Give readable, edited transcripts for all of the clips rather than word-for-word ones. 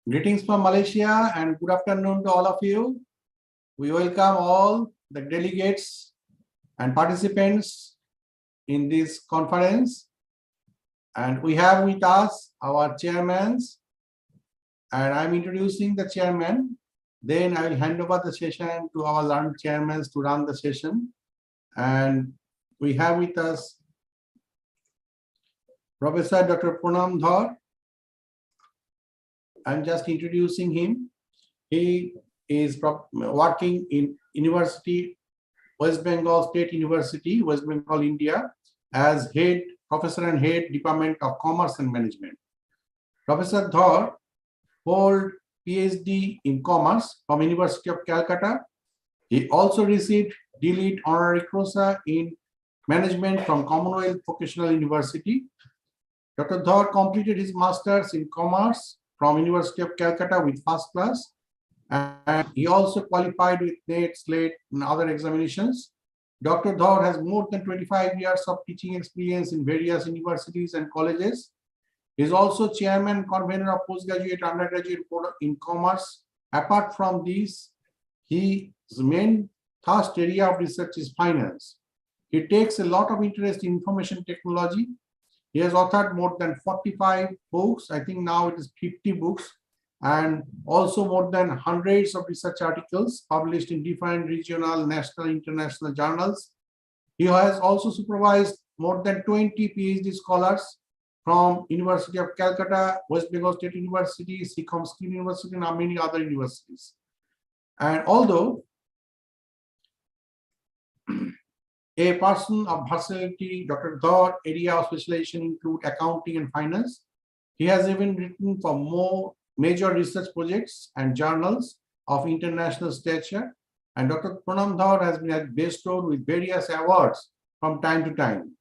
Greetings from Malaysia and good afternoon to all of you. We welcome all the delegates and participants in this conference. And we have with us our chairmen, and I'm introducing the chairman. Then I will hand over the session to our learned chairmen to run the session. And we have with us Professor Dr. Poonam Dhar. I'm just introducing him. He is working in University, West Bengal State University, West Bengal, India, as head professor and head Department of Commerce and Management. Professor Dhar holds PhD in Commerce from University of Calcutta. He also received D.Litt. Honorary Causa in Management from Commonwealth Vocational University. Dr. Dhar completed his Masters in Commerce from University of Calcutta with first class, and he also qualified with NET, SLATE, and other examinations. Dr. Dhar has more than 25 years of teaching experience in various universities and colleges. He is also chairman and convener of postgraduate undergraduate board in commerce. Apart from this, his main thrust area of research is finance. He takes a lot of interest in information technology. He has authored more than 45 books. I think now it is 50 books, and also more than hundreds of research articles published in different regional, national, international journals. He has also supervised more than 20 PhD scholars from University of Calcutta, West Bengal State University, Sikkim University, and many other universities. And although a person of versatility, Dr. Dhar area of specialization include accounting and finance. He has even written for more major research projects and journals of international stature. And Dr. Poonam Dhar has been bestowed with various awards from time to time.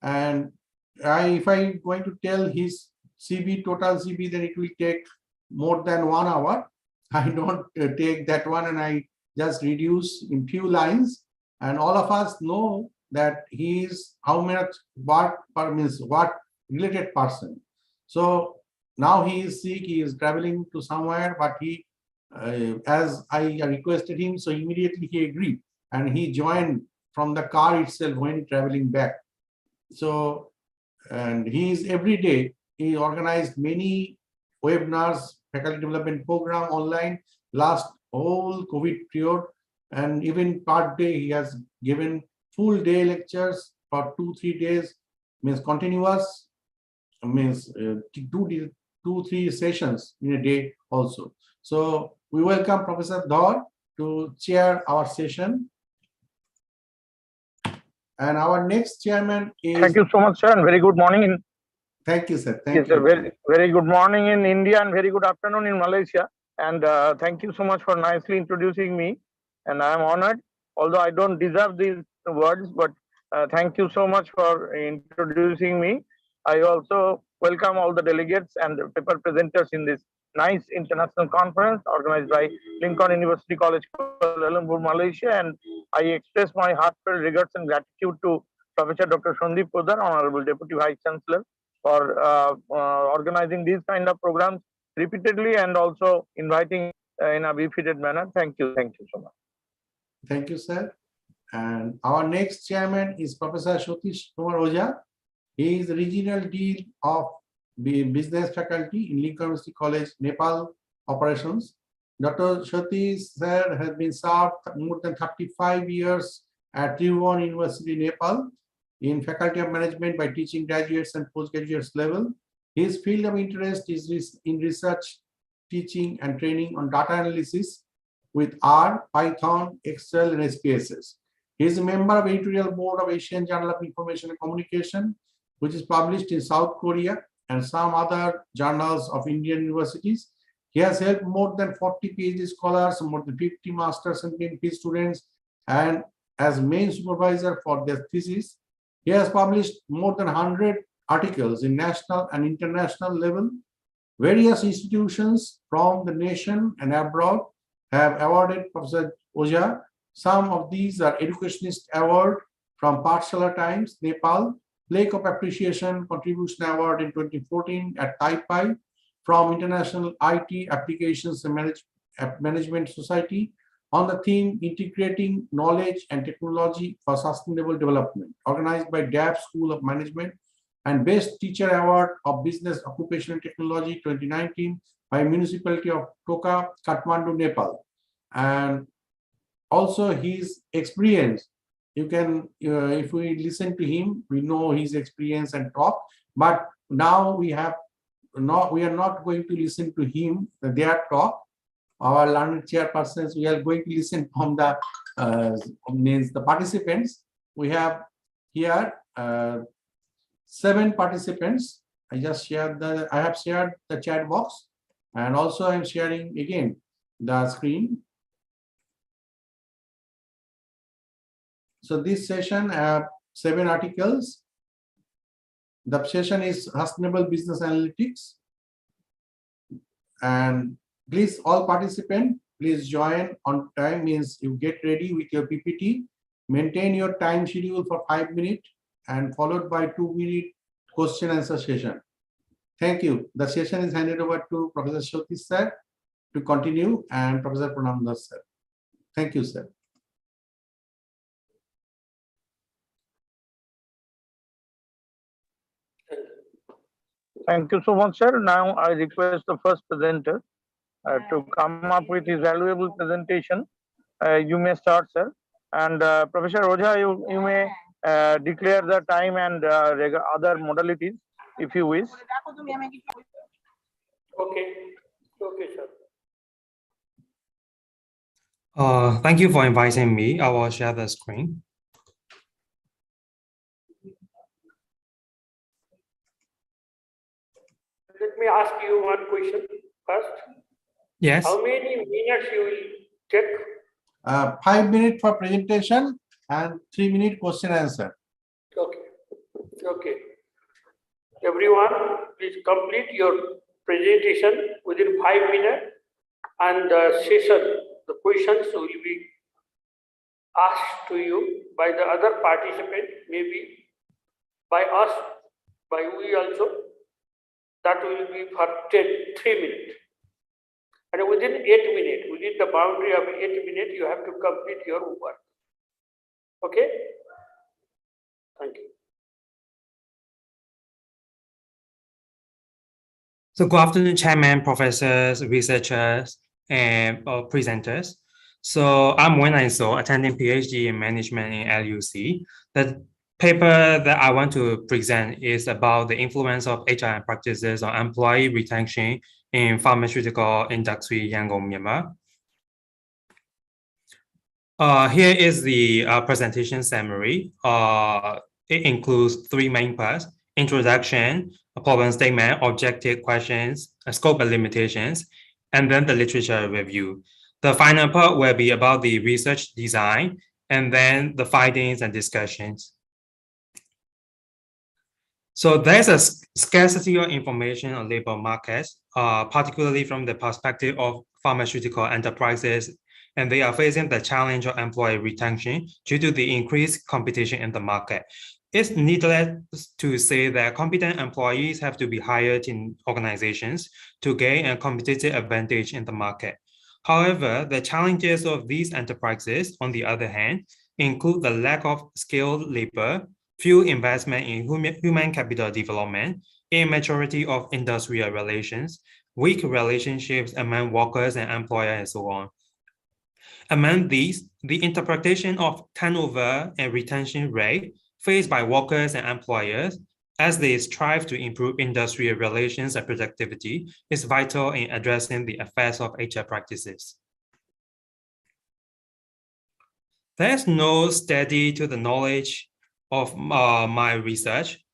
And if I'm going to tell his CV, total CV, then it will take more than 1 hour. I don't take that one, and I just reduce in few lines. And all of us know that he is how much what related person. So now he is sick, he is traveling to somewhere, but he, as I requested him, so immediately he agreed, and he joined from the car itself when traveling back. So, and he is every day, he organized many webinars, faculty development program online, last whole COVID period. And even per day, he has given full day lectures for 2-3 days, means continuous, means 2-3 sessions in a day also. So we welcome Professor Dhar to chair our session. And our next chairman is. Thank you so much, sir, and very good morning. Thank you, sir. Thank you. Sir, very good morning in India and very good afternoon in Malaysia. And thank you so much for nicely introducing me. And I am honored, although I don't deserve these words, but thank you so much for introducing me. I also welcome all the delegates and the paper presenters in this nice international conference organized by Lincoln University College, Kuala Lumpur, Malaysia. And I express my heartfelt regards and gratitude to Professor Dr. Sandip Poddar, Honorable Deputy Vice Chancellor, for organizing these kind of programs repeatedly and also inviting in a befitted manner. Thank you so much. Thank you, sir. And our next chairman is Professor Satish Kumar Ojha. He is the Regional Dean of Business Faculty in Lincoln University College, Nepal Operations. Dr. Satish sir has been served more than 35 years at Tribhuvan University, Nepal, in Faculty of Management by teaching graduates and postgraduates level. His field of interest is in research, teaching, and training on data analysis with R, Python, Excel, and SPSS. He is a member of editorial board of Asian Journal of Information and Communication, which is published in South Korea and some other journals of Indian universities. He has helped more than 40 PhD scholars, more than 50 masters and PhD students, and as main supervisor for their thesis. He has published more than 100 articles in national and international level. Various institutions from the nation and abroad have awarded Professor Ojha. Some of these are Educationist Award from Pathshala Times, Nepal, Plaque of Appreciation Contribution Award in 2014 at Taipei, from International IT Applications and Management Society on the theme Integrating Knowledge and Technology for Sustainable Development, organized by DAB School of Management, and Best Teacher Award of Business Occupational Technology 2019 by Municipality of Toka, Kathmandu, Nepal. And also his experience, you can, if we listen to him, we know his experience and talk, but now we are not going to listen to him, their talk. Our learned chairpersons, we are going to listen from the means the participants. We have here 7 participants. I have shared the chat box, and also I'm sharing again the screen. So this session, 7 articles. The session is Sustainable Business Analytics. And please, all participants, please join on time, means you get ready with your PPT, maintain your time schedule for 5 minutes and followed by 2-minute question answer session. Thank you. The session is handed over to Professor Satish sir to continue and Professor Prananda sir. Thank you, sir. Thank you so much, sir. Now I request the first presenter to come up with his valuable presentation. You may start, sir. And Professor Roja, you may declare the time and other modalities if you wish. Okay. Okay, sir. Thank you for inviting me. I will share the screen. Let me ask you one question first. Yes. How many minutes you will take? 5 minutes for presentation and 3-minute question answer. Okay. Okay. Everyone, please complete your presentation within 5 minutes, and the session, the questions will be asked to you by the other participant, maybe by us, by we also. That will be for 3 minutes. And within 8 minutes, within the boundary of 8 minutes, you have to complete your work. Okay? Thank you. So good afternoon, Chairman, professors, researchers, and presenters. So I'm Wen Aiso, attending PhD in Management in LUC. The paper that I want to present is about the influence of HRM practices on employee retention in pharmaceutical industry, Yangon, Myanmar. Here is the presentation summary. It includes 3 main parts: introduction, a problem statement, objective questions, a scope and limitations, and then the literature review. The final part will be about the research design, and then the findings and discussions. So there's a scarcity of information on labor markets, particularly from the perspective of pharmaceutical enterprises, and they are facing the challenge of employee retention due to the increased competition in the market. It's needless to say that competent employees have to be hired in organizations to gain a competitive advantage in the market. However, the challenges of these enterprises, on the other hand, include the lack of skilled labor, few investment in human capital development, immaturity of industrial relations, weak relationships among workers and employers, and so on. Among these, the interpretation of turnover and retention rate faced by workers and employers as they strive to improve industrial relations and productivity is vital in addressing the effects of HR practices. There's no study to the knowledge of my research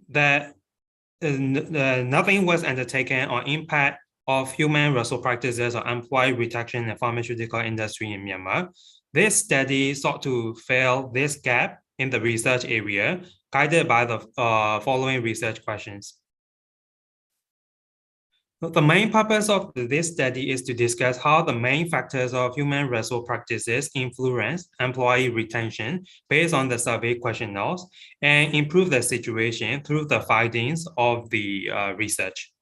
that nothing was undertaken on impact of human resource practices or employee retention in the pharmaceutical industry in Myanmar. This study sought to fill this gap in the research area, guided by the following research questions. The main purpose of this study is to discuss how the main factors of human resource practices influence employee retention based on the survey questionnaires and improve the situation through the findings of the research.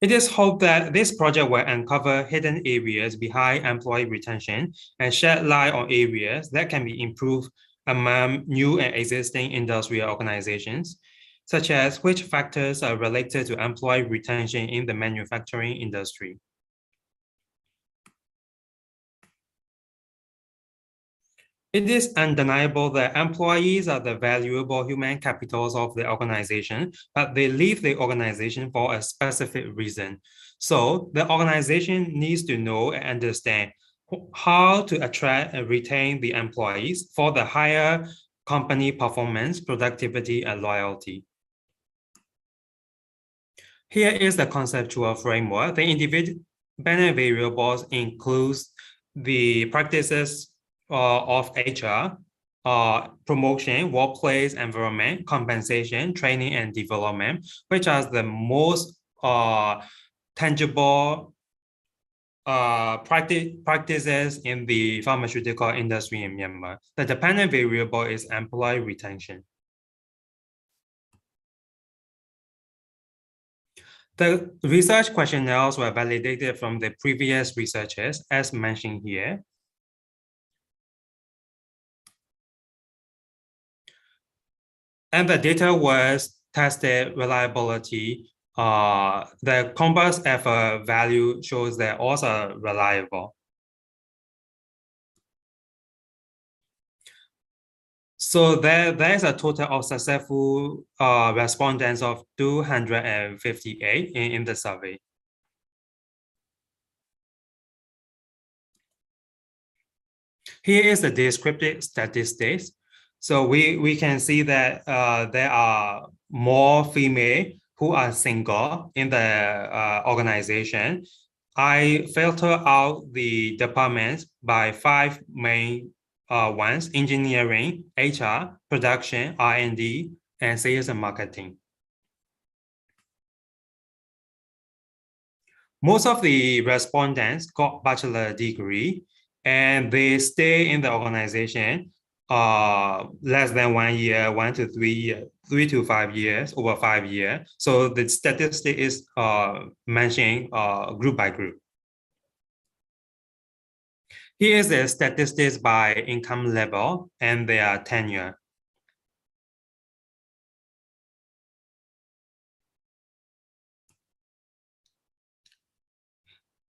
It is hoped that this project will uncover hidden areas behind employee retention and shed light on areas that can be improved among new and existing industrial organizations, such as which factors are related to employee retention in the manufacturing industry. It is undeniable that employees are the valuable human capitals of the organization, but they leave the organization for a specific reason. So the organization needs to know and understand how to attract and retain the employees for the higher company performance, productivity, and loyalty. Here is the conceptual framework. The independent variables includes the practices of HR, promotion, workplace environment, compensation, training, and development, which are the most tangible practices in the pharmaceutical industry in Myanmar. The dependent variable is employee retention. The research questionnaires were validated from the previous researchers, as mentioned here. And the data was tested reliability. The compass effort value shows that also reliable. So there's a total of successful respondents of 258 in the survey. Here is the descriptive statistics. So we can see that there are more female who are single in the organization. I filter out the departments by 5 main ones: engineering, HR, production, R&D, and sales and marketing. Most of the respondents got bachelor degree, and they stay in the organization less than 1 year, 1 to 3 years, 3 to 5 years, over 5 years. So the statistic is mentioning group by group. Here is the statistics by income level and their tenure.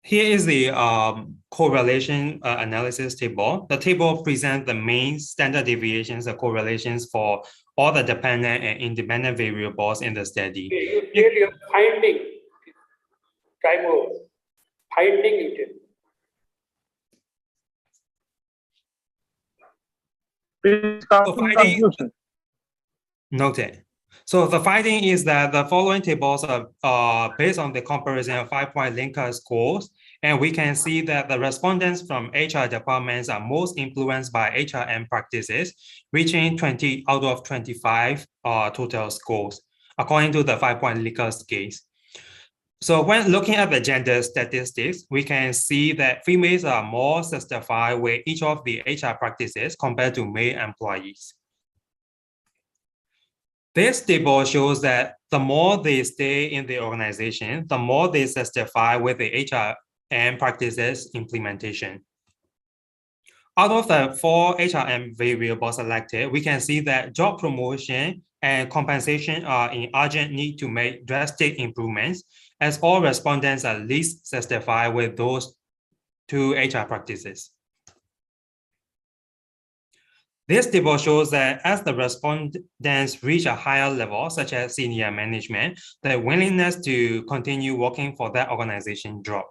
Here is the correlation analysis table. The table presents the main standard deviations and correlations for all the dependent and independent variables in the study. Okay, you tell your finding. Time over. Finding you tell. Please come to conclusion. Noted. So the finding is that the following tables are based on the comparison of 5-point linker scores, and we can see that the respondents from HR departments are most influenced by HRM practices, reaching 20 out of 25 total scores, according to the 5-point linker scales. So when looking at the gender statistics, we can see that females are more satisfied with each of the HR practices compared to male employees. This table shows that the more they stay in the organization, the more they satisfy with the HRM practices implementation. Out of the 4 HRM variables selected, we can see that job promotion and compensation are in urgent need to make drastic improvements, as all respondents are least satisfied with those 2 HR practices. This table shows that as the respondents reach a higher level, such as senior management, the willingness to continue working for that organization drop.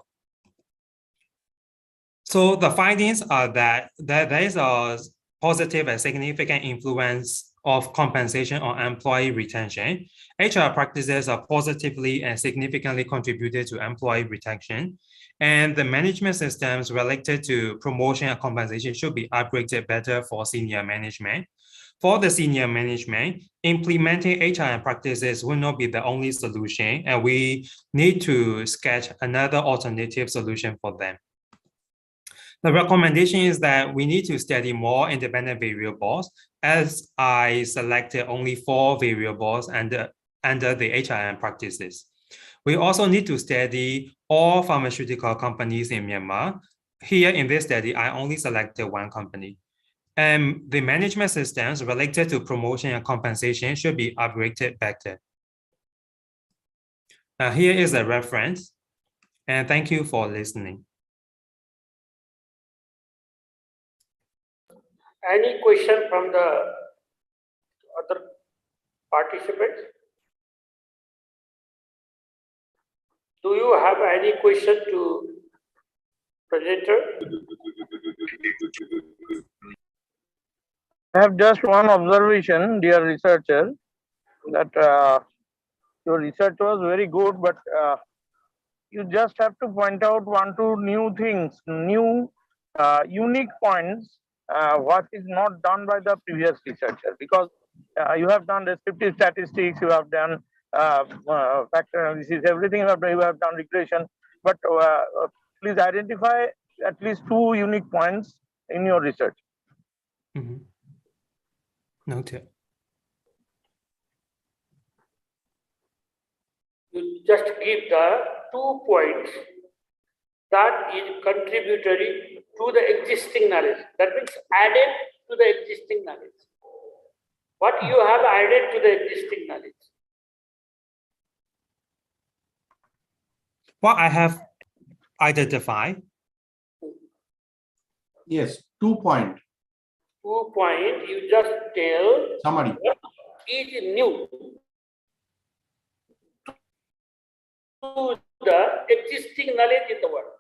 So the findings are that there is a positive and significant influence of compensation on employee retention. HR practices are positively and significantly contributed to employee retention, and the management systems related to promotion and compensation should be upgraded better for senior management. For the senior management, implementing HRM practices will not be the only solution, and we need to sketch another alternative solution for them. The recommendation is that we need to study more independent variables, as I selected only 4 variables under the HRM practices. We also need to study all pharmaceutical companies in Myanmar. Here in this study, I only selected one company. And the management systems related to promotion and compensation should be upgraded better. Here is a reference, and thank you for listening. Any question from the other participants? Do you have any question to presenter? I have just one observation, dear researcher, that your research was very good, but you just have to point out 1 2 new things, new unique points, what is not done by the previous researcher, because you have done descriptive statistics, you have done factor analysis, everything you have done regression, but please identify at least 2 unique points in your research. Mm-hmm. Noted. You just give the 2 points that is contributory to the existing knowledge. That means added to the existing knowledge. What you have added to the existing knowledge? What I have identified. Yes, 2 point. 2 point, you just tell Summary. what is new to the existing knowledge in the world.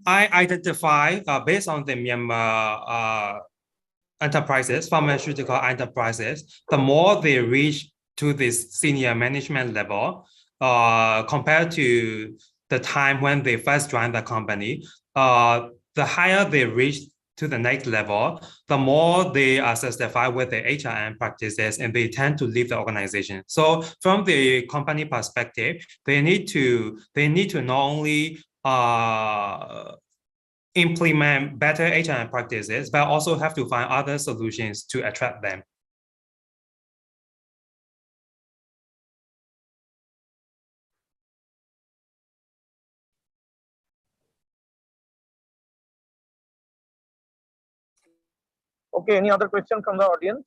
I identify based on the Myanmar enterprises, pharmaceutical enterprises, the more they reach to this senior management level, compared to the time when they first joined the company, the higher they reach to the next level, the more they are satisfied with the HRM practices and they tend to leave the organization. So from the company perspective, they need to not only implement better HRM practices, but also have to find other solutions to attract them. Okay, any other question from the audience?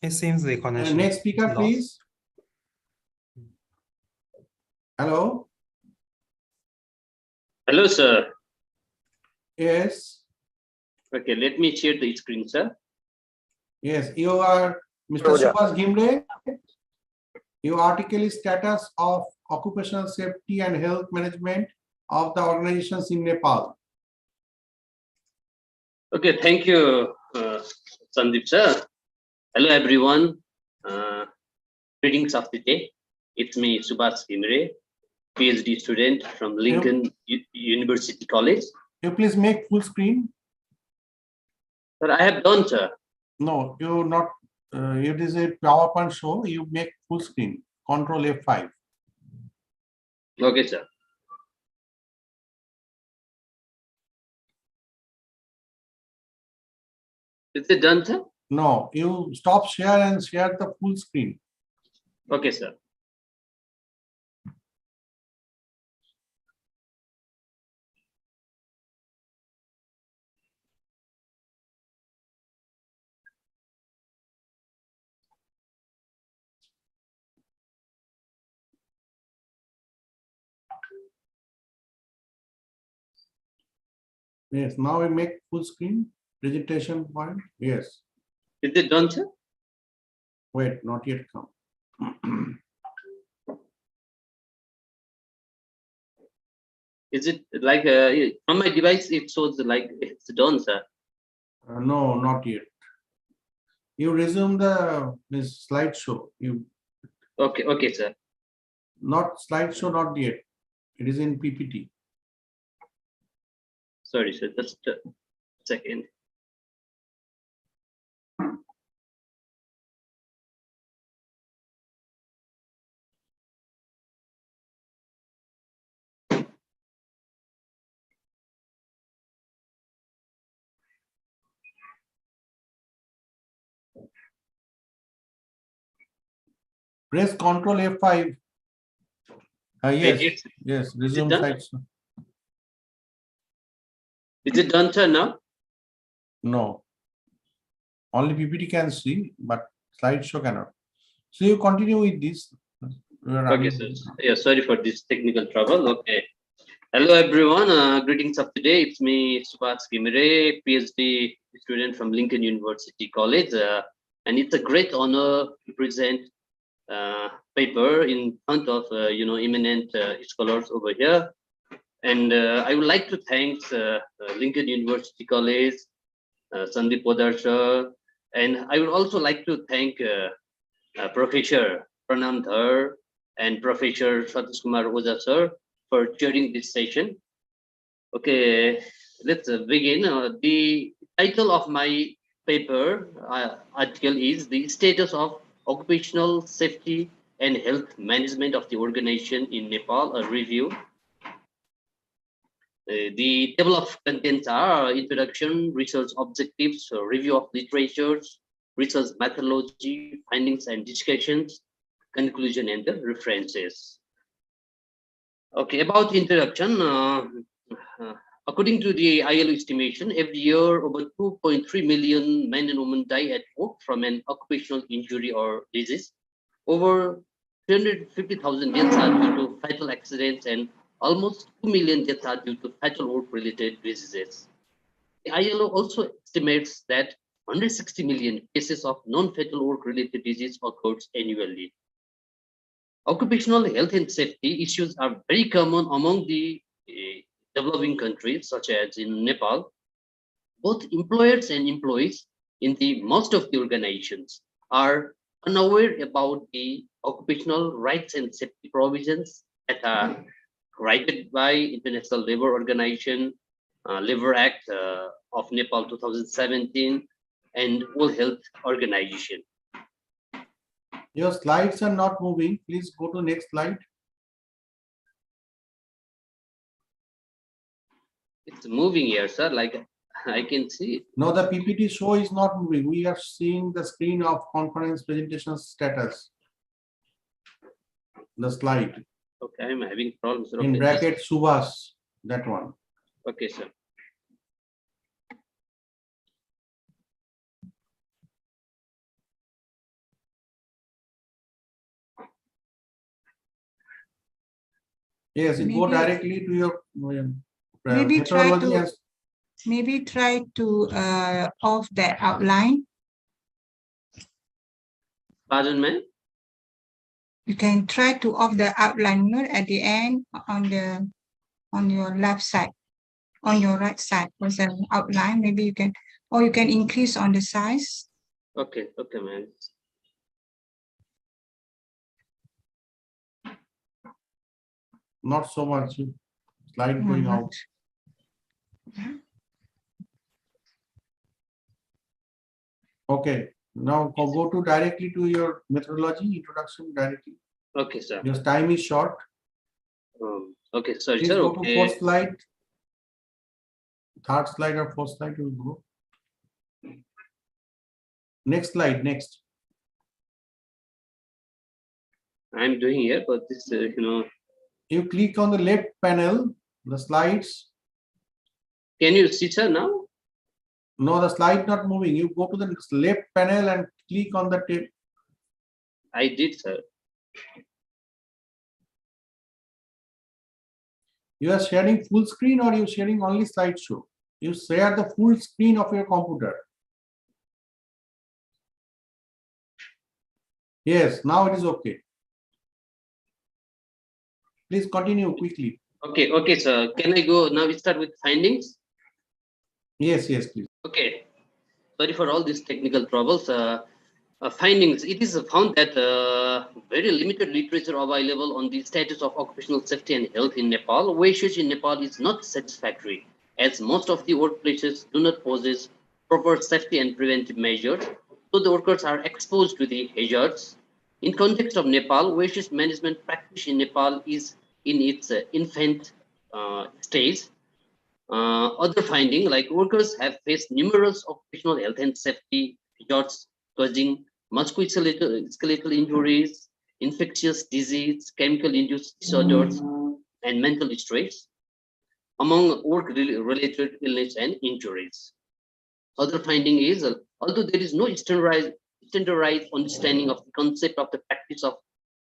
It seems the connection. Next speaker, please. Hello. Hello, sir. Yes. Okay, let me share the screen, sir. Yes, you are Mr. Subhash Gimre. Your article is status of occupational safety and health management of the organizations in Nepal. Okay, thank you, Sandeep, sir. Hello, everyone. Greetings of the day. It's me, Subhash Gimre, PhD student from Lincoln University College. You please make full screen. Sir, I have done, sir. No, you not. It is a PowerPoint show. You make full screen. Control F5. Okay, sir. Is it done, sir? No, you stop share and share the full screen. Okay, sir. Yes, now we make full screen presentation point. Yes. Is it done, sir? Wait, not yet come. Is it like on my device? It shows like it's done, sir. No, not yet. You resume the this slideshow. You Okay, sir. not slideshow, not yet. It is in PPT. Sorry, sir. Just a second. Press Control F5. Yes, Is yes. Resume done? slideshow. it done, sir, now? No. Only PPT can see, but slideshow cannot. So you continue with this. Okay, sir. Yeah, sorry for this technical trouble. Okay. Hello, everyone. Greetings of today. It's me, Subhash Gimire, PhD student from Lincoln University College. And it's a great honor to present paper in front of, eminent scholars over here. And I would like to thank Lincoln University College, Sandeep Podar sir, and I would also like to thank Professor Pranam Dhar and Professor Satish Kumar Oza sir for chairing this session. Okay, let's begin. The title of my paper article is The Status of Occupational Safety and Health Management of the Organization in Nepal, a review. The table of contents are introduction, research objectives, review of literatures, research methodology, findings and discussions, conclusion, and the references. Okay, about introduction, according to the ILO estimation, every year over 2.3 million men and women die at work from an occupational injury or disease. Over 350,000 deaths are due to fatal accidents, and almost 2 million deaths are due to fatal work-related diseases. The ILO also estimates that 160 million cases of non-fatal work-related disease occurs annually. Occupational health and safety issues are very common among the developing countries, such as in Nepal. Both employers and employees in the most of the organizations are unaware about the occupational rights and safety provisions that are provided by International Labour Organization, Labour Act of Nepal 2017, and World Health Organization. Your slides are not moving. Please go to next slide. It's moving here, sir, like I can see it. No, the PPT show is not moving. We are seeing the screen of conference presentation status. The slide. Okay, I'm having problems. In Okay, bracket Subhas, that one. okay, sir. Yes, it go Maybe- directly to your Maybe try methodology to and off the outline. Pardon, ma'am? You can try to off the outline, not at the end on your left side, on your right side was an outline. Maybe you can, or you can increase on the size. Okay, ma'am. not so much slide going out. Okay, now go to directly to your methodology introduction directly. Okay, sir. Your time is short. Okay, sorry, Please sir. go to Okay. fourth slide. Third slide or fourth slide will go. Next slide, next. I'm doing here, but this, You click on the left panel, the slides. Can you see, sir, now? No, the slide not moving. You go to the left panel and click on the table. I did, sir. You are sharing full screen or you sharing only slideshow? You share the full screen of your computer. Yes, now it is okay. Please continue quickly. Okay, sir. Can I go now? We start with findings. Yes, please. Okay. Sorry for all these technical troubles. Findings. It is found that very limited literature available on the status of occupational safety and health in Nepal. Wastage in Nepal is not satisfactory, as most of the workplaces do not possess proper safety and preventive measures, so the workers are exposed to the hazards. In context of Nepal, wastage management practice in Nepal is in its infant stage. Other finding, like workers have faced numerous occupational health and safety hazards causing musculoskeletal injuries, infectious disease, chemical-induced disorders, and mental stress, among work-related illness and injuries. Other finding is, although there is no standardized understanding of the concept of the practice of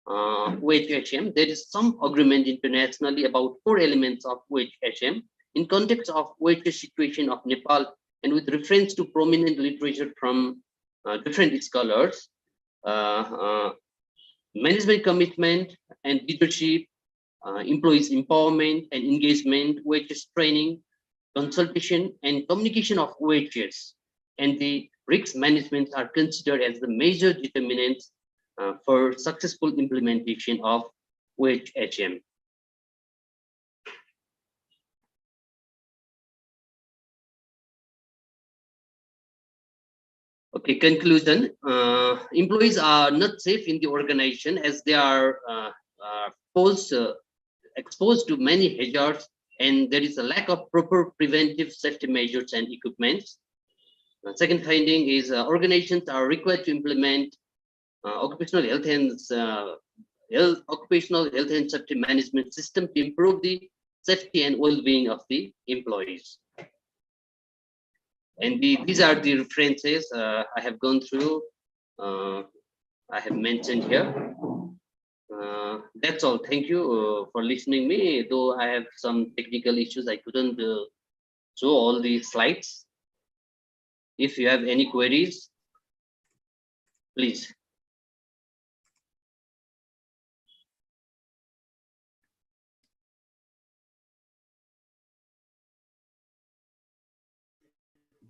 WHM, there is some agreement internationally about 4 elements of WHM in context of WHM situation of Nepal, and with reference to prominent literature from different scholars, management commitment and leadership, employees empowerment and engagement, wages training, consultation and communication of wages, and the risk management are considered as the major determinants for successful implementation of WHM. Okay, conclusion. Employees are not safe in the organization as they are exposed to many hazards, and there is a lack of proper preventive safety measures and equipment. Second finding is organizations are required to implement occupational health and safety management system to improve the safety and well-being of the employees. And these are the references I have gone through, I have mentioned here. That's all. Thank you for listening me. Though I have some technical issues, I couldn't show all the slides. If you have any queries, please.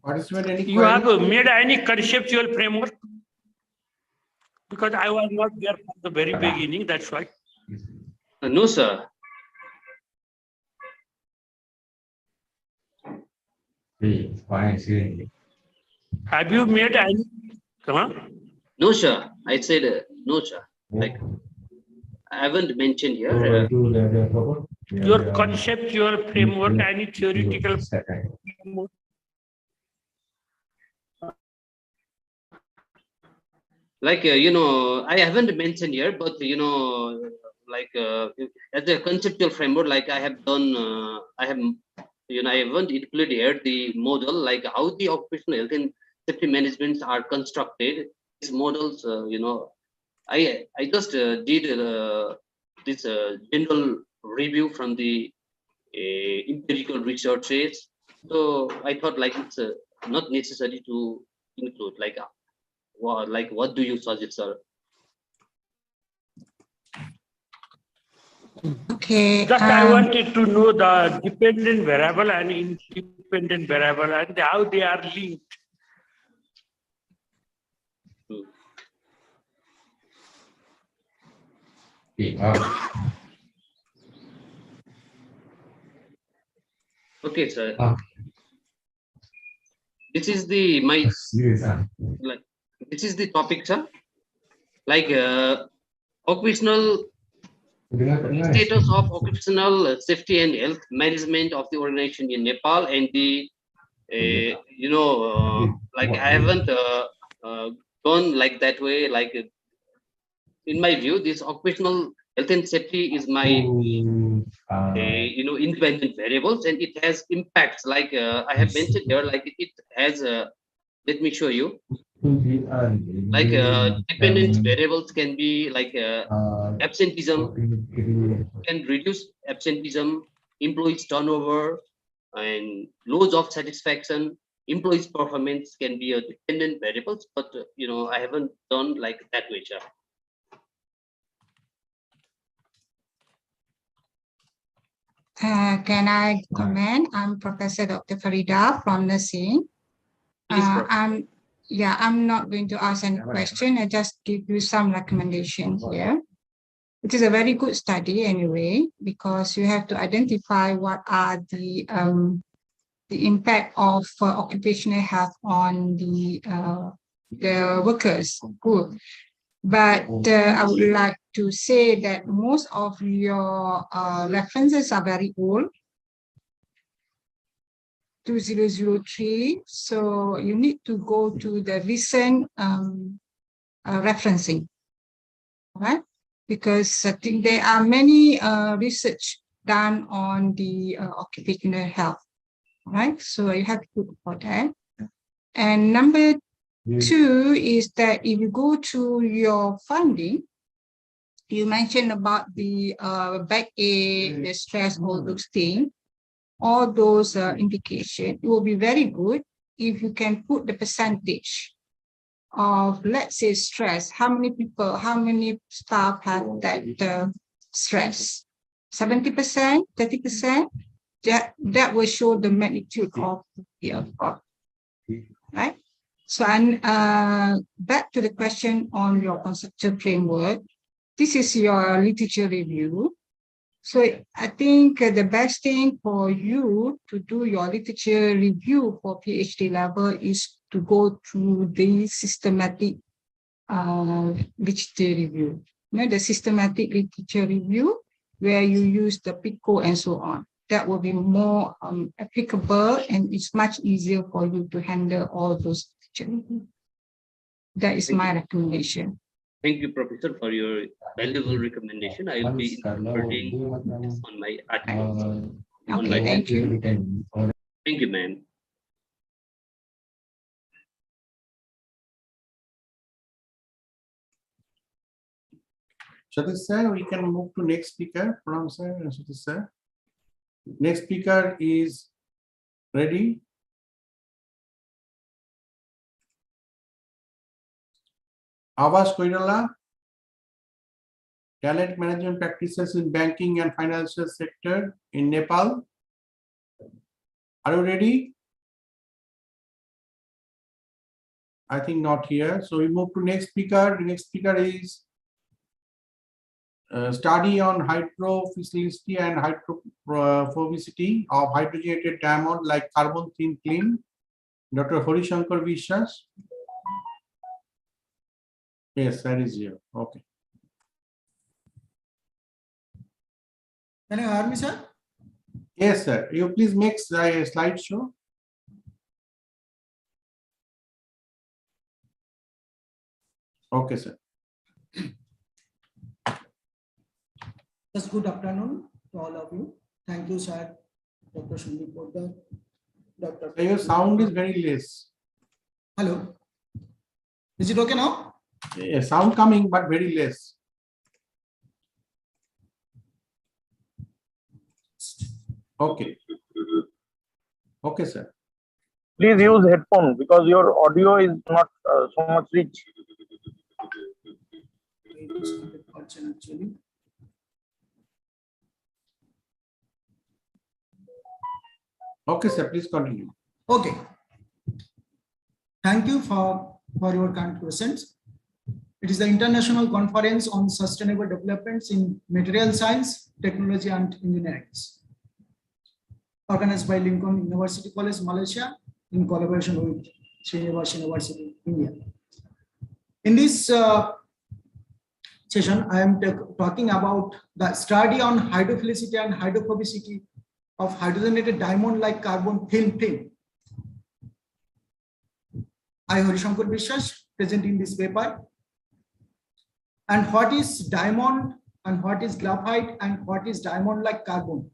Participant, any You have made any conceptual framework? Because I was not there from the very beginning, that's why. No, sir. Have you made any? No, sir. I said no, sir. Like I haven't mentioned here. Your conceptual framework, any theoretical framework? Like I haven't mentioned here, but like as a conceptual framework, like I have done, I haven't included here the model, like how the occupational health and safety management are constructed. These models, I just did this general review from the empirical researches. So I thought like it's not necessary to include like. What do you suggest, sir? Okay. Just I wanted to know the dependent variable and independent variable and how they are linked. Okay, sir. This is the this is the topic, sir. Like occupational status of occupational safety and health management of the organization in Nepal, and the like I haven't gone like that way. Like in my view, this occupational health and safety is my independent variables, and it has impacts. Like I have mentioned here, like it has. Let me show you. Like dependent variables can be like absenteeism, can reduce absenteeism, employees turnover, and loss of satisfaction. Employees performance can be a dependent variables, but I haven't done like that way, sir. Can I comment? I'm Professor Dr. Farida from nursing. Yeah, I'm not going to ask any question. I just give you some recommendations here. It is a very good study anyway, because you have to identify what are the impact of occupational health on the workers. Good. But I would like to say that most of your references are very old. 2003. So you need to go to the recent referencing, right? Because I think there are many research done on the occupational health, right? So you have to look for that. And number two is that if you go to your funding, you mentioned about the backache, the stress, all those things. All those indication, it will be very good if you can put the percentage of, let's say, stress. How many people, how many staff have that stress? 70%, 30%? That will show the magnitude of the effort, right? So, and back to the question on your conceptual framework. This is your literature review. So I think the best thing for you to do your literature review for PhD level is to go through the systematic literature review. You know, the systematic literature review where you use the PICO and so on. That will be more applicable, and it's much easier for you to handle all those literature reviews. That is my recommendation. Thank you, Professor, for your valuable recommendation. I will be incorporating this on my articles. Okay, thank you. Thank you, ma'am. Satish sir, we can move to next speaker. Pranam sir and Satish sir. Next speaker is ready. Avas Koirala, talent management practices in banking and financial sector in Nepal. Are you ready? I think not here. So we move to next speaker. The next speaker is study on hydrophilicity and hydrophobicity of hydrogenated diamond like carbon thin film. Dr. Harishankar Vishwas. Yes, that is here. Okay. Can you hear me, sir? Yes, sir. You please make a slideshow. Okay, sir. Yes, good afternoon to all of you. Thank you, sir. Dr. Shundeep Poddar. Dr. Your sound is very less. Hello. Is it okay now? Yeah, sound coming, but very less. Okay. Okay, sir. Please use headphone because your audio is not so much rich. Actually. Okay, sir. Please continue. Okay. Thank you for your kind questions. It is the International Conference on Sustainable Developments in Material Science, Technology and Engineering, organized by Lincoln University College, Malaysia, in collaboration with Srinivas University, India. In this session, I am talking about the study on hydrophilicity and hydrophobicity of hydrogenated diamond-like carbon thin film. I, Harishankar Vishwas, presenting this paper. And what is diamond, and what is graphite, and what is diamond-like carbon?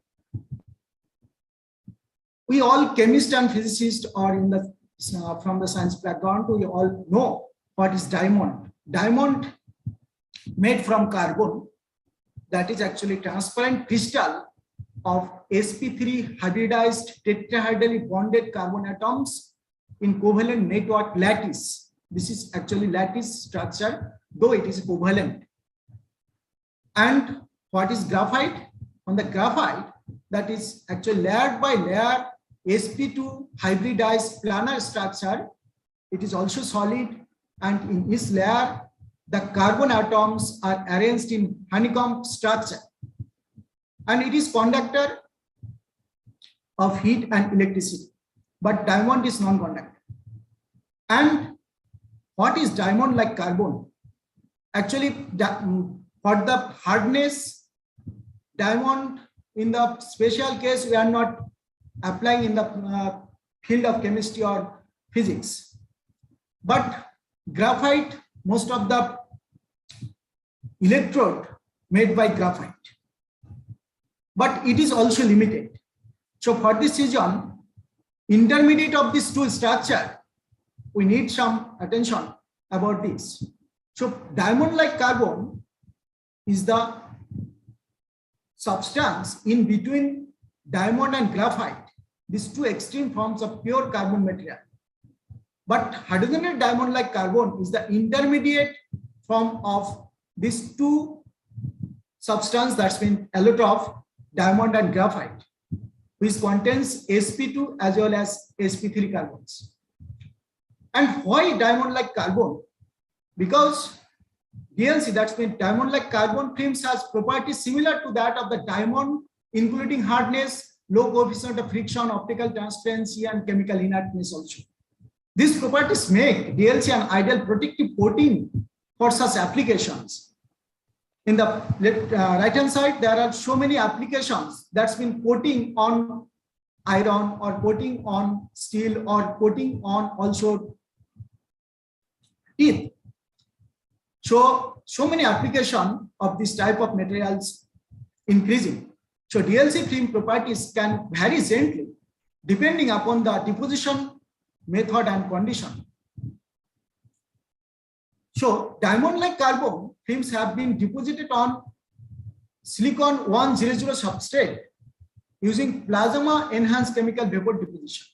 We all chemists and physicists are in the from the science background. We all know what is diamond. Diamond made from carbon, that is actually transparent crystal of sp3 hybridized tetrahedrally bonded carbon atoms in covalent network lattice. This is actually lattice structure, though it is covalent. And what is graphite? On the graphite, that is actually layer by layer sp2 hybridized planar structure it is also solid, and in each layer, the carbon atoms are arranged in honeycomb structure, and it is conductor of heat and electricity, but diamond is non-conductor. And what is diamond like carbon? Actually, for the hardness, diamond in the special case, we are not applying in the field of chemistry or physics. But graphite, most of the electrode made by graphite, but it is also limited. So for this reason, intermediate of these two structure, we need some attention about this. So diamond-like carbon is the substance in between diamond and graphite, these two extreme forms of pure carbon material. But hydrogenated diamond-like carbon is the intermediate form of these two substance that's been allotrope, diamond and graphite, which contains sp2 as well as sp3 carbons. And why diamond-like carbon? Because DLC, that's mean diamond-like carbon films, has properties similar to that of the diamond, including hardness, low coefficient of friction, optical transparency, and chemical inertness also. These properties make DLC an ideal protective coating for such applications. In the right-hand side, there are so many applications that's been coating on iron or coating on steel or coating on also teeth. So many applications of this type of materials increasing. So DLC film properties can vary gently depending upon the deposition method and condition. So diamond-like carbon films have been deposited on silicon 100 substrate using plasma enhanced chemical vapor deposition.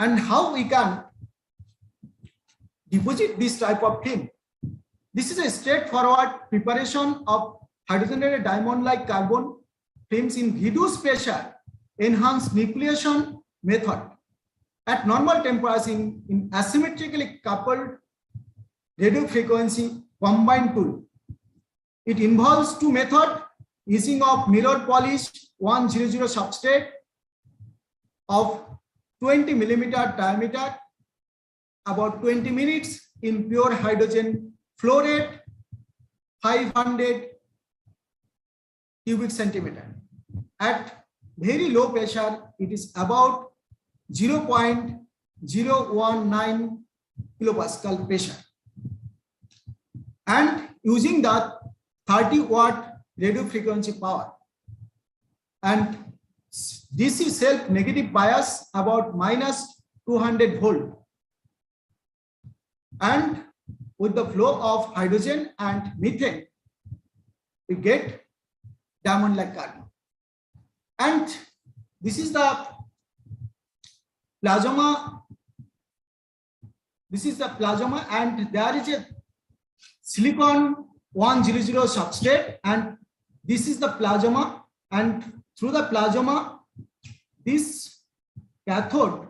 And how we can deposit this type of film? This is a straightforward preparation of hydrogenated diamond-like carbon films in reduced pressure enhanced nucleation method at normal temperature in asymmetrically coupled radio frequency combined tool. It involves two methods: using of mirror polished 100 substrate of 20 millimeter diameter, about 20 minutes in pure hydrogen flow rate 500 cubic centimeter. At very low pressure, it is about 0.019 kilopascal pressure. And using that 30 watt radio frequency power. And DC self negative bias about minus 200 volt. And with the flow of hydrogen and methane, we get diamond-like carbon. And this is the plasma. This is the plasma, and there is a silicon 100 substrate, and this is the plasma, and through the plasma, this cathode,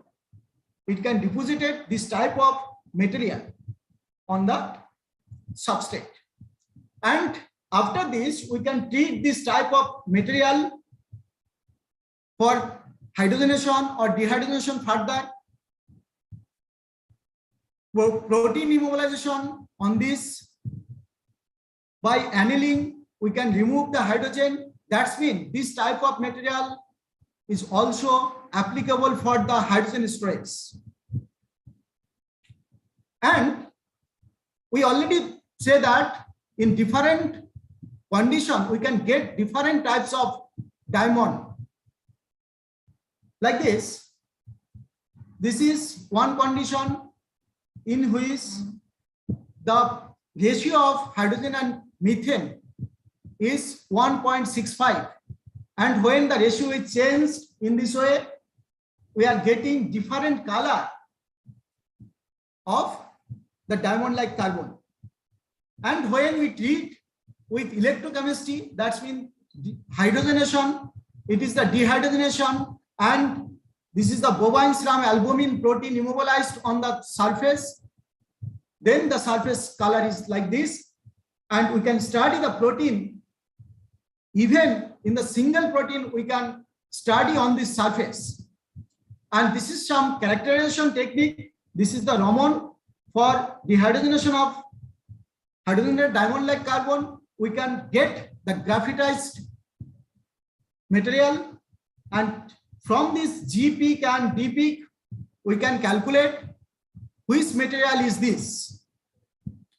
it can deposit this type of material on the substrate. And after this, we can treat this type of material for hydrogenation or dehydrogenation further. Protein immobilization on this. By annealing, we can remove the hydrogen. That's mean this type of material is also applicable for the hydrogen storage. And we already say that in different conditions, we can get different types of diamond. Like this. This is one condition in which the ratio of hydrogen and methane is 1.65. And when the ratio is changed in this way, we are getting different color of the diamond-like carbon. And when we treat with electrochemistry, that's mean hydrogenation, it is the dehydrogenation and This is the bovine serum albumin protein immobilized on the surface. Then the surface color is like this. And we can study the protein. Even in the single protein, we can study on this surface. And this is some characterization technique. This is the Raman for dehydrogenation of hydrogenated diamond-like carbon. We can get the graphitized material, and from this G peak and D peak, we can calculate which material is this.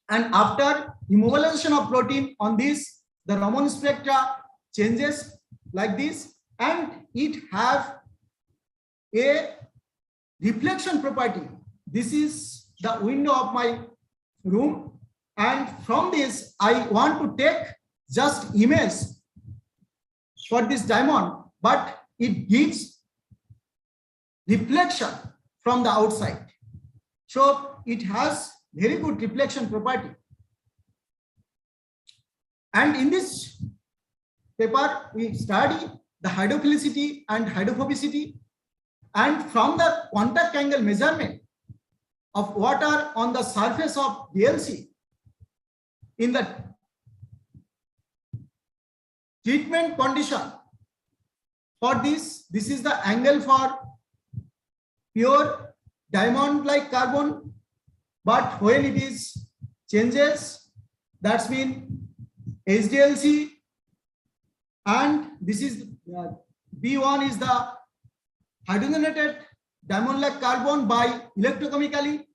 And after immobilization of protein on this, the Raman spectra changes like this, and it have a reflection property. This is the window of my room, and from this I want to take just image for this diamond, but it gives reflection from the outside. So it has very good reflection property. And in this paper, we study the hydrophilicity and hydrophobicity, and from the contact angle measurement of water on the surface of DLC in the treatment condition. For this is the angle for pure diamond-like carbon, but when it is changes, that's mean HDLC, and this is B1 is the hydrogenated diamond-like carbon by electrochemically.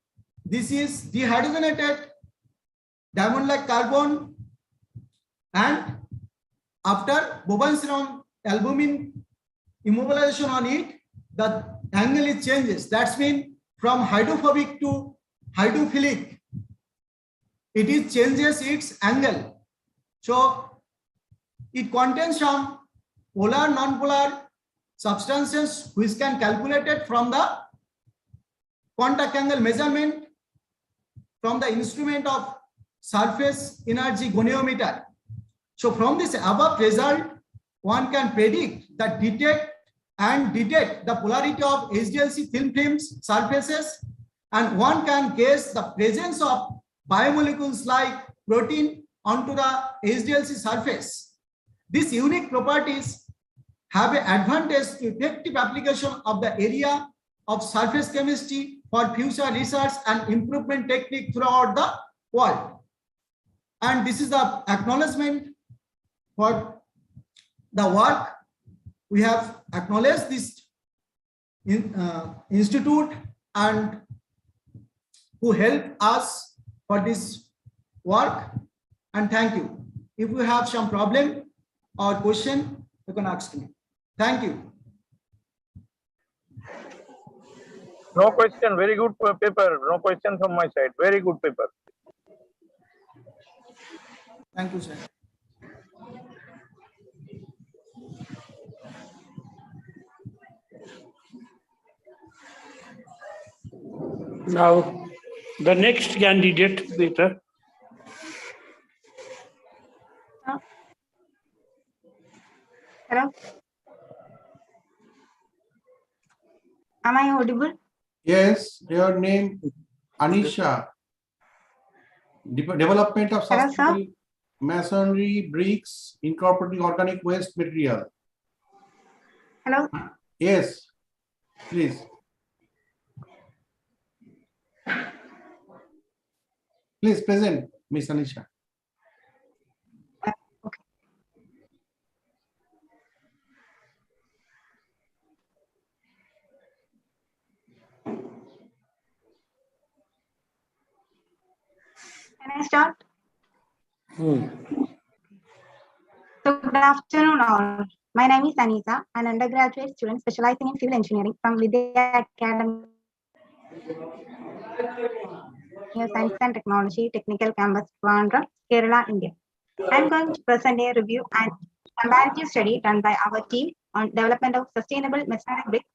This is dehydrogenated diamond-like carbon, and after bovine serum albumin immobilization on it, the angle is changes. That's mean from hydrophobic to hydrophilic. It is changes its angle. So it contains some polar, non-polar substances which can calculate it from the contact angle measurement from the instrument of surface energy goniometer. So from this above result, one can predict the detect the polarity of HDLC thin films surfaces, and one can guess the presence of biomolecules like protein onto the HDLC surface. These unique properties have an advantage to effective application of the area of surface chemistry for future research and improvement technique throughout the world. And this is the acknowledgement for the work. We have acknowledged this institute and who helped us for this work, and thank you. If you have some problem or question, you can ask me. Thank you. No question. Very good paper. No question from my side. Very good paper. Thank you, sir. Now, the next candidate, Peter. Hello. Am I audible? Yes, your name, Anisha. Development of Hello, sustainable masonry bricks incorporating organic waste material. Hello. Yes, please. Please present, Miss Anisha. Okay. Can I start? So good afternoon all. My name is Anita, an undergraduate student specializing in civil engineering from Vidya Academy, Science and Technology, Technical Campus, Trivandrum, Kerala, India. I am going to present a review and comparative study done by our team on development of sustainable masonry bricks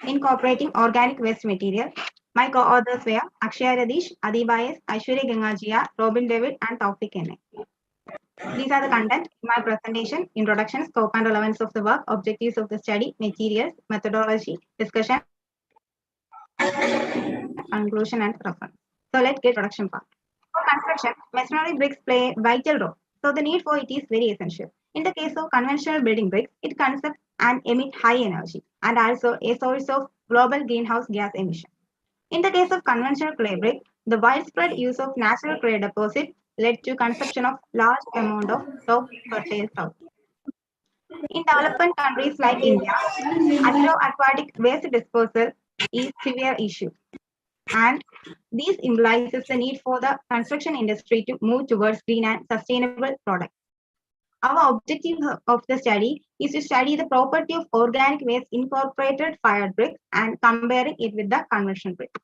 incorporating organic waste material. My co-authors were Akshay Radish, Adi Bayes, Aishwarya Gangajia, Robin David, and Taufik N. These are the content, my presentation, introduction, scope and relevance of the work, objectives of the study, materials, methodology, discussion, conclusion and reference. So let's get introduction part. For construction, masonry bricks play a vital role. So the need for it is very essential. In the case of conventional building bricks, it consumes and emit high energy and also a source of global greenhouse gas emission. In the case of conventional clay brick, the widespread use of natural clay deposit led to consumption of large amount of top fertile soil. In developing countries like India, agro-aquatic waste disposal is severe issue. And this implies the need for the construction industry to move towards green and sustainable products. Our objective of the study is to study the property of organic waste incorporated fired bricks and comparing it with the conventional brick.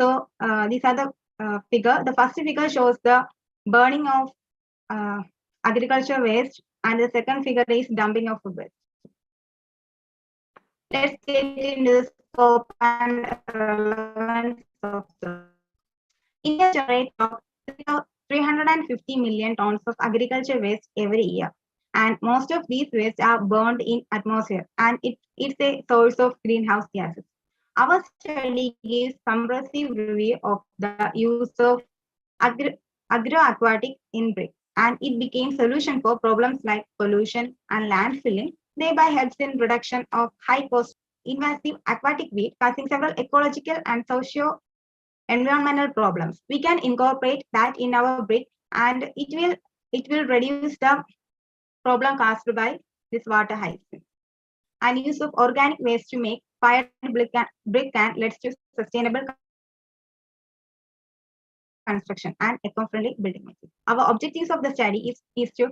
So these are the figure. The first figure shows the burning of agriculture waste, and the second figure is dumping of food waste. Let's get into the scope and relevance of the India generates 350 million tons of agriculture waste every year, and most of these waste are burned in atmosphere, and it's a source of greenhouse gases. Our study gives comprehensive review of the use of agro-aquatic in brick, and it became solution for problems like pollution and landfilling, thereby helps in reduction of high-cost invasive aquatic weed, causing several ecological and socio-environmental problems. We can incorporate that in our brick, and it will reduce the problem caused by this water hyacinth. And use of organic waste to make fired brick can leads to sustainable construction and eco-friendly building materials. Our objectives of the study is to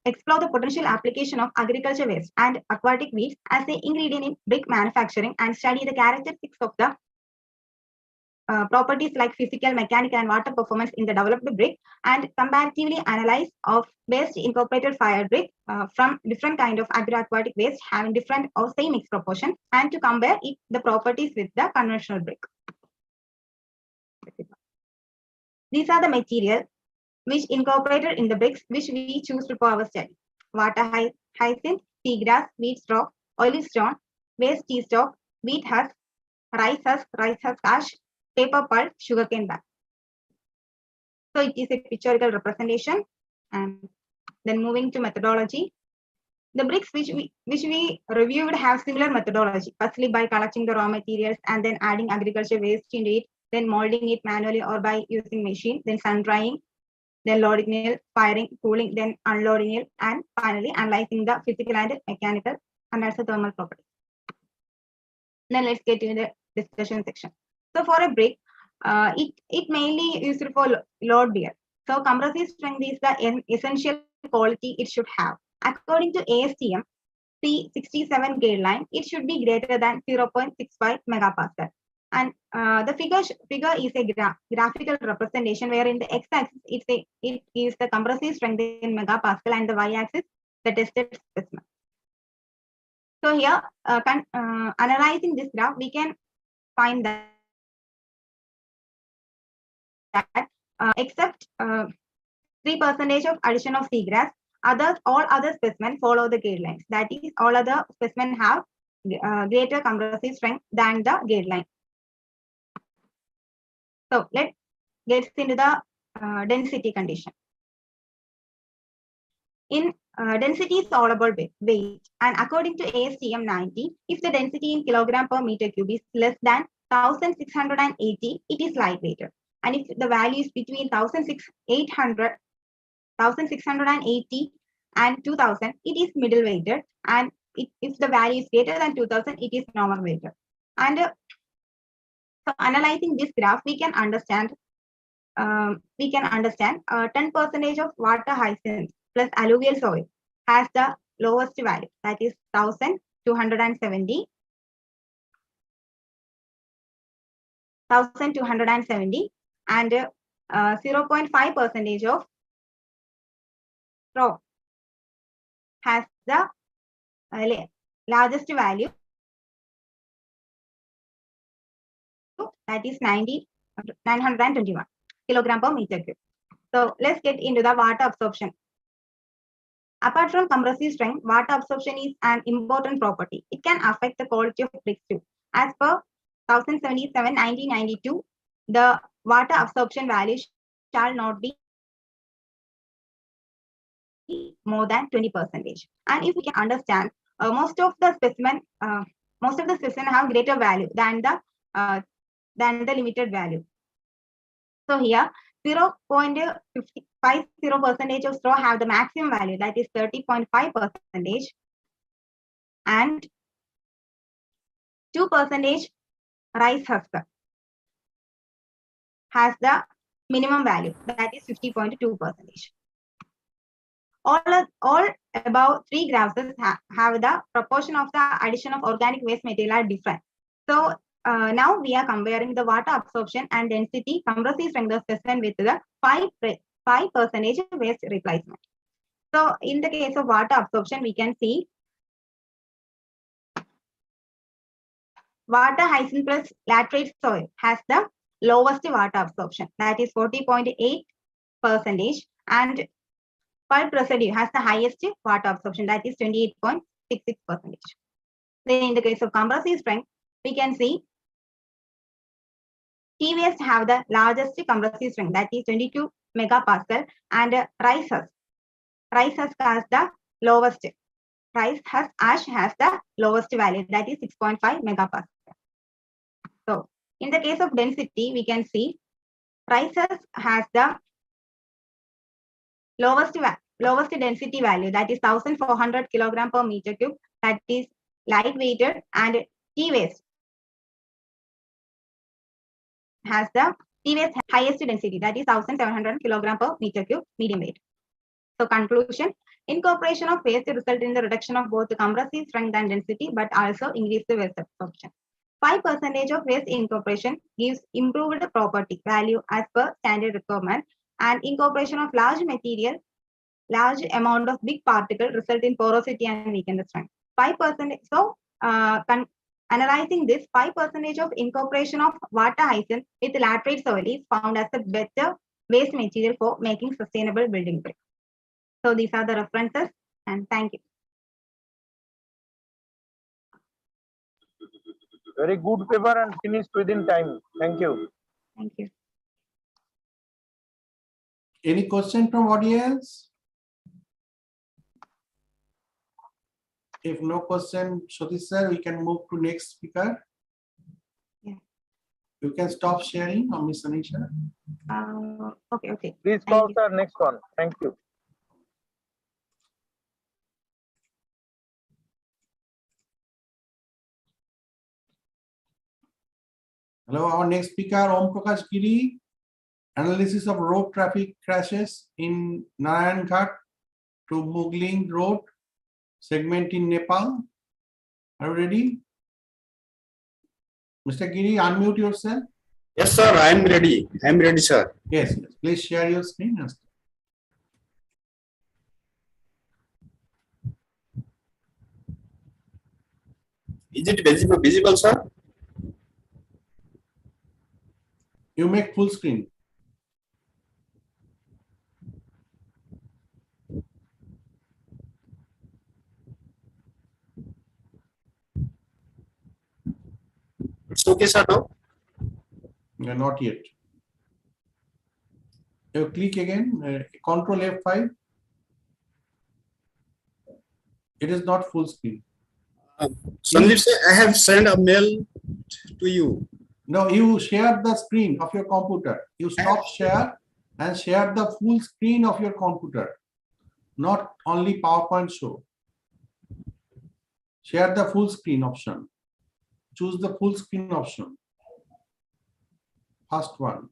explore the potential application of agriculture waste and aquatic weeds as an ingredient in brick manufacturing, and study the characteristics of the properties like physical, mechanical, and water performance in the developed brick, and comparatively analyze of waste incorporated fired brick from different kind of agro-aquatic waste having different or same mixed proportion, and to compare the properties with the conventional brick. These are the material which incorporated in the bricks which we choose for our study: water hyacinth, seagrass, wheat stalk, oily stone, waste tea stalk, wheat husk, rice husk ash, paper pulp, sugarcane bark. So it is a pictorial representation. And then moving to methodology, the bricks which we reviewed have similar methodology. Firstly, by collecting the raw materials and then adding agriculture waste into it, then molding it manually or by using machine, then sun drying, then loading it, firing, cooling, then unloading it, and finally analyzing the physical and mechanical and also thermal properties. Then let's get into the discussion section. So for a brick, it mainly used for load bear. So compressive strength is the essential quality it should have. According to ASTM C67 guideline, it should be greater than 0.65 megapascal. And the figure is a graphical representation where in the x-axis it is the compressive strength in megapascal, and the y-axis the tested specimen. So here, analyzing this graph, we can find that except 3% of addition of seagrass, all other specimens follow the guidelines. That is, all other specimens have greater compressive strength than the guideline. So let's get into the density condition. In density is all about weight, and according to ASTM 90, if the density in kilogram per meter cube is less than 1680, it is lightweighted. And if the value is between 1680 and 2000, it is middle weighted. And if the value is greater than 2000, it is normal weighted. And so analyzing this graph, we can understand 10% of water hyacinth plus alluvial soil has the lowest value, that is 1270, and 0.5% of straw has the largest value, that is 921. kilogram per meter cube. So let's get into the water absorption. Apart from compressive strength, water absorption is an important property. It can affect the quality of bricks too. As per 1077-1992, the water absorption value shall not be more than 20%. And if we can understand, most of the specimen have greater value than the limited value. So here 0.50% of straw have the maximum value, that is 30.5%, and 2% rice husk has the minimum value, that is 50.2%. All above 3 graphs have the proportion of the addition of organic waste material are different. So now we are comparing the water absorption and density compressive strength of specimen with the 5% waste replacement. So in the case of water absorption, we can see water hyacinth plus laterite soil has the lowest water absorption, that is 40.8%, and pulp residue has the highest water absorption, that is 28.66%. Then in the case of compressive strength, we can see tea waste have the largest compressive strength, that is 22 megapascal, and rice husk has the lowest. Rice husk ash has the lowest value, that is 6.5 megapascal. So in the case of density, we can see rice husk has the lowest density value, that is 1400 kilogram per meter cube, that is lightweighted, and tea waste has the highest density, that is 1700 kilogram per meter cube, medium weight. So conclusion, incorporation of waste result in the reduction of both the compressive strength and density, but also increase the waste absorption. 5% of waste incorporation gives improved property value as per standard requirement, and incorporation of large amount of big particle result in porosity and weaken the strength. 5%. So analyzing this, 5% of incorporation of water hyacinth with laterite soil is found as a better waste material for making sustainable building bricks. So these are the references, and thank you. Very good paper and finished within time. Thank you. Thank you. Any question from audience? If no question, Satish sir, we can move to next speaker. Yeah. You can stop sharing, or Miss Anisha. Okay. Please call sir, next one. Thank you. Hello, our next speaker, Om Prakash Giri, analysis of road traffic crashes in Narayan Ghat to Mugling Road segment in Nepal. Are you ready? Mr. Giri, unmute yourself. Yes, sir, I am ready. I am ready, sir. Yes, please share your screen. Is it visible, sir? You make full screen. It's okay, sir, now? No, not yet. You click again, Control F5. It is not full screen. Sandeep sir, I have sent a mail to you. No, you share the screen of your computer. You stop share and share the full screen of your computer, not only PowerPoint show. Share the full screen option. Choose the full screen option. First one.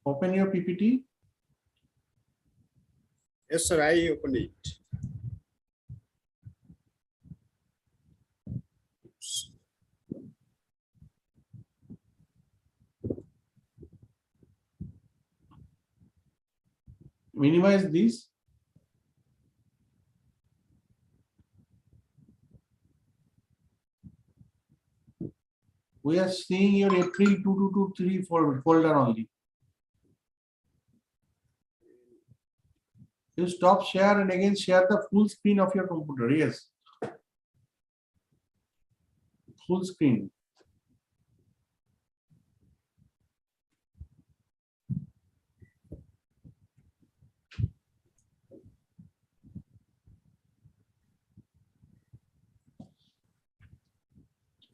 Open your PPT. Yes, sir, I opened it. minimize this. We are seeing your April 2223 folder only. You stop share and again share the full screen of your computer. Yes. Full screen.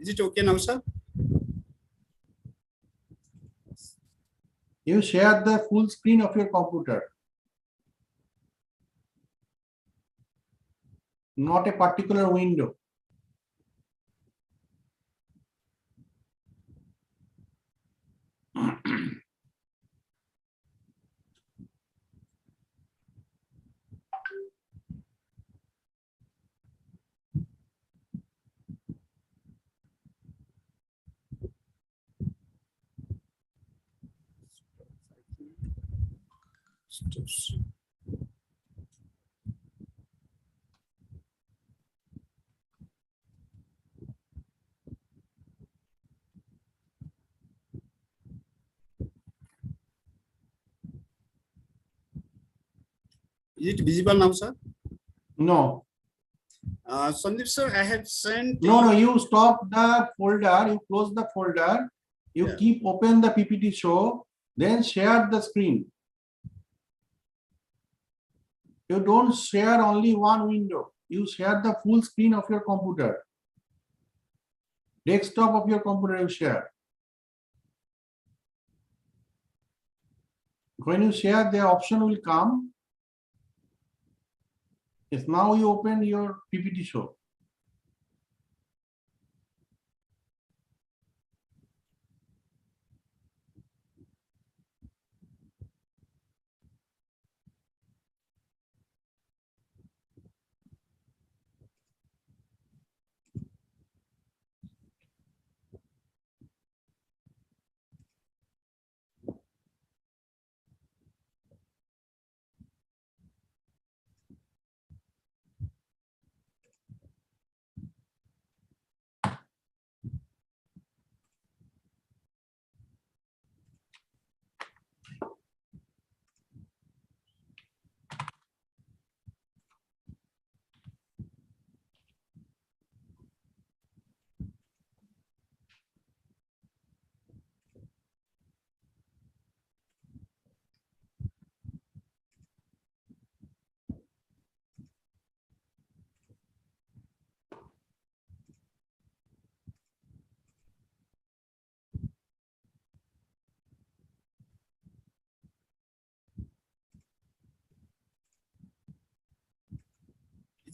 Is it okay now, sir? You share the full screen of your computer. Not a particular window. Is it visible now, sir? No. Sandeep sir, I have sent. No, you stop the folder, you close the folder, you keep open the PPT show, then share the screen. You don't share only one window, you share the full screen of your computer. Desktop of your computer you share. When you share, the option will come. Yes, now you open your PPT show.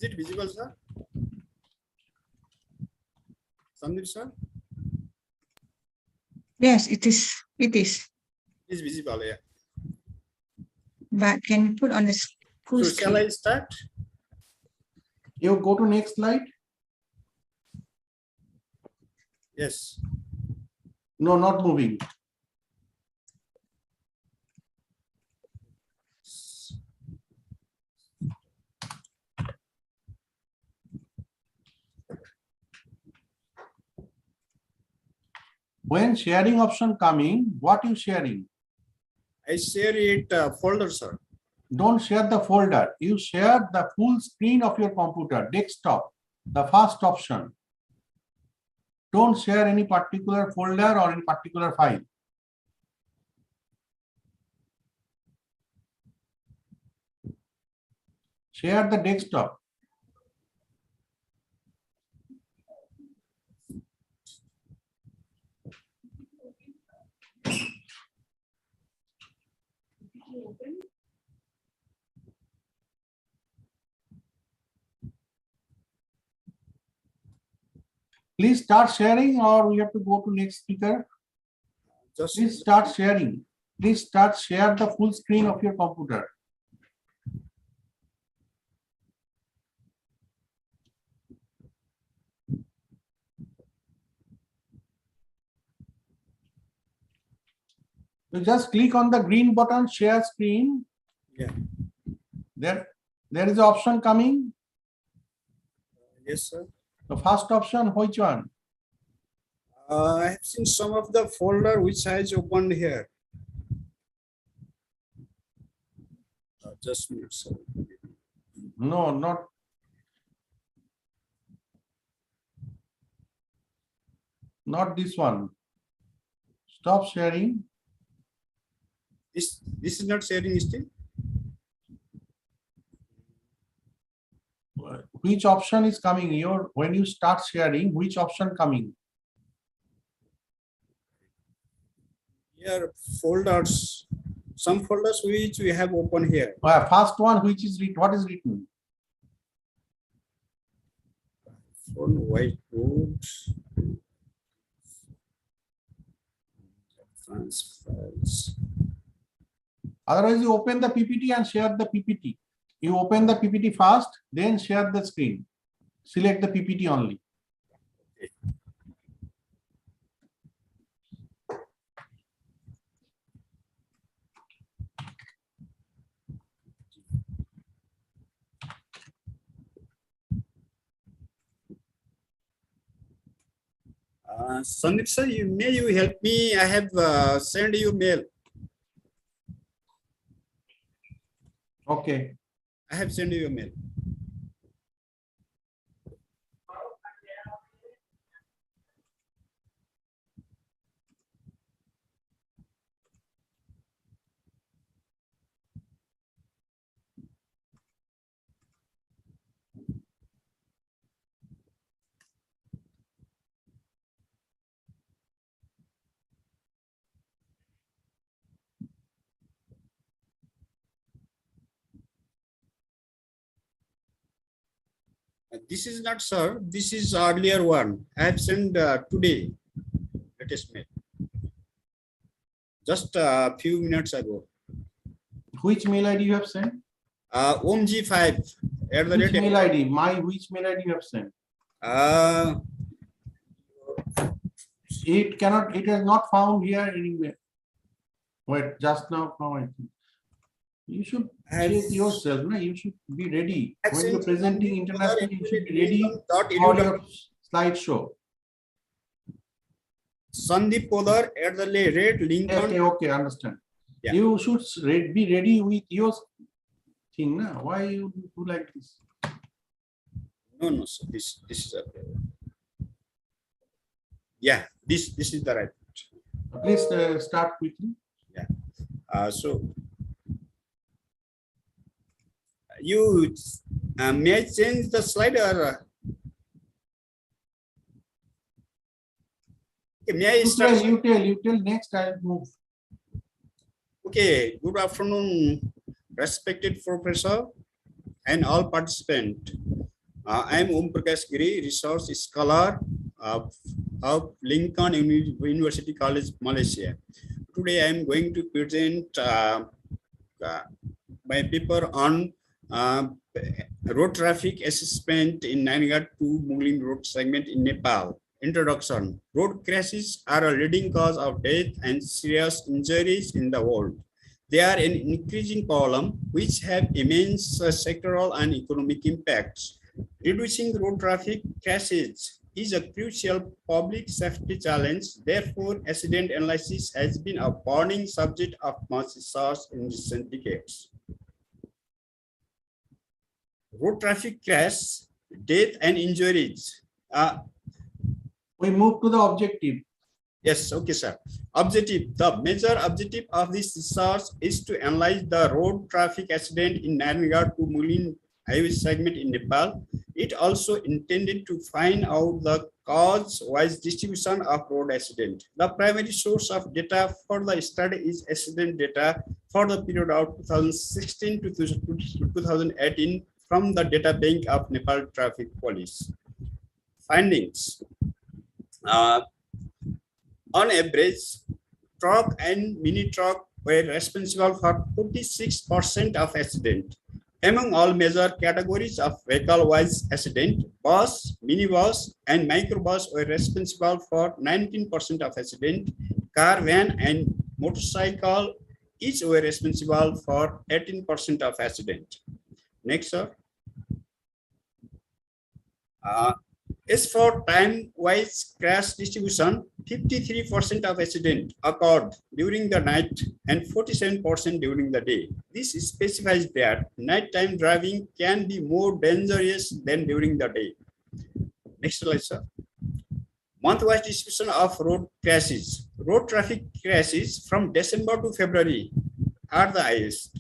Is it visible, sir? Sandeep sir? Yes, it is. It is. It is visible, yeah. But can you put on the full So shall I screen? start? You go to next slide. Yes. No, not moving. When sharing option coming, what you sharing? I share it folder, sir. Don't share the folder. You share the full screen of your computer, desktop, the first option. Don't share any particular folder or any particular file. Share the desktop. Please start sharing, or we have to go to next speaker. Just Please start sharing. Please start share the full screen of your computer. You just click on the green button, share screen. yeah. There is an option coming. Yes, sir. The first option, which one? I have seen some of the folder which has opened here. Just a minute, sir. No, not this one. Stop sharing. This is not sharing still. Which option is coming? When you start sharing, which option coming? Here folders, some folders which we have opened here. First one, which is what is written? Phone whiteboard. Files. Otherwise, you open the PPT and share the PPT. You open the PPT first, then share the screen. Select the PPT only. Sandeep sir, may you help me? I have sent you mail. Okay. I have sent you a mail. This is not, sir. This is earlier one. I have sent today. Latest mail. Just a few minutes ago. Which mail ID you have sent? OMG5 at the Which rate. mail ID? Which mail ID you have sent? It has not found here anywhere. Wait, just now found, I think. You should check yourself, no? You should be ready. When you're presenting internationally, you should be ready for your slideshow. Sandeep Podar at the rate link. Okay, understand. Yeah. You should be ready with your thing. Na? Why you do like this? No, sir. This is yeah. This is the right. Please start quickly. Yeah. So you may I change the slide or okay, may I start? You tell next. I'll move. Okay. Good afternoon, respected professor and all participants. I am Om Prakash Giri, resource scholar of Lincoln University College, Malaysia. Today I am going to present my paper on road traffic assessment in Nainagarh to Mungling Road segment in Nepal. Introduction. Road crashes are a leading cause of death and serious injuries in the world. They are an increasing problem which have immense sectoral and economic impacts. Reducing road traffic crashes is a crucial public safety challenge. Therefore, accident analysis has been a burning subject of much research in recent decades. Road traffic crash, death and injuries. We move to the objective. Yes, okay, sir. Objective. The major objective of this research is to analyze the road traffic accident in Nainagarh to Mungling highway segment in Nepal. It also intended to find out the cause-wise distribution of road accident. The primary source of data for the study is accident data for the period of 2016 to 2018 from the data bank of Nepal Traffic Police. Findings. On average, truck and mini truck were responsible for 46% of accident. Among all major categories of vehicle-wise accident, bus, minibus, and microbus were responsible for 19% of accident. Car, van, and motorcycle each were responsible for 18% of accident. Next, sir. As for time-wise crash distribution, 53% of accidents occurred during the night and 47% during the day. This specifies that nighttime driving can be more dangerous than during the day. Next slide, sir. Month-wise distribution of road crashes. Road traffic crashes from December to February are the highest.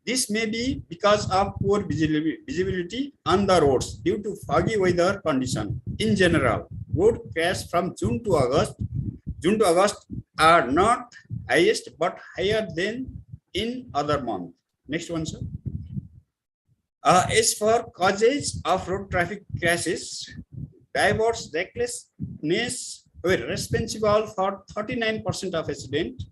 This may be because of poor visibility on the roads due to foggy weather condition. In general, road crash from June to August are not highest but higher than in other months. Next one, sir. As for causes of road traffic crashes, drivers' recklessness were responsible for 39% of accident.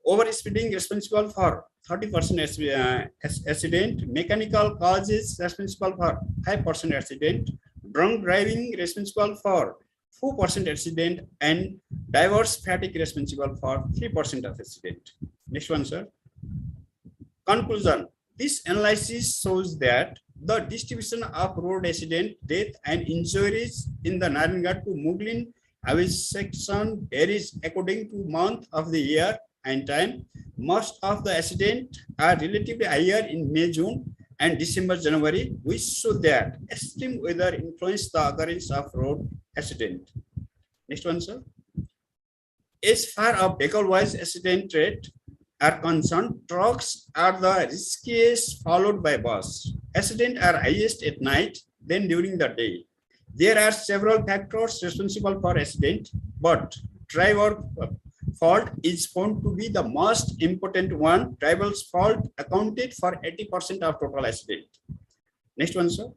Overspeeding responsible for 30% accident, mechanical causes responsible for 5% accident, drunk driving responsible for 4% accident, and diverse fatigue responsible for 3% of accident. Next one, sir. Conclusion. This analysis shows that the distribution of road accident, death, and injuries in the Narangad to Muglin highway section varies according to month of the year and time. Most of the accidents are relatively higher in May, June, and December, January, which show that extreme weather influenced the occurrence of road accident. Next one, sir. As far as vehicle-wise accident rate are concerned, trucks are the riskiest, followed by bus. Accidents are highest at night than during the day. There are several factors responsible for accident, but driver fault is found to be the most important one. Driver's fault accounted for 80% of total accident. Next one, sir.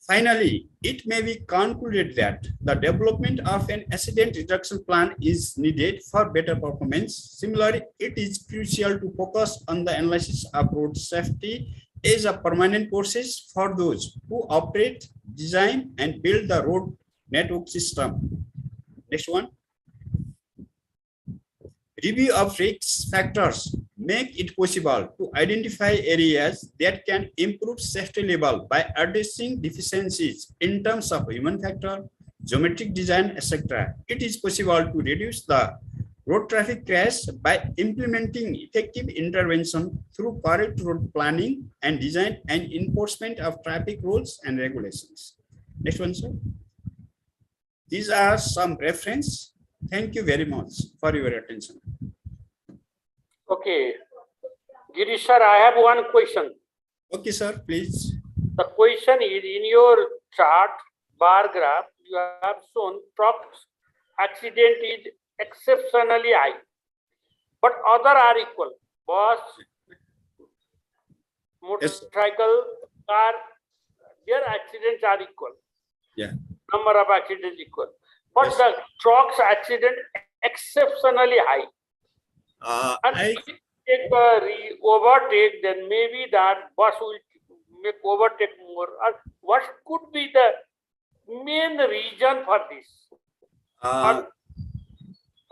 Finally, it may be concluded that the development of an accident reduction plan is needed for better performance. Similarly, it is crucial to focus on the analysis of road safety as a permanent process for those who operate, design, and build the road network system. Next one. Review of risk factors make it possible to identify areas that can improve safety level by addressing deficiencies in terms of human factor, geometric design, etc. It is possible to reduce the road traffic crash by implementing effective intervention through correct road planning and design and enforcement of traffic rules and regulations. Next one, sir. These are some reference. Thank you very much for your attention. Okay. Girish sir, I have one question. Okay, sir, please. The question is, in your chart, bar graph, you have shown truck accident is exceptionally high, but other are equal. Bus, motorcycle, car, their accidents are equal. Yeah. Number of accidents equal. But the trucks accident exceptionally high. And if you take overtake, then maybe that bus will make overtake more. What could be the main reason for this?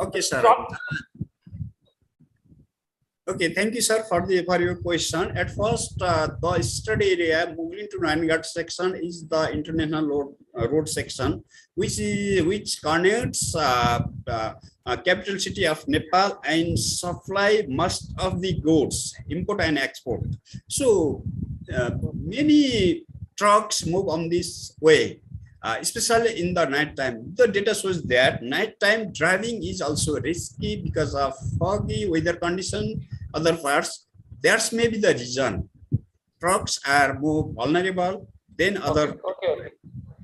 Okay, sir. Okay, thank you, sir, for your question. At first, the study area moving to Narangad section is the international road section, which connects capital city of Nepal and supply most of the goods, import and export. So many trucks move on this way, especially in the night time. The data shows that nighttime driving is also risky because of foggy weather condition. Other parts, that's maybe the reason. Trucks are more vulnerable than other.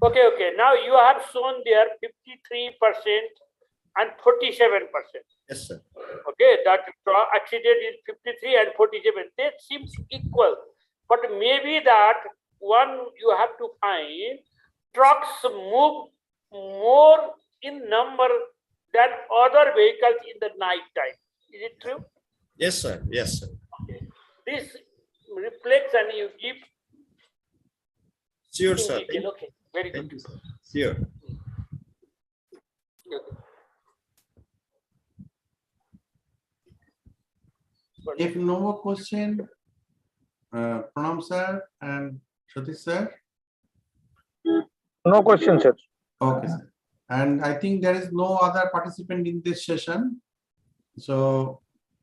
Okay. Now you have shown there 53% and 47%. Yes, sir. Okay, that accident is 53 and 47. They seem equal, but maybe that one you have to find trucks move more in number than other vehicles in the night time. Is it true? Yes, sir. Yes, sir. Okay. This reflects and you give. Sure, sir. Okay, very good. Thank you, sir. Sure. If no more question, Pranam sir and Satish sir. No question, sir. Okay, sir. And I think there is no other participant in this session. So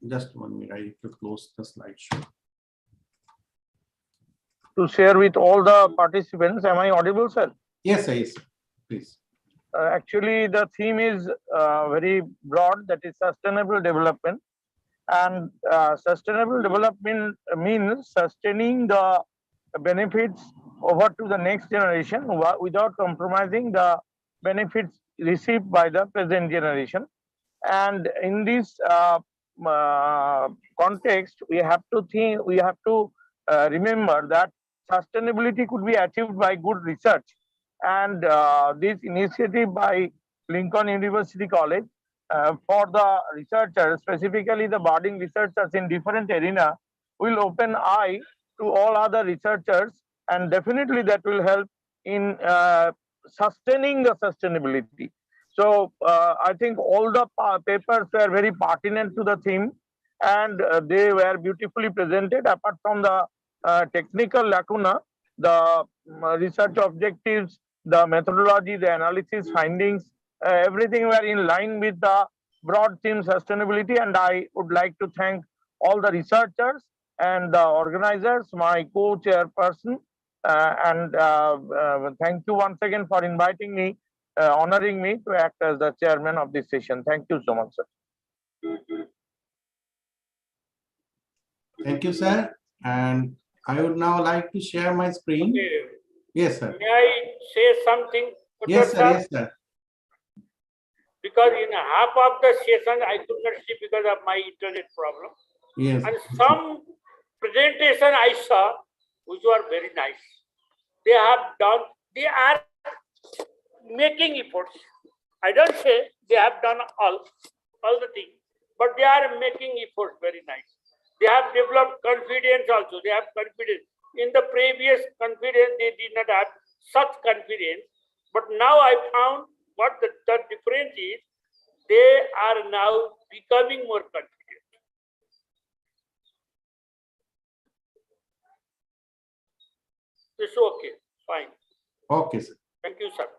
just 1 minute, I need to close the slideshow. To share with all the participants, am I audible, sir? Yes, sir, yes, sir. Please. Actually, the theme is very broad, that is sustainable development. And sustainable development means sustaining the benefits over to the next generation without compromising the benefits received by the present generation. And in this context, we have to remember that sustainability could be achieved by good research. And this initiative by Lincoln University College for the researchers, specifically the budding researchers in different arena, will open eye to all other researchers, and definitely that will help in sustaining the sustainability. So I think all the papers were very pertinent to the theme, and they were beautifully presented. Apart from the technical lacuna, the research objectives, the methodology, the analysis findings, everything were in line with the broad theme sustainability. And I would like to thank all the researchers and the organizers, my co-chairperson, and thank you once again for inviting me, honoring me to act as the chairman of this session. Thank you so much, sir. Thank you, sir. And I would now like to share my screen. Okay. Yes, sir. May I say something? Yes, sir. Yes, sir. Because in half of the session I could not see because of my internet problem. Yes. And some presentation I saw which were very nice. They are making efforts. I don't say they have done all the things, but they are making efforts very nice. They have developed confidence also. They have confidence. In the previous confidence, they did not have such confidence. But now I found what the difference is, they are now becoming more confident. It's okay, fine. Okay, sir. Thank you, sir.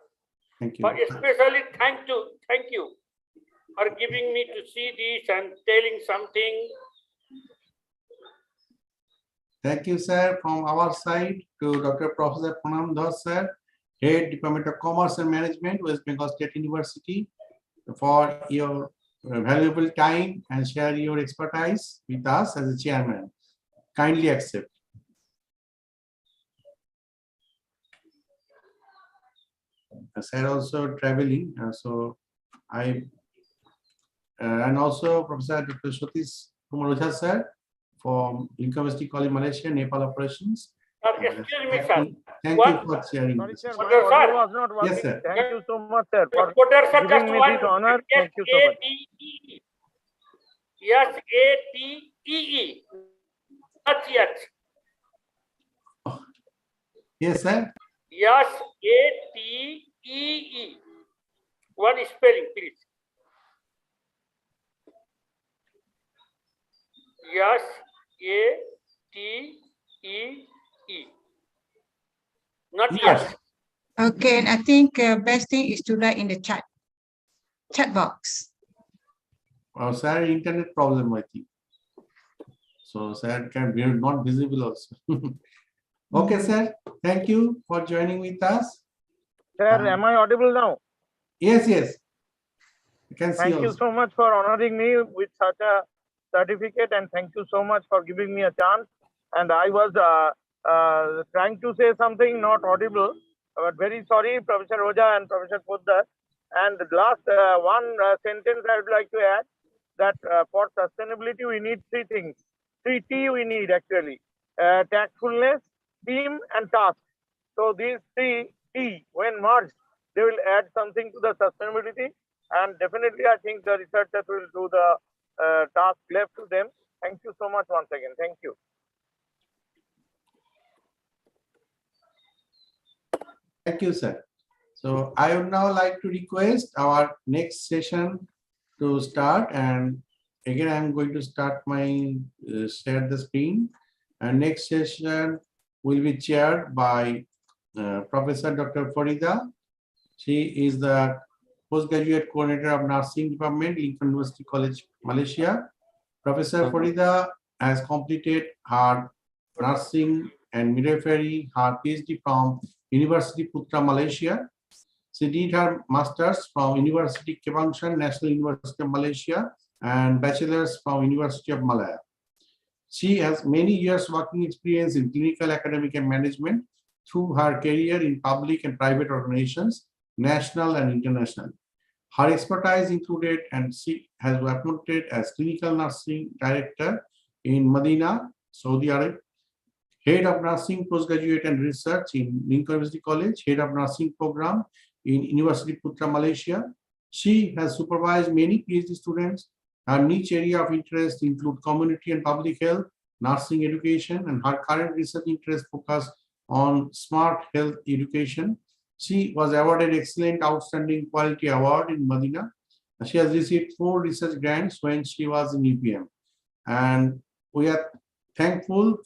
Thank you. But especially thank you for giving me to see this and telling something. Thank you, sir. From our side to Dr. Professor Pranam Das, sir, Head Department of Commerce and Management, West Bengal State University, for your valuable time and share your expertise with us as a chairman. Kindly accept. Sir also traveling, so I and also Professor Dr. Satish Kumar Ojha, sir, from University College Malaysia, Nepal operations. Excuse me, sir. Thank What? you for sharing. Sorry, sir, this. my Sir. audio was not working. Yes, sir. Thank you so much, sir, for Reporter, sir, just giving me one this honor. Thank you so much. SATEE. Not yet. Yes, sir. SATEE. One spelling, please. SATEE. Not Yes. yet. Okay, and I think best thing is to write in the chat box. Sir, internet problem, I think. So, sir, can be not visible also. Okay, sir. Thank you for joining with us. Sir, am I audible now? Yes, yes. You can see Thank you also. so much for honoring me with such a certificate, and thank you so much for giving me a chance. And I was trying to say something not audible, but very sorry, Professor Roja and Professor Poddar. And the last one sentence I would like to add, that for sustainability we need three things. 3 T we need actually: tactfulness, team, and task. So these 3 T, when merged, they will add something to the sustainability. And definitely, I think the researchers will do the task left to them. Thank you so much once again. Thank you. Thank you, sir. So I would now like to request our next session to start. And again, I'm going to start my share the screen. And next session will be chaired by Professor Dr. Farida. She is the postgraduate coordinator of Nursing Department, Lincoln University College, Malaysia. Professor Farida has completed her nursing and midwifery, her PhD from University Putra, Malaysia. She did her master's from University Kebangsaan, National University of Malaysia, and bachelor's from University of Malaya. She has many years working experience in clinical, academic, and management through her career in public and private organizations, national and international. Her expertise included, and she has been appointed as clinical nursing director in Medina, Saudi Arabia, head of nursing postgraduate and research in Lincoln University College, head of nursing program in University Putra, Malaysia. She has supervised many PhD students. Her niche area of interest include community and public health, nursing education, and her current research interest focus on smart health education. She was awarded Excellent Outstanding Quality Award in Medina. She has received 4 research grants when she was in UPM. And we are thankful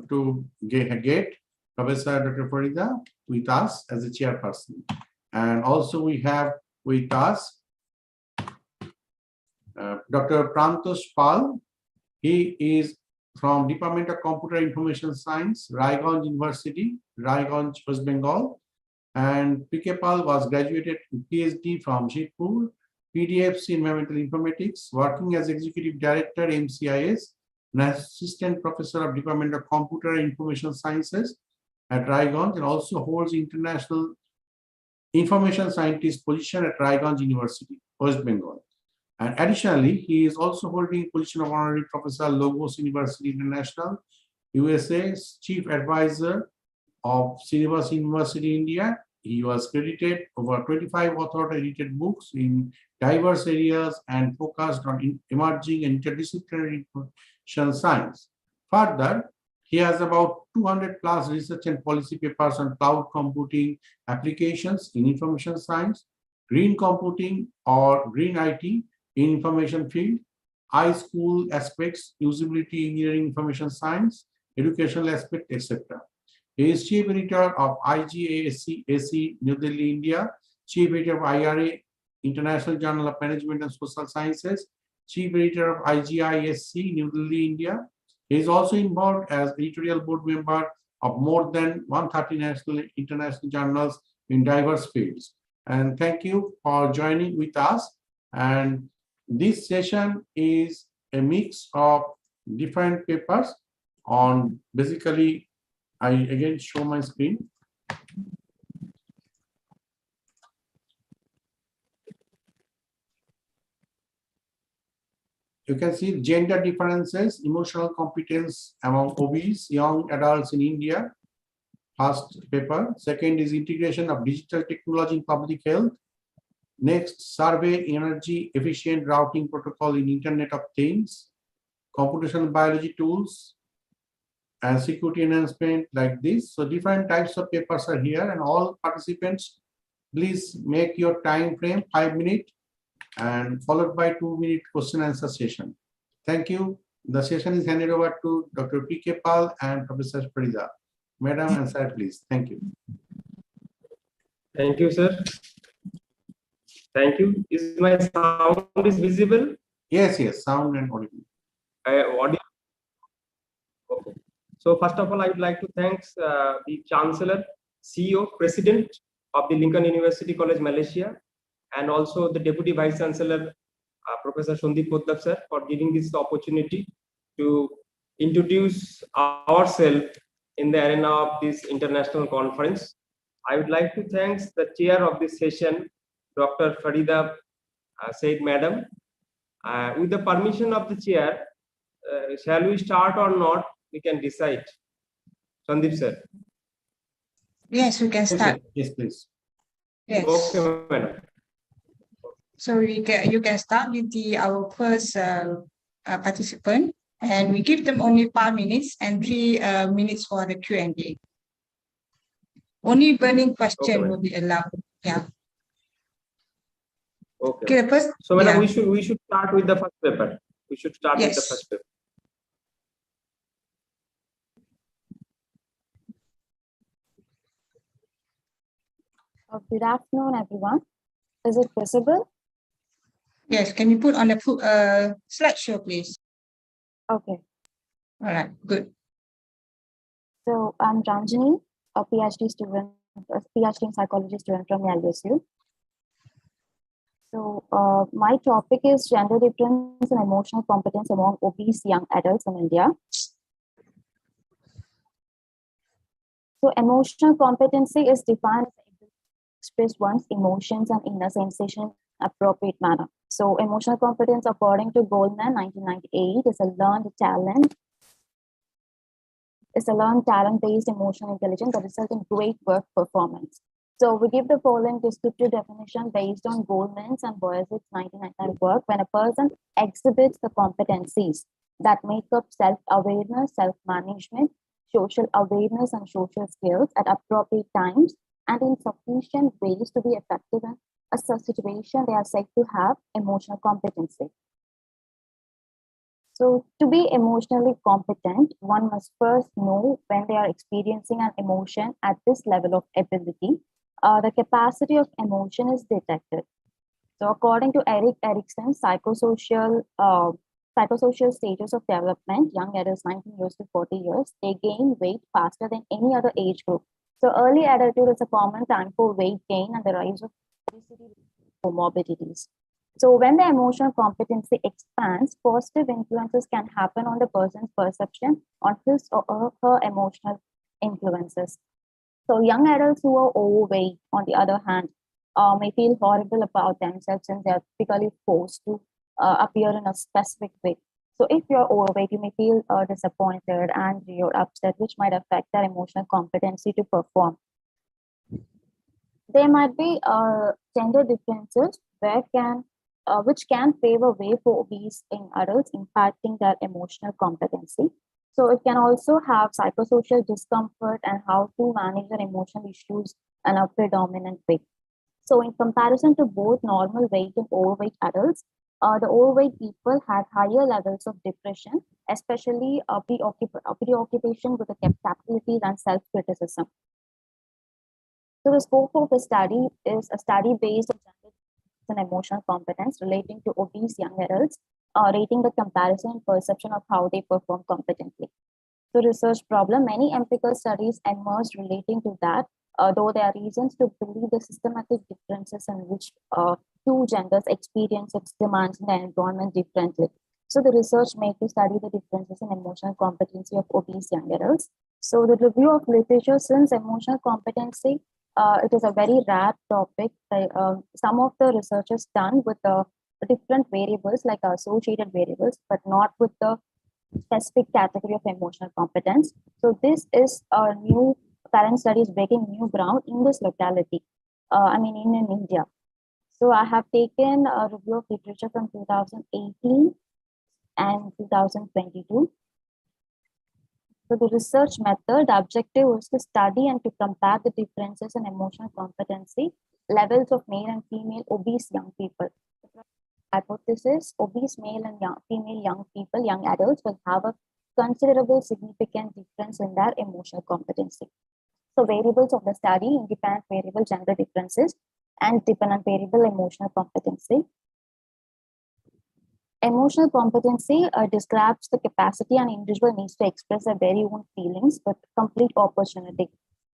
to get Professor Dr. Farida with us as a chairperson. And also we have with us Dr. Prantosh Pal. He is from Department of Computer Information Science, Raiganj University, Raiganj, West Bengal. And PK Pal was graduated with PhD from Shibpur, PDFC in Environmental Informatics, working as Executive Director, MCIS, and Assistant Professor of Department of Computer and Information Sciences at Raiganj, and also holds International Information Scientist position at Raiganj University, West Bengal. And additionally, he is also holding position of Honorary Professor, Logos University International, USA's Chief Advisor of Srinivas University, India. He was credited over 25 authored edited books in diverse areas and focused on emerging and interdisciplinary information science. Further, he has about 200 plus research and policy papers on cloud computing applications in information science, green computing or green IT in information field, iSchool aspects, usability engineering, information science, educational aspect, etc. He is Chief Editor of IGASC New Delhi, India, Chief Editor of IRA, International Journal of Management and Social Sciences, Chief Editor of IGISC New Delhi, India. He is also involved as editorial board member of more than 130 national and international journals in diverse fields. And thank you for joining with us. And this session is a mix of different papers on basically, I again show my screen. You can see gender differences, emotional competence among obese young adults in India. First paper. Second is integration of digital technology in public health. Next, survey energy efficient routing protocol in Internet of Things, computational biology tools, and security enhancement like this. So different types of papers are here, and all participants, please make your time frame 5 minutes and followed by 2-minute question answer session. Thank you. The session is handed over to Dr. PK Pal and Professor Farida. Madam and sir, please. Thank you. Thank you, sir. Thank you. Is my sound is visible? Yes, yes, sound and audible. Audio. Okay. So first of all, I would like to thank the Chancellor, CEO, President of the Lincoln University College, Malaysia, and also the Deputy Vice Chancellor, Professor Sandeep Poddar sir, for giving this opportunity to introduce ourselves in the arena of this international conference. I would like to thank the chair of this session, Dr. Farida Said Madam. With the permission of the chair, shall we start or not? We can decide. Sandeep sir. Yes, we can start. Yes, please. Yes. Okay, madam. So you can start with our first participant, and we give them only 5 minutes and 3 minutes for the Q&A. Only burning question Okay, will be allowed. Yeah. Okay. Okay, the first. So madam, Yeah. we should start with the first paper. We should start with the Yes. first paper. Good afternoon, everyone. Is it visible? Yes, can you put on the slideshow, please? Okay. All right, good. So I'm Ranjini, a PhD student, a PhD in psychology student from LSU. So my topic is gender difference and emotional competence among obese young adults in India. So emotional competency is defined as express one's emotions and inner sensation in appropriate manner. So emotional competence, according to Goldman, 1998, is a learned talent-based emotional intelligence that results in great work performance. So we give the following descriptive definition based on Goldman's and Boyce's 1999 work. When a person exhibits the competencies that make up self-awareness, self-management, social awareness, and social skills at appropriate times and in sufficient ways to be effective in a situation, they are said to have emotional competency. So to be emotionally competent, one must first know when they are experiencing an emotion at this level of ability. The capacity of emotion is detected. So according to Erik Erikson's psychosocial stages of development, young adults 19 years to 40 years, they gain weight faster than any other age group. So early adulthood is a common time for weight gain and the rise of obesity comorbidities. So when the emotional competency expands, positive influences can happen on the person's perception on his or her emotional influences. So young adults who are overweight, on the other hand, may feel horrible about themselves since they are typically forced to appear in a specific way. So if you're overweight, you may feel disappointed, angry, or upset, which might affect their emotional competency to perform. There might be gender differences which can pave a way for obese in adults, impacting their emotional competency. So it can also have psychosocial discomfort and how to manage their emotional issues in a predominant way. So in comparison to both normal weight and overweight adults, the overweight people had higher levels of depression, especially preoccupation with the capabilities and self-criticism. So the scope of the study is a study based on gender and emotional competence relating to obese young adults, rating the comparison and perception of how they perform competently. So research problem, many empirical studies emerged relating to that, though there are reasons to believe the systematic differences in which two genders experience its demands in the environment differently. So the research made to study the differences in emotional competency of obese young adults. So the review of literature, since emotional competency, it is a very rare topic. Some of the research is done with different variables like associated variables, but not with the specific category of emotional competence. So this is a new current study is breaking new ground in this locality. In India. So I have taken a review of literature from 2018 and 2022. So the research method, the objective was to study and to compare the differences in emotional competency levels of male and female obese young people. Hypothesis, obese male and female young people, young adults will have a considerable significant difference in their emotional competency. So variables of the study, independent variable gender differences and dependent variable emotional competency. Emotional competency describes the capacity an individual needs to express their very own feelings with complete opportunity.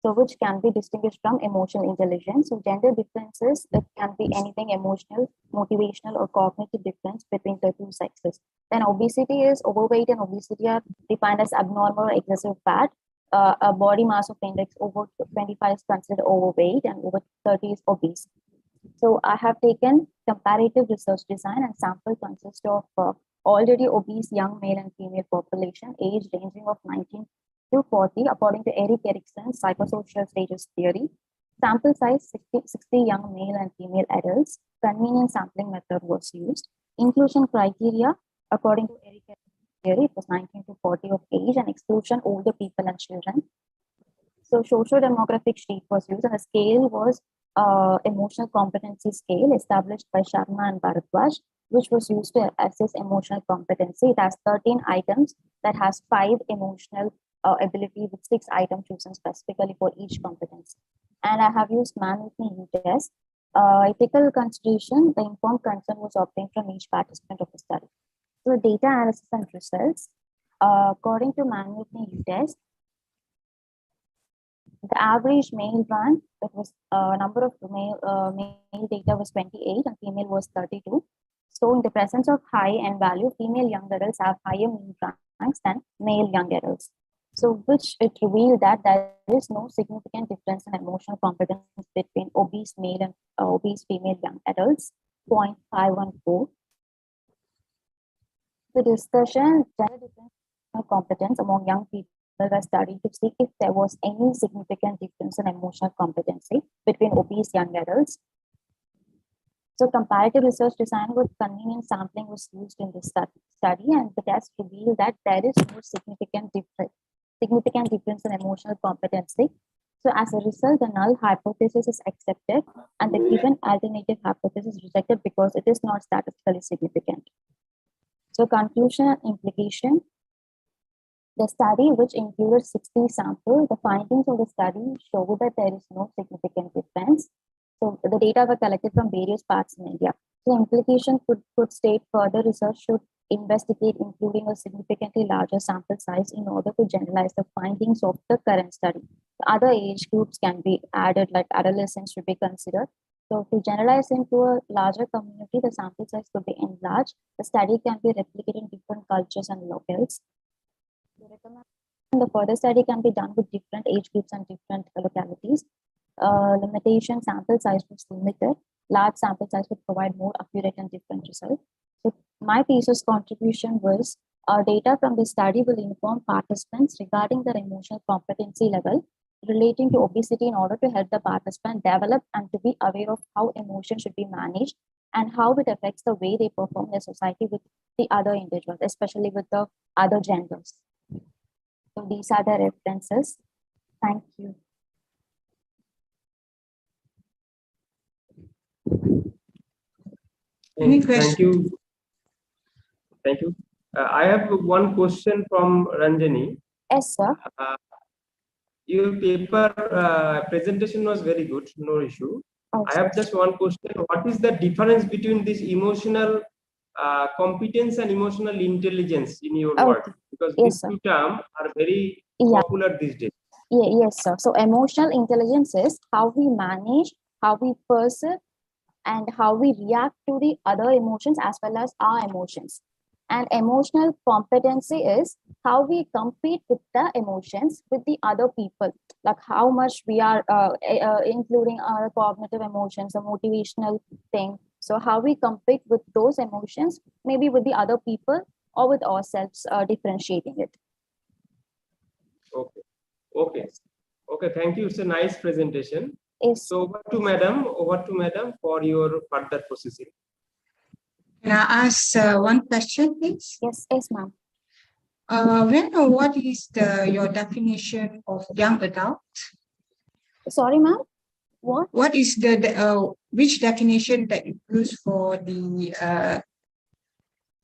So which can be distinguished from emotional intelligence. So gender differences, it can be anything emotional, motivational, or cognitive difference between the two sexes. Then obesity is overweight and obesity are defined as abnormal or excessive fat. A body mass of index over 25 is considered overweight and over 30 is obese. So I have taken comparative research design and sample consists of already obese young male and female population age ranging of 19 to 40 according to Erik Erikson's psychosocial stages theory. Sample size 60 young male and female adults. Convenient sampling method was used. Inclusion criteria according to Erik Erikson's theory, it was 19 to 40 of age and exclusion older people and children. So socio-demographic sheet was used and the scale was emotional competency scale established by Sharma and Bharadwaj, which was used to assess emotional competency. It has 13 items that has 5 emotional ability with 6 items chosen specifically for each competency. and I have used man-with-me test. Ethical consideration, the informed consent was obtained from each participant of the study. So data analysis and results, according to man-with-me test, the average male rank, that was number of male data was 28 and female was 32. So in the presence of high N value, female young adults have higher mean ranks than male young adults. So which it revealed that there is no significant difference in emotional competence between obese male and obese female young adults, 0.514. The discussion, gender difference in competence among young people were studied to see if there was any significant difference in emotional competency between obese young adults. So comparative research design with convenient sampling was used in this study, and the test revealed that there is no significant difference in emotional competency. So as a result, the null hypothesis is accepted and the given alternative hypothesis rejected because it is not statistically significant. So conclusion and implication. The study, which included 60 samples, the findings of the study show that there is no significant difference. So the data were collected from various parts in India. So implication could state further research should investigate including a significantly larger sample size in order to generalize the findings of the current study. Other age groups can be added, like adolescents should be considered. So to generalize into a larger community, the sample size could be enlarged. The study can be replicated in different cultures and locales. The further study can be done with different age groups and different localities. Limitation, sample size was limited. Large sample size would provide more accurate and different results. So my thesis contribution was data from the study will inform participants regarding their emotional competency level relating to obesity in order to help the participant develop and to be aware of how emotion should be managed and how it affects the way they perform in society with the other individuals, especially with the other genders. So these are the references. Thank you. Thank you. Thank you. I have one question from Ranjani. Yes, sir. Your paper presentation was very good, no issue. I have just one question. What is the difference between this emotional competence and emotional intelligence in your work? Because these two terms are very popular these days. Yes, sir. So emotional intelligence is how we manage, how we perceive, and how we react to the other emotions as well as our emotions. And emotional competency is how we compete with the emotions with the other people, like how much we are including our cognitive emotions, a motivational thing. So how we compete with those emotions, maybe with the other people or with ourselves, differentiating it. Okay. Thank you. It's a nice presentation. Yes. So over to madam for your further processing. Can I ask one question, please? Yes, ma'am. What is your definition of young adult? Sorry, ma'am. What is which definition that you use for the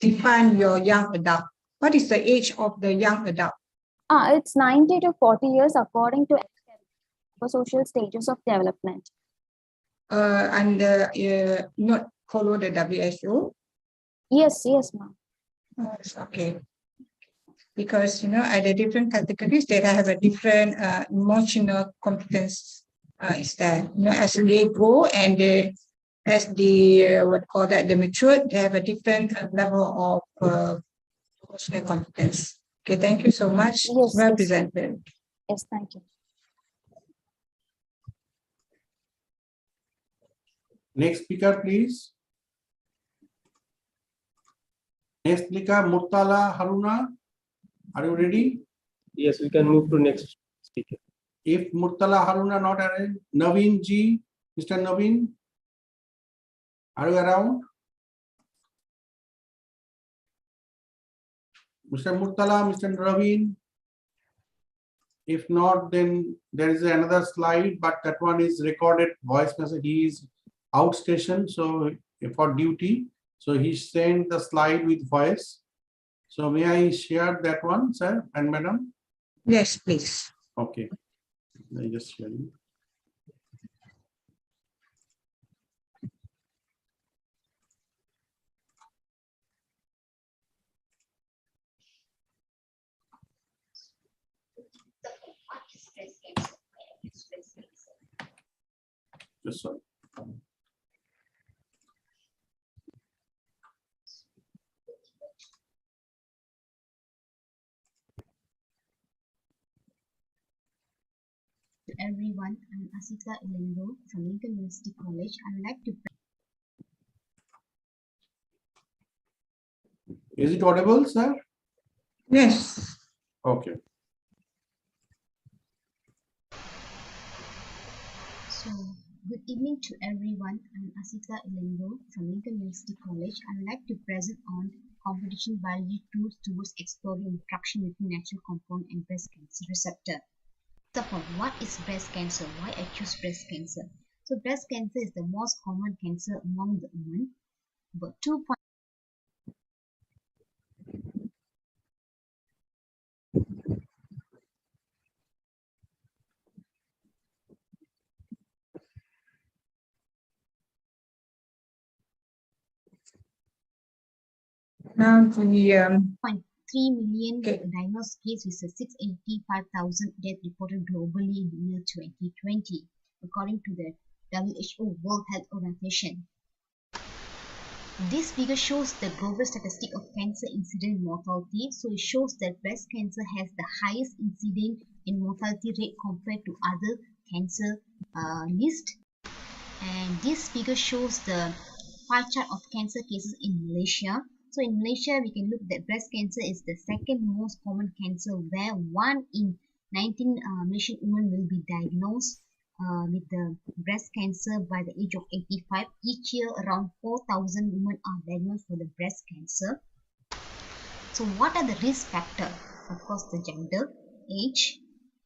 define your young adult? What is the age of the young adult? It's 90 to 40 years according to social stages of development. And not follow the WHO? Yes, ma'am. Okay. Because at the different categories, they have a different emotional competence. Is that as they grow and as the the mature, they have a different level of emotional competence. Okay, thank you so much. Yes, well presented. Yes, thank you. Next speaker, please. Next speaker, Murtala Haruna. Are you ready? Yes, we can move to next speaker. If Murtala Haruna not arranged, Naveen Ji, Mr. Naveen, are you around? Mr. Murtala, Mr. Naveen. If not, then there is another slide, but that one is recorded voice message. He is outstation, so for duty. So he sent the slide with voice. So may I share that one, sir and madam? Yes, please. Okay. I just share it. This one. Everyone, I'm Asita Ilengo from Lincoln University College. I would like to. Is it audible, sir? Yes. Okay. So, good evening to everyone. I'm Asita Ilengo from Lincoln University College. I would like to present on competition biology tools towards exploring interaction between natural compound and breast cancer receptor. So, what is breast cancer? Why I choose breast cancer? So, breast cancer is the most common cancer among the women. But 2. Now the 3 million diagnosed cases with 685,000 deaths reported globally in the year 2020, according to the WHO World Health Organization. This figure shows the global statistic of cancer incident mortality. So it shows that breast cancer has the highest incident and mortality rate compared to other cancer list. And this figure shows the pie chart of cancer cases in Malaysia. So in Malaysia, we can look that breast cancer is the second most common cancer, where 1 in 19 Malaysian women will be diagnosed with the breast cancer by the age of 85. Each year, around 4,000 women are diagnosed for the breast cancer. So what are the risk factors? Of course, the gender, age,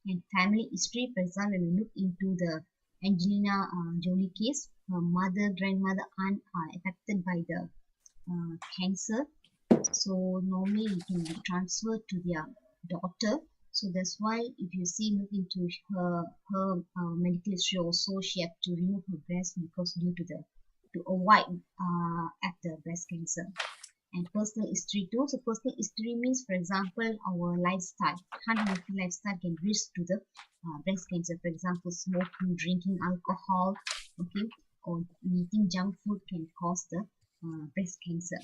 and family history. For example, when we look into the Angelina Jolie case, her mother, grandmother, aunt are affected by the cancer. So normally it can be transferred to their daughter. So that's why if you see, look into her medical history also, she had to remove her breast because due to to avoid at the breast cancer. And personal history too. So personal history means, for example, our lifestyle, unhealthy lifestyle can risk to the breast cancer. For example, smoking, drinking alcohol, okay, or eating junk food can cause the breast cancer.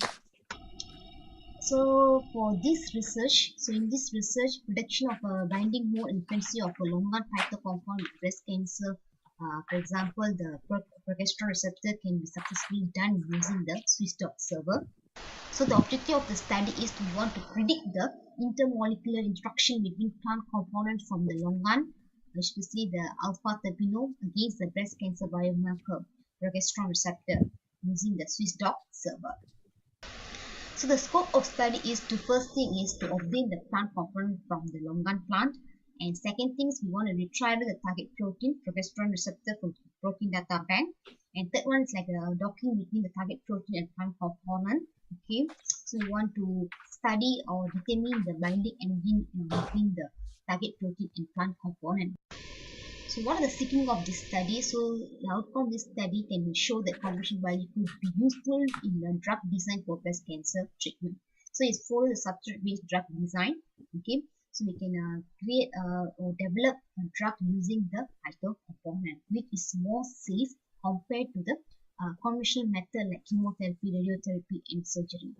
So for this research, in this research, production of a binding mode and frequency of a longan phytocompound with breast cancer, for example, the progesterone receptor can be successfully done using the Swiss dot server. So the objective of the study is to want to predict the intermolecular interaction between plant components from the longan, especially the alpha terpinol, against the breast cancer biomarker progesterone receptor using the Swiss dot server. So the scope of study is to, first thing is to obtain the plant component from the longan plant, and second thing is we want to retrieve the target protein, progesterone receptor, from the protein data bank, and third one is like a docking between the target protein and plant component. Okay, so we want to study or determine the binding engine between the target protein and plant component. So what are the seeking of this study? So the outcome of this study can show that computational biology could be useful in the drug design for breast cancer treatment. So it's for the substrate-based drug design. Okay, so we can create or develop a drug using the phytocomponent, which is more safe compared to the conventional method like chemotherapy, radiotherapy, and surgery.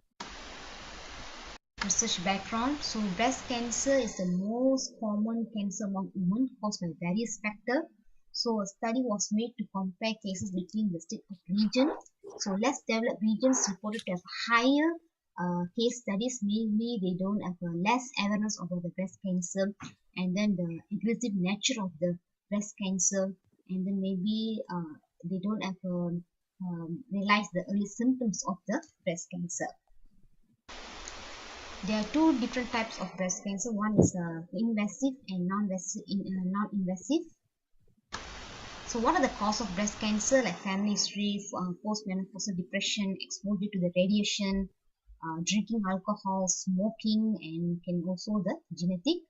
Research background. So breast cancer is the most common cancer among women caused by various factors. So a study was made to compare cases between the state of region. So less developed regions reported to have higher case studies, mainly they don't have less awareness about the breast cancer, and then the aggressive nature of the breast cancer, and then maybe they don't have realize the early symptoms of the breast cancer. There are two different types of breast cancer. One is invasive and non-invasive. So what are the causes of breast cancer? Like family history, postmenopausal depression, exposure to the radiation, drinking alcohol, smoking, and can also the genetic,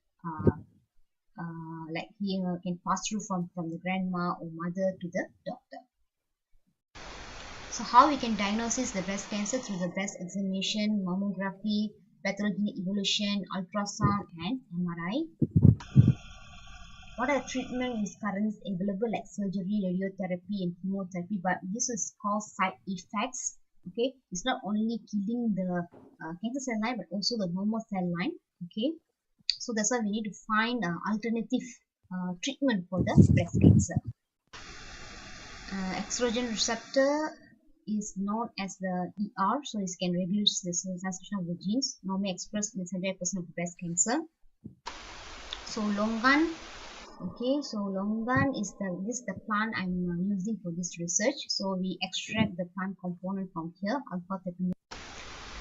like here can pass through from the grandma or mother to the doctor. So how we can diagnose the breast cancer? Through the breast examination, mammography, pathologic evaluation, ultrasound, and MRI. what are treatment is currently available like surgery, radiotherapy, and chemotherapy, but this is called side effects. Okay, it's not only killing the cancer cell line but also the normal cell line. Okay, so that's why we need to find alternative treatment for the breast cancer. Estrogen receptor is known as the ER, so it can regulate the sensation of the genes normally expressed in 75% of breast cancer. So longan, okay, so longan is the plant I'm using for this research. So we extract the plant component from here, alpha terminal,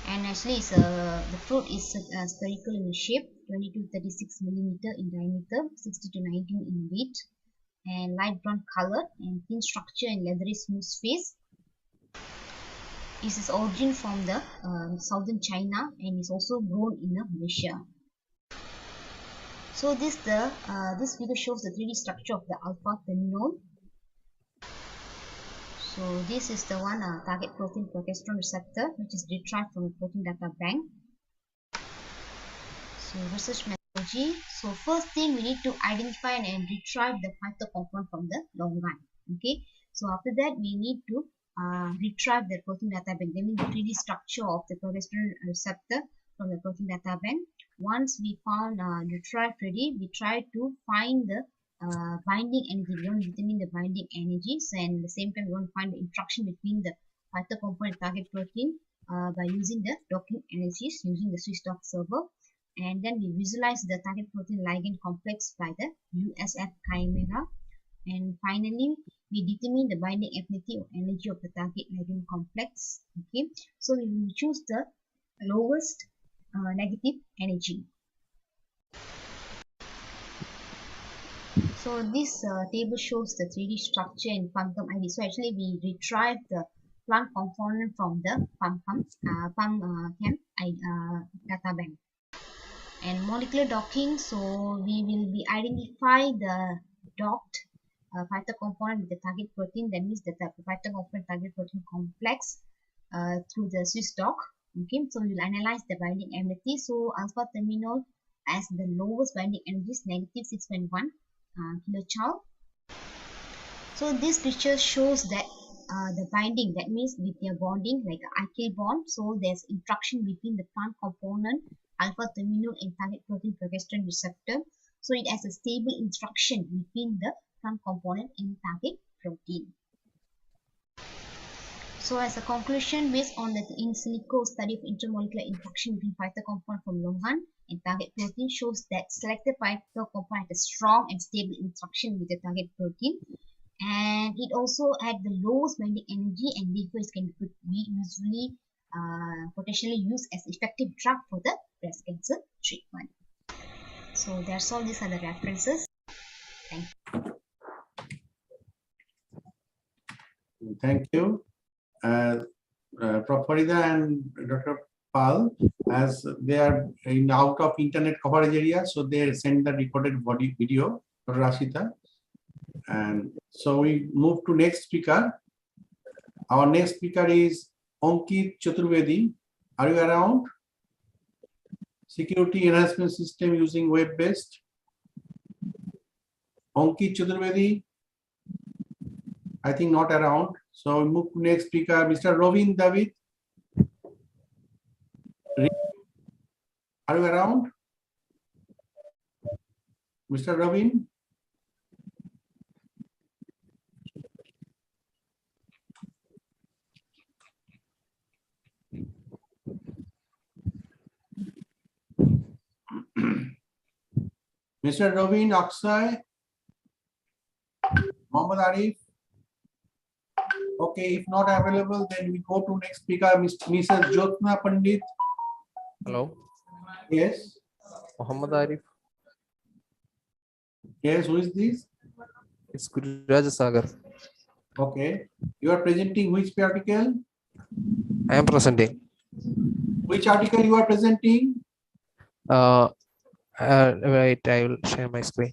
and actually it's the fruit is spherical in shape, 20 to 36 millimeter in diameter, 60 to 19 in weight, and light brown color and thin structure and leathery smooth face. This is origin from the southern China and is also grown in Malaysia. So this figure shows the 3D structure of the alpha terminal. So this is the one target protein progesterone receptor, which is retrieved from the protein data bank. So research methodology. So first thing we need to identify and retrieve the phytocomponent from the longan. Okay. So after that we need to retrieve the protein data bank. That means the 3D structure of the progesterone receptor from the protein data bank. Once we found retrieve ready, we try to find the binding energy. We want to determine the binding energies, and at the same time we want to find the interaction between the phytocomponent and target protein by using the docking energies using the Swissdoc server. And then we visualize the target protein ligand complex by the USF chimera. And finally, we determine the binding affinity or energy of the target ligand complex. Okay, so we will choose the lowest negative energy. So this table shows the 3D structure and pumpkin ID. So actually we retrieve the plant component from the pumpkin data bank. And molecular docking, so we will be identify the docked phytocomponent with the target protein. That means the phytocomponent target protein complex through the Swissdoc. Okay, so we will analyze the binding affinity. So alpha terminal as the lowest binding energy is negative 6.1 kilojoule. So this picture shows that the binding, that means with their bonding like alkyl bond. So there's interaction between the plant component, alpha terminal, and target protein progesterone receptor. So it has a stable interaction between the plant component and target protein. So as a conclusion, based on the in silico study of intermolecular interaction between phytocomponent from longan and target protein shows that selected phytocomponent has a strong and stable interaction with the target protein, and it also had the lowest binding energy, and therefore it can be usually potentially used as effective drug for the breast cancer treatment. So that's all. These are the references. Thank you. Thank you. Prof. Farida and Dr. Pal, as they are in out of internet coverage area, so they send the recorded video for Rashida. And so we move to next speaker. Our next speaker is Ankit Chaturvedi. Are you around? Security enhancement system using web-based. Ankit Chaturvedi, I think not around. So we move to next speaker, Mr. Rovin David. Are you around? Mr. Rovin? Mr. Rovin Akshay? Mohammad Arif? Okay, if not available, then we go to next speaker, Mrs. Jyotna Pandit. Hello. Yes. Muhammad Arif. Yes, who is this? It's Guru Raja Sagar. Okay. You are presenting which article? I am presenting. Which article you are presenting? Right, I will share my screen.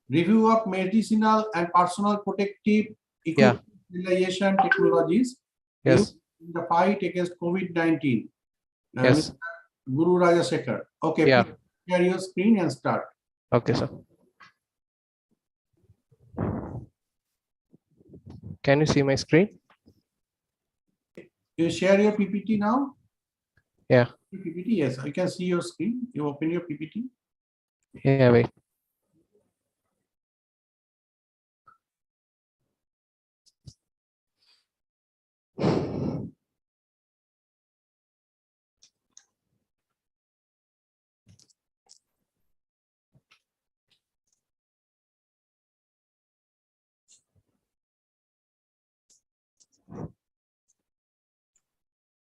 Review of medicinal and personal protective equipment sterilization technologies used in the fight against COVID-19. Yes. Guru Raja Sekhar. Okay, yeah. Please share your screen and start. Okay, sir. Can you see my screen? You share your PPT now? Yeah. PPT, yes, I can see your screen. You open your PPT. Yeah, wait.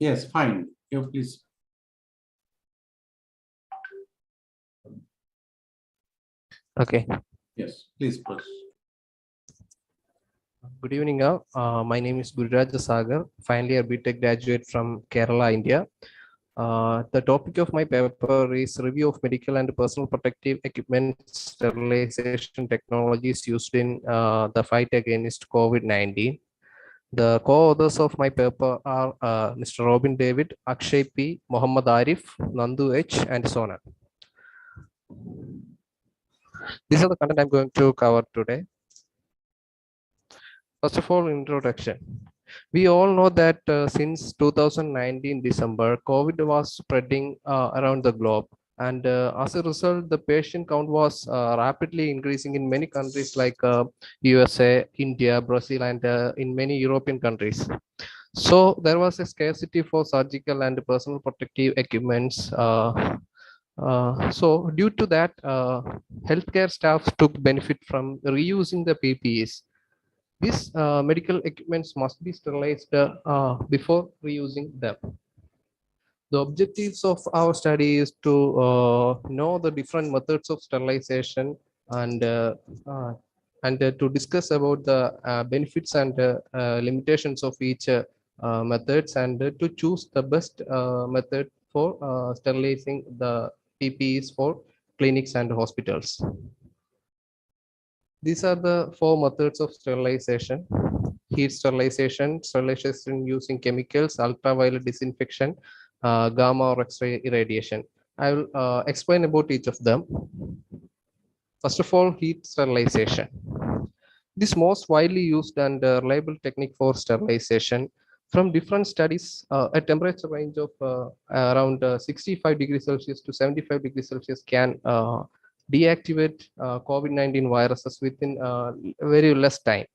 Yes, fine. You please. Okay. Yes, please proceed. Good evening, all. My name is Gururaj Sagar, final year BTech graduate from Kerala, India. The topic of my paper is review of medical and personal protective equipment sterilization technologies used in the fight against COVID-19. The co-authors of my paper are Mr. Robin David, Akshay P, Muhammad Arif, Nandu H, and Sona. These are the content I'm going to cover today. First of all, introduction. We all know that since 2019 December, COVID was spreading around the globe. And as a result, the patient count was rapidly increasing in many countries like USA, India, Brazil, and in many European countries. So there was a scarcity for surgical and personal protective equipments. So due to that, healthcare staff took benefit from reusing the PPEs. These medical equipments must be sterilized before reusing them. The objectives of our study is to know the different methods of sterilization and to discuss about the benefits and limitations of each methods, and to choose the best method for sterilizing the PPEs for clinics and hospitals. These are the 4 methods of sterilization: heat sterilization, sterilization using chemicals, ultraviolet disinfection, gamma or X-ray irradiation. I will explain about each of them. First of all, heat sterilization. This most widely used and reliable technique for sterilization. From different studies, a temperature range of around 65 degrees Celsius to 75 degrees Celsius can deactivate COVID-19 viruses within very less time.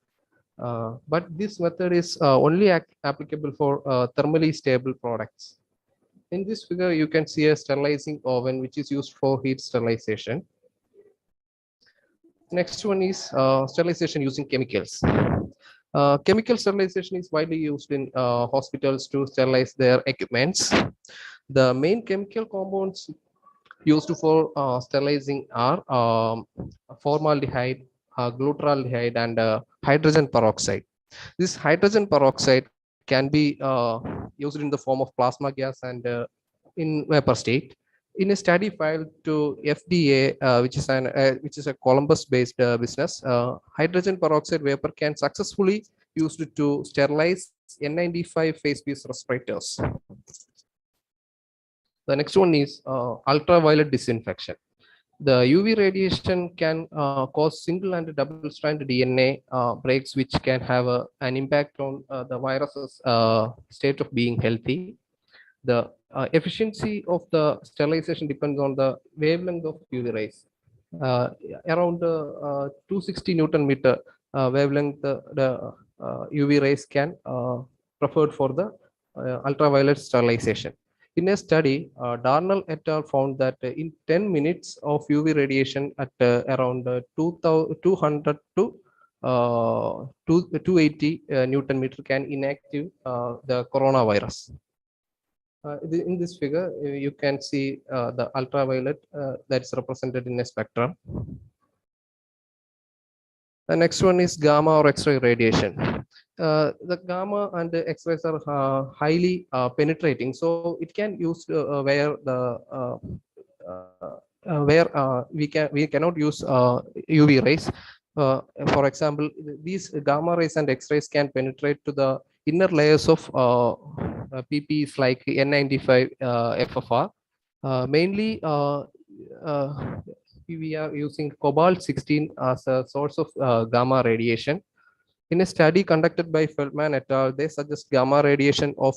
But this method is only applicable for thermally stable products. In this figure, you can see a sterilizing oven which is used for heat sterilization. Next one is sterilization using chemicals. Chemical sterilization is widely used in hospitals to sterilize their equipments. The main chemical compounds used for sterilizing are formaldehyde, glutaraldehyde, and hydrogen peroxide. This hydrogen peroxide can be used in the form of plasma gas and in vapor state. In a study filed to FDA, which is a Columbus-based business, hydrogen peroxide vapor can successfully used to sterilize N95 face-piece respirators. The next one is ultraviolet disinfection. The UV radiation can cause single and double-strand DNA breaks, which can have an impact on the virus's state of being healthy. The efficiency of the sterilization depends on the wavelength of UV rays. Around 260 Newton meter wavelength, the UV rays can preferred for the ultraviolet sterilization. In a study, Darnell et al. Found that in 10 minutes of UV radiation at around 200 to 280 Newton meter can inactive the coronavirus. In this figure, you can see the ultraviolet that is represented in a spectrum. The next one is gamma or X-ray radiation. The gamma and the X-rays are highly penetrating, so it can use where we cannot use UV rays. For example, these gamma rays and X-rays can penetrate to the inner layers of PPEs like N95 FFR. Mainly, we are using cobalt-16 as a source of gamma radiation. In a study conducted by Feldman et al., they suggest gamma radiation of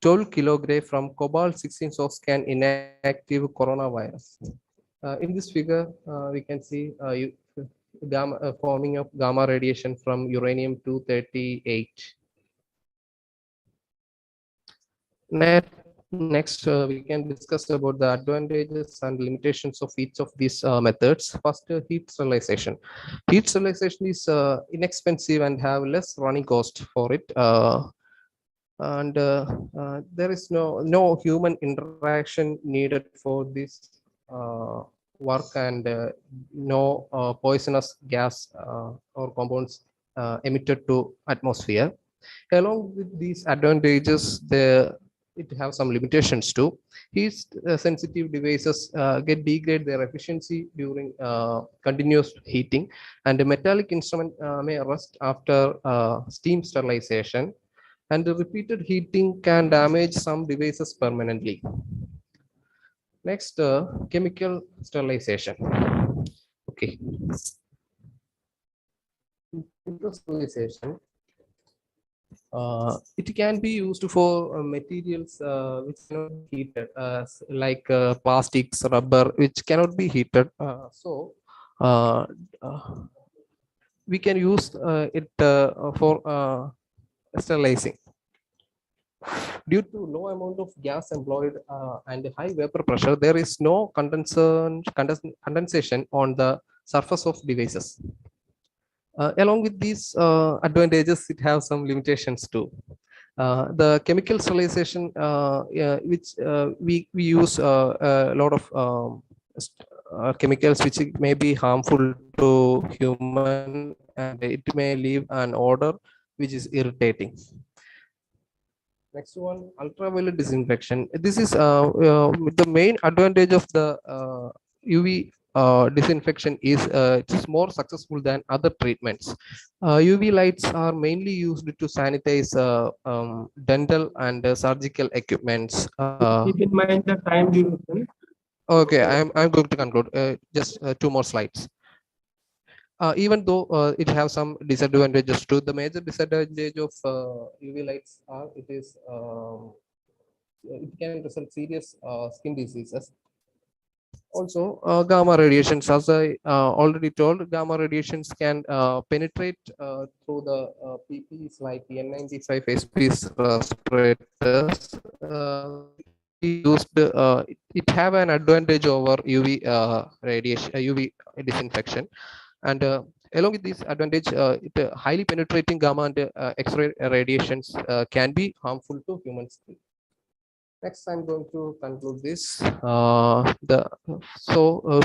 12 kg from cobalt-16 source can inactive coronavirus. In this figure, we can see gamma forming of gamma radiation from uranium-238. Next, we can discuss about the advantages and limitations of each of these methods. First, heat sterilization. Heat sterilization is inexpensive and have less running cost for it. There is no human interaction needed for this work, and no poisonous gas or compounds emitted to atmosphere. Along with these advantages, it have some limitations too. Heat sensitive devices degrade their efficiency during continuous heating, and a metallic instrument may rust after steam sterilization, and the repeated heating can damage some devices permanently. Next, chemical sterilization. Okay. Chemical sterilization. It can be used for materials which cannot be heated, like plastics, rubber, which cannot be heated. We can use it for sterilizing. Due to low amount of gas employed and high vapor pressure, there is no condensation on the surface of devices. Along with these advantages, it has some limitations too. The chemical sterilization, which we use a lot of chemicals which may be harmful to human, and it may leave an odor which is irritating. Next one, ultraviolet disinfection. This is the main advantage of the UV disinfection is it is more successful than other treatments. UV lights are mainly used to sanitize dental and surgical equipments. Keep in mind the time duration. Okay, I'm going to conclude. Just 2 more slides. Even though it has some disadvantages too, the major disadvantage of UV lights are it can result serious skin diseases. Also, gamma radiations, as I already told, gamma radiations can penetrate through the PPEs like N95 face-piece respirators. It have an advantage over UV radiation, UV disinfection, and along with this advantage, highly penetrating gamma and X-ray radiations can be harmful to human skin. Next, I'm going to conclude this.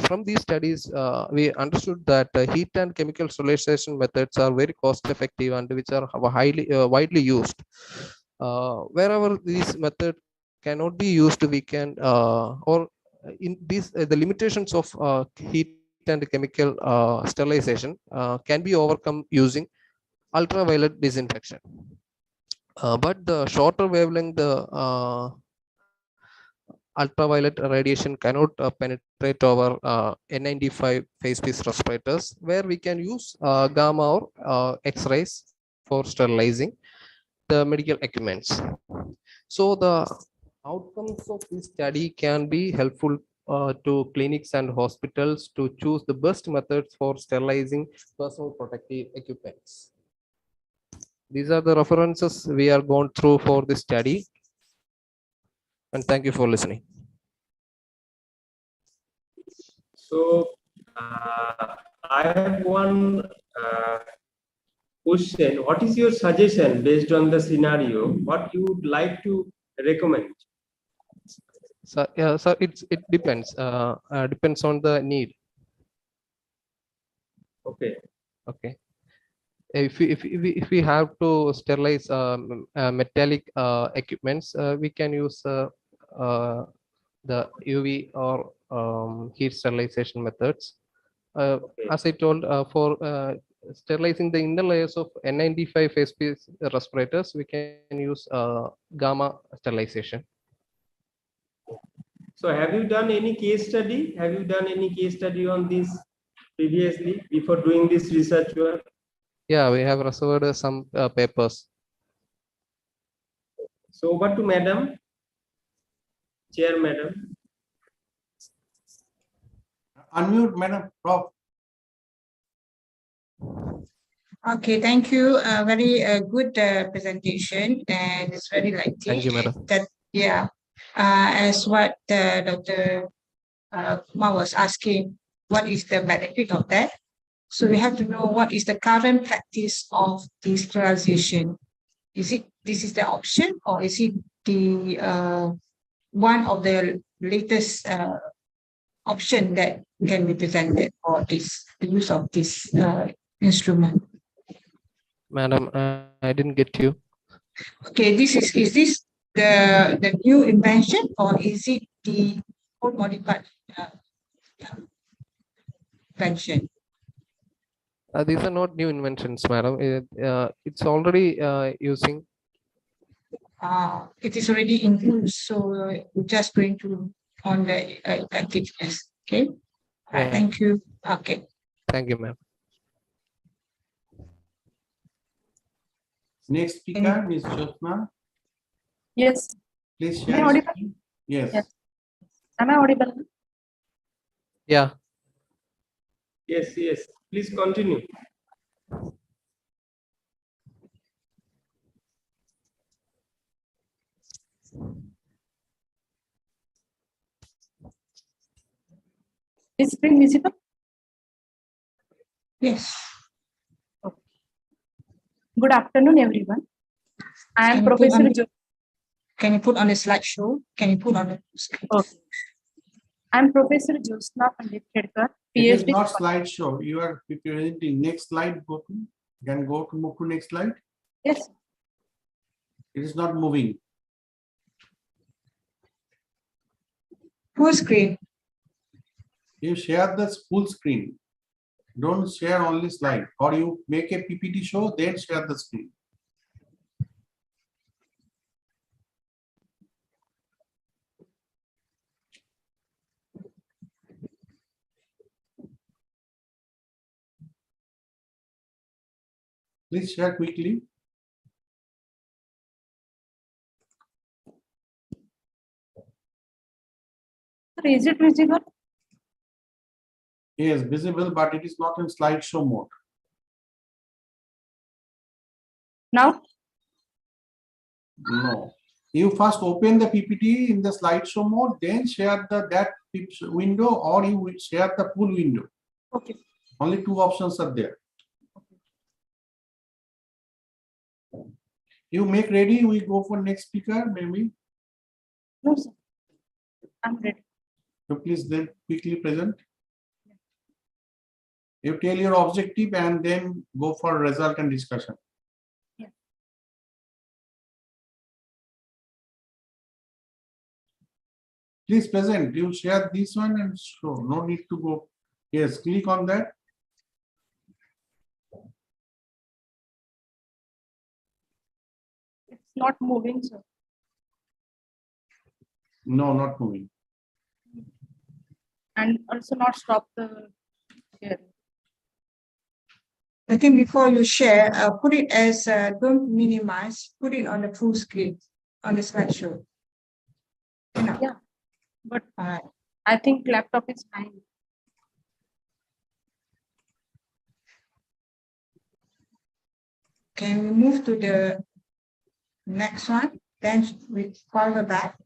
From these studies, we understood that heat and chemical sterilization methods are very cost-effective and which are highly widely used. Wherever these methods cannot be used, we can or in these the limitations of heat and chemical sterilization can be overcome using ultraviolet disinfection. But the shorter wavelength, the ultraviolet radiation cannot penetrate over N95 face-piece respirators, where we can use gamma or X-rays for sterilizing the medical equipments. So the outcomes of this study can be helpful to clinics and hospitals to choose the best methods for sterilizing personal protective equipments. These are the references we are going through for this study. And thank you for listening. So I have one question. What is your suggestion based on the scenario? What you would like to recommend? So it depends. Depends on the need. Okay. Okay. If we have to sterilize metallic equipments, we can use the UV or heat sterilization methods. Okay. As I told, for sterilizing the inner layers of N95 face-piece respirators, we can use gamma sterilization. So have you done any case study? Have you done any case study on this previously before doing this research work? Yeah, we have reserved some papers. So over to Madam, Chair Madam. Unmute, Madam Prof. Okay, thank you. Very good presentation, and it's very likely. Thank you, madam. That, yeah, as what Dr. Kumar was asking, what is the benefit of that? So we have to know what is the current practice of the sterilization. Is it this is the option, or is it the one of the latest option that can be presented for this the use of this instrument? Madam, I didn't get you. Okay, is this the new invention, or is it the old modified invention? These are not new inventions, madam. It's already using. It is already in use, so we're just going to on the effectiveness. Okay. Yeah. Thank you. Okay. Thank you, ma'am. Next speaker, Ms. Jyotsna. Yes. Please Am I share. audible? Screen. Yes. Yes. Am I audible? Yeah. Yes, yes. Please continue. Is screen visible? Yes. Okay. Good afternoon, everyone. I am Professor. Can you put on the slideshow? Can you put on the screen? Okay. I am Professor Jyotsna Pandit-Khedkar, It is PhD. not slideshow. You are presenting. Next slide. Go to. Can go to move to next slide. Yes. It is not moving. Full screen. You share the full screen. Don't share only slide. Or you make a PPT show, then share the screen. Please share quickly. Is it visible? Yes, visible, but it is not in slideshow mode. Now? No. You first open the PPT in the slideshow mode, then share that window, or you will share the full window. Okay. Only two options are there. You make ready, we go for next speaker, maybe. No, sir. I'm ready. So please then quickly present. You tell your objective and then go for result and discussion. Yeah. Please present. You share this one and show. No need to go. Yes, click on that. It's not moving, sir. No, not moving. And also not stop the sharing. I think before you share, put it as don't minimize, put it on the full screen on the slideshow. Yeah, but I think laptop is fine. Can we move to the next one? Then we follow back.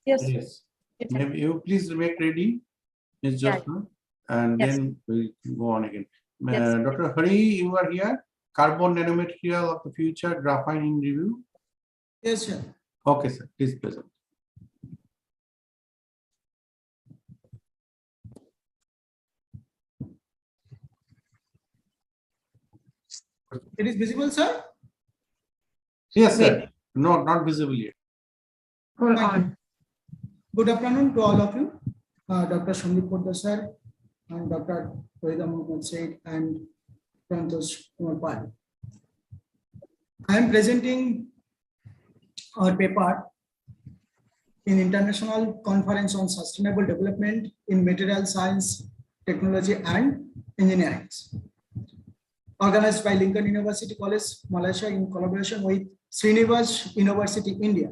Yes. Yes. Maybe you please make ready, Ms. Jyotsna, and Yes. then we'll go on again. Yes. Dr. Hari, you are here. Carbon nanomaterial of the future, graphene in review. Yes, sir. Okay, sir. Please present. It is visible, sir? Yes, sir. No, not visible yet. Hold on. Good afternoon to all of you. Dr. Sandeep Poddar sir and Dr. Wahida Mohammed Said and Prantosh Kumar Pal. I am presenting our paper in International Conference on Sustainable Development in Material Science, Technology and Engineering. organized by Lincoln University College, Malaysia, in collaboration with Srinivas University, India.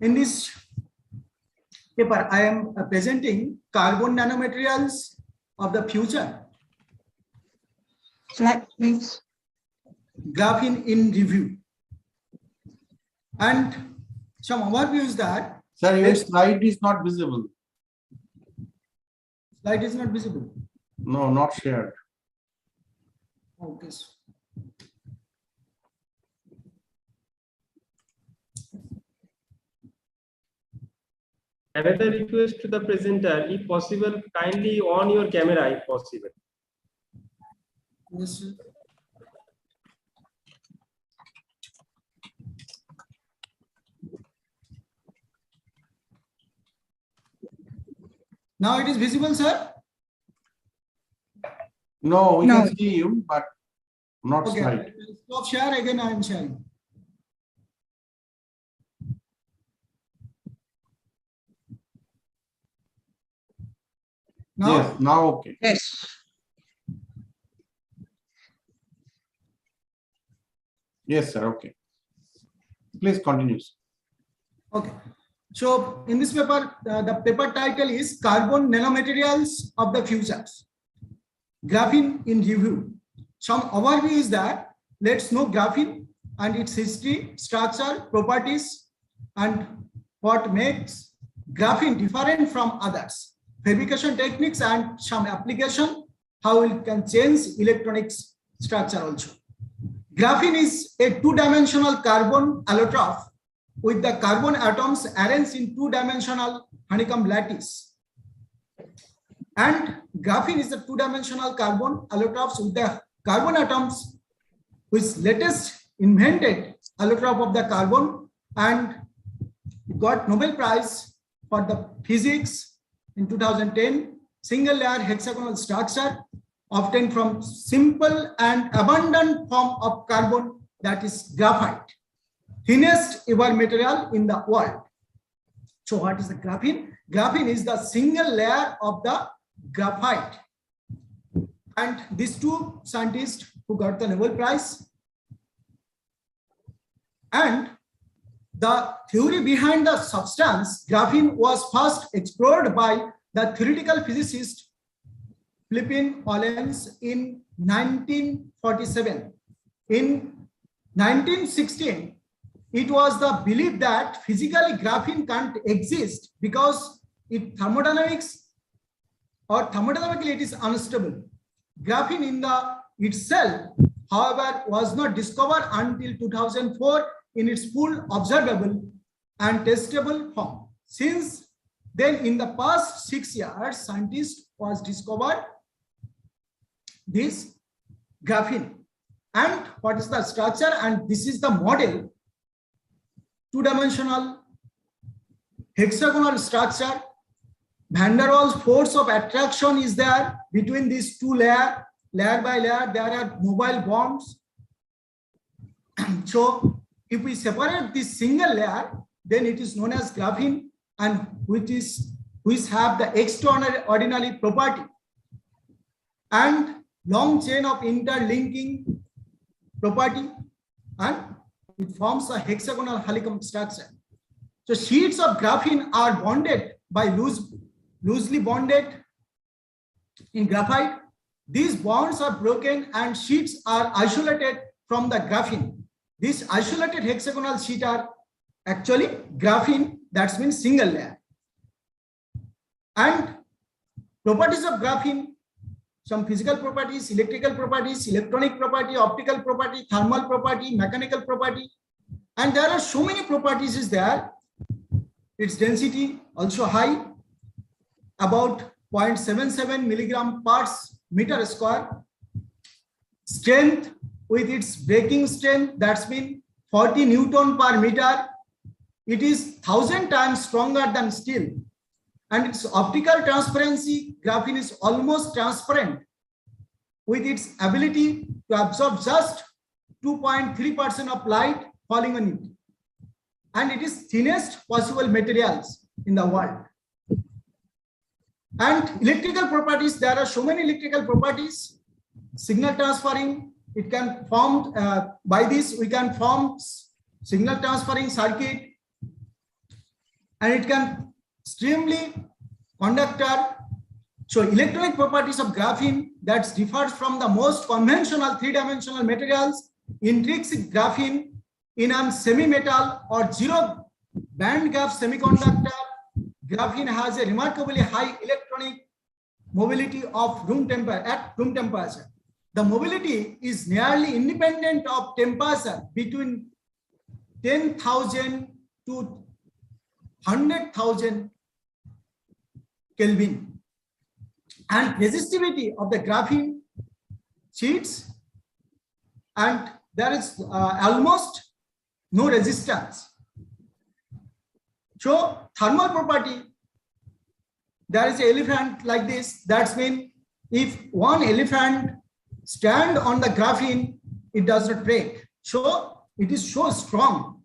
In this paper, I am presenting carbon nanomaterials of the future. Slide, please. Graphene in review. And some overview is that. Sir, your slide is not visible. Slide is not visible. No, not shared. Okay. Another request to the presenter, if possible, kindly on your camera if possible. Yes, sir. Now it is visible, sir? No, we No. can see you, but not Okay. slide. Stop share, again I am sharing. Now, Yes, now okay. Yes. Yes, sir, okay. Please continue. okay. So in this paper, the paper title is Carbon Nanomaterials of the Futures. Graphene in review. Some overview is that let's know graphene and its history, structure, properties, and what makes graphene different from others. Fabrication techniques and some application, how it can change electronics structure also. Graphene is a two-dimensional carbon allotrope with the carbon atoms arranged in two-dimensional honeycomb lattice. And graphene is the two-dimensional carbon allotropes with the carbon atoms, which latest invented allotrope of the carbon, and got Nobel Prize for the physics in 2010. Single layer hexagonal structure obtained from simple and abundant form of carbon, that is graphite, thinnest ever material in the world. So what is the graphene? Graphene is the single layer of the graphite. And these two scientists who got the Nobel Prize, and the theory behind the substance graphene was first explored by the theoretical physicist Philippine Pollens in 1947. In 1916, it was the belief that physically graphene can't exist because thermodynamically it is unstable. Graphene in itself, however, was not discovered until 2004 in its full observable and testable form. Since then, in the past 6 years, scientists was discovered this graphene and what is the structure, and this is the model, two-dimensional hexagonal structure. Van der Waals force of attraction is there between these two layer by layer. There are mobile bonds. So if we separate this single layer, then it is known as graphene, and which have the extraordinary property and long chain of interlinking property, and it forms a hexagonal honeycomb structure. So sheets of graphene are bonded by loosely bonded in graphite. These bonds are broken and sheets are isolated from the graphene. These isolated hexagonal sheets are actually graphene, that means single layer. And properties of graphene, some physical properties, electrical properties, electronic property, optical property, thermal property, mechanical property, and there are so many properties is there. Its density also high, about 0.77 milligram parts meter square. Strength with its breaking strength, that's been 40 Newton per meter. It is 1,000 times stronger than steel. And its optical transparency, graphene is almost transparent with its ability to absorb just 2.3% of light falling on it. And it is thinnest possible materials in the world. And electrical properties, there are so many electrical properties. signal transferring. It can form, by this we can form signal transferring circuit, and it can extremely conductor. So electronic properties of graphene that differs from the most conventional three-dimensional materials. Intrinsic graphene in a semi-metal or zero band gap semiconductor. Graphene has a remarkably high electronic mobility of room temperature. The mobility is nearly independent of temperature between 10,000 to 100,000 Kelvin. And resistivity of the graphene sheets, and there is almost no resistance. So thermal property, there is an elephant like this. That's mean if one elephant stand on the graphene, it does not break. So it is so strong,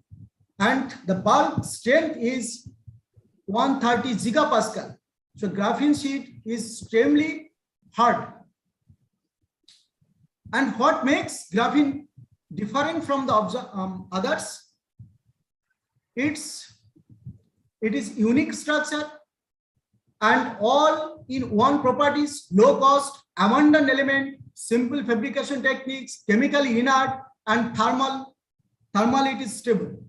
and the bulk strength is 130 gigapascal. So graphene sheet is extremely hard. And what makes graphene different from the others? It is unique structure and all in one properties: low cost, abundant element, simple fabrication techniques, chemically inert, and thermal it is stable.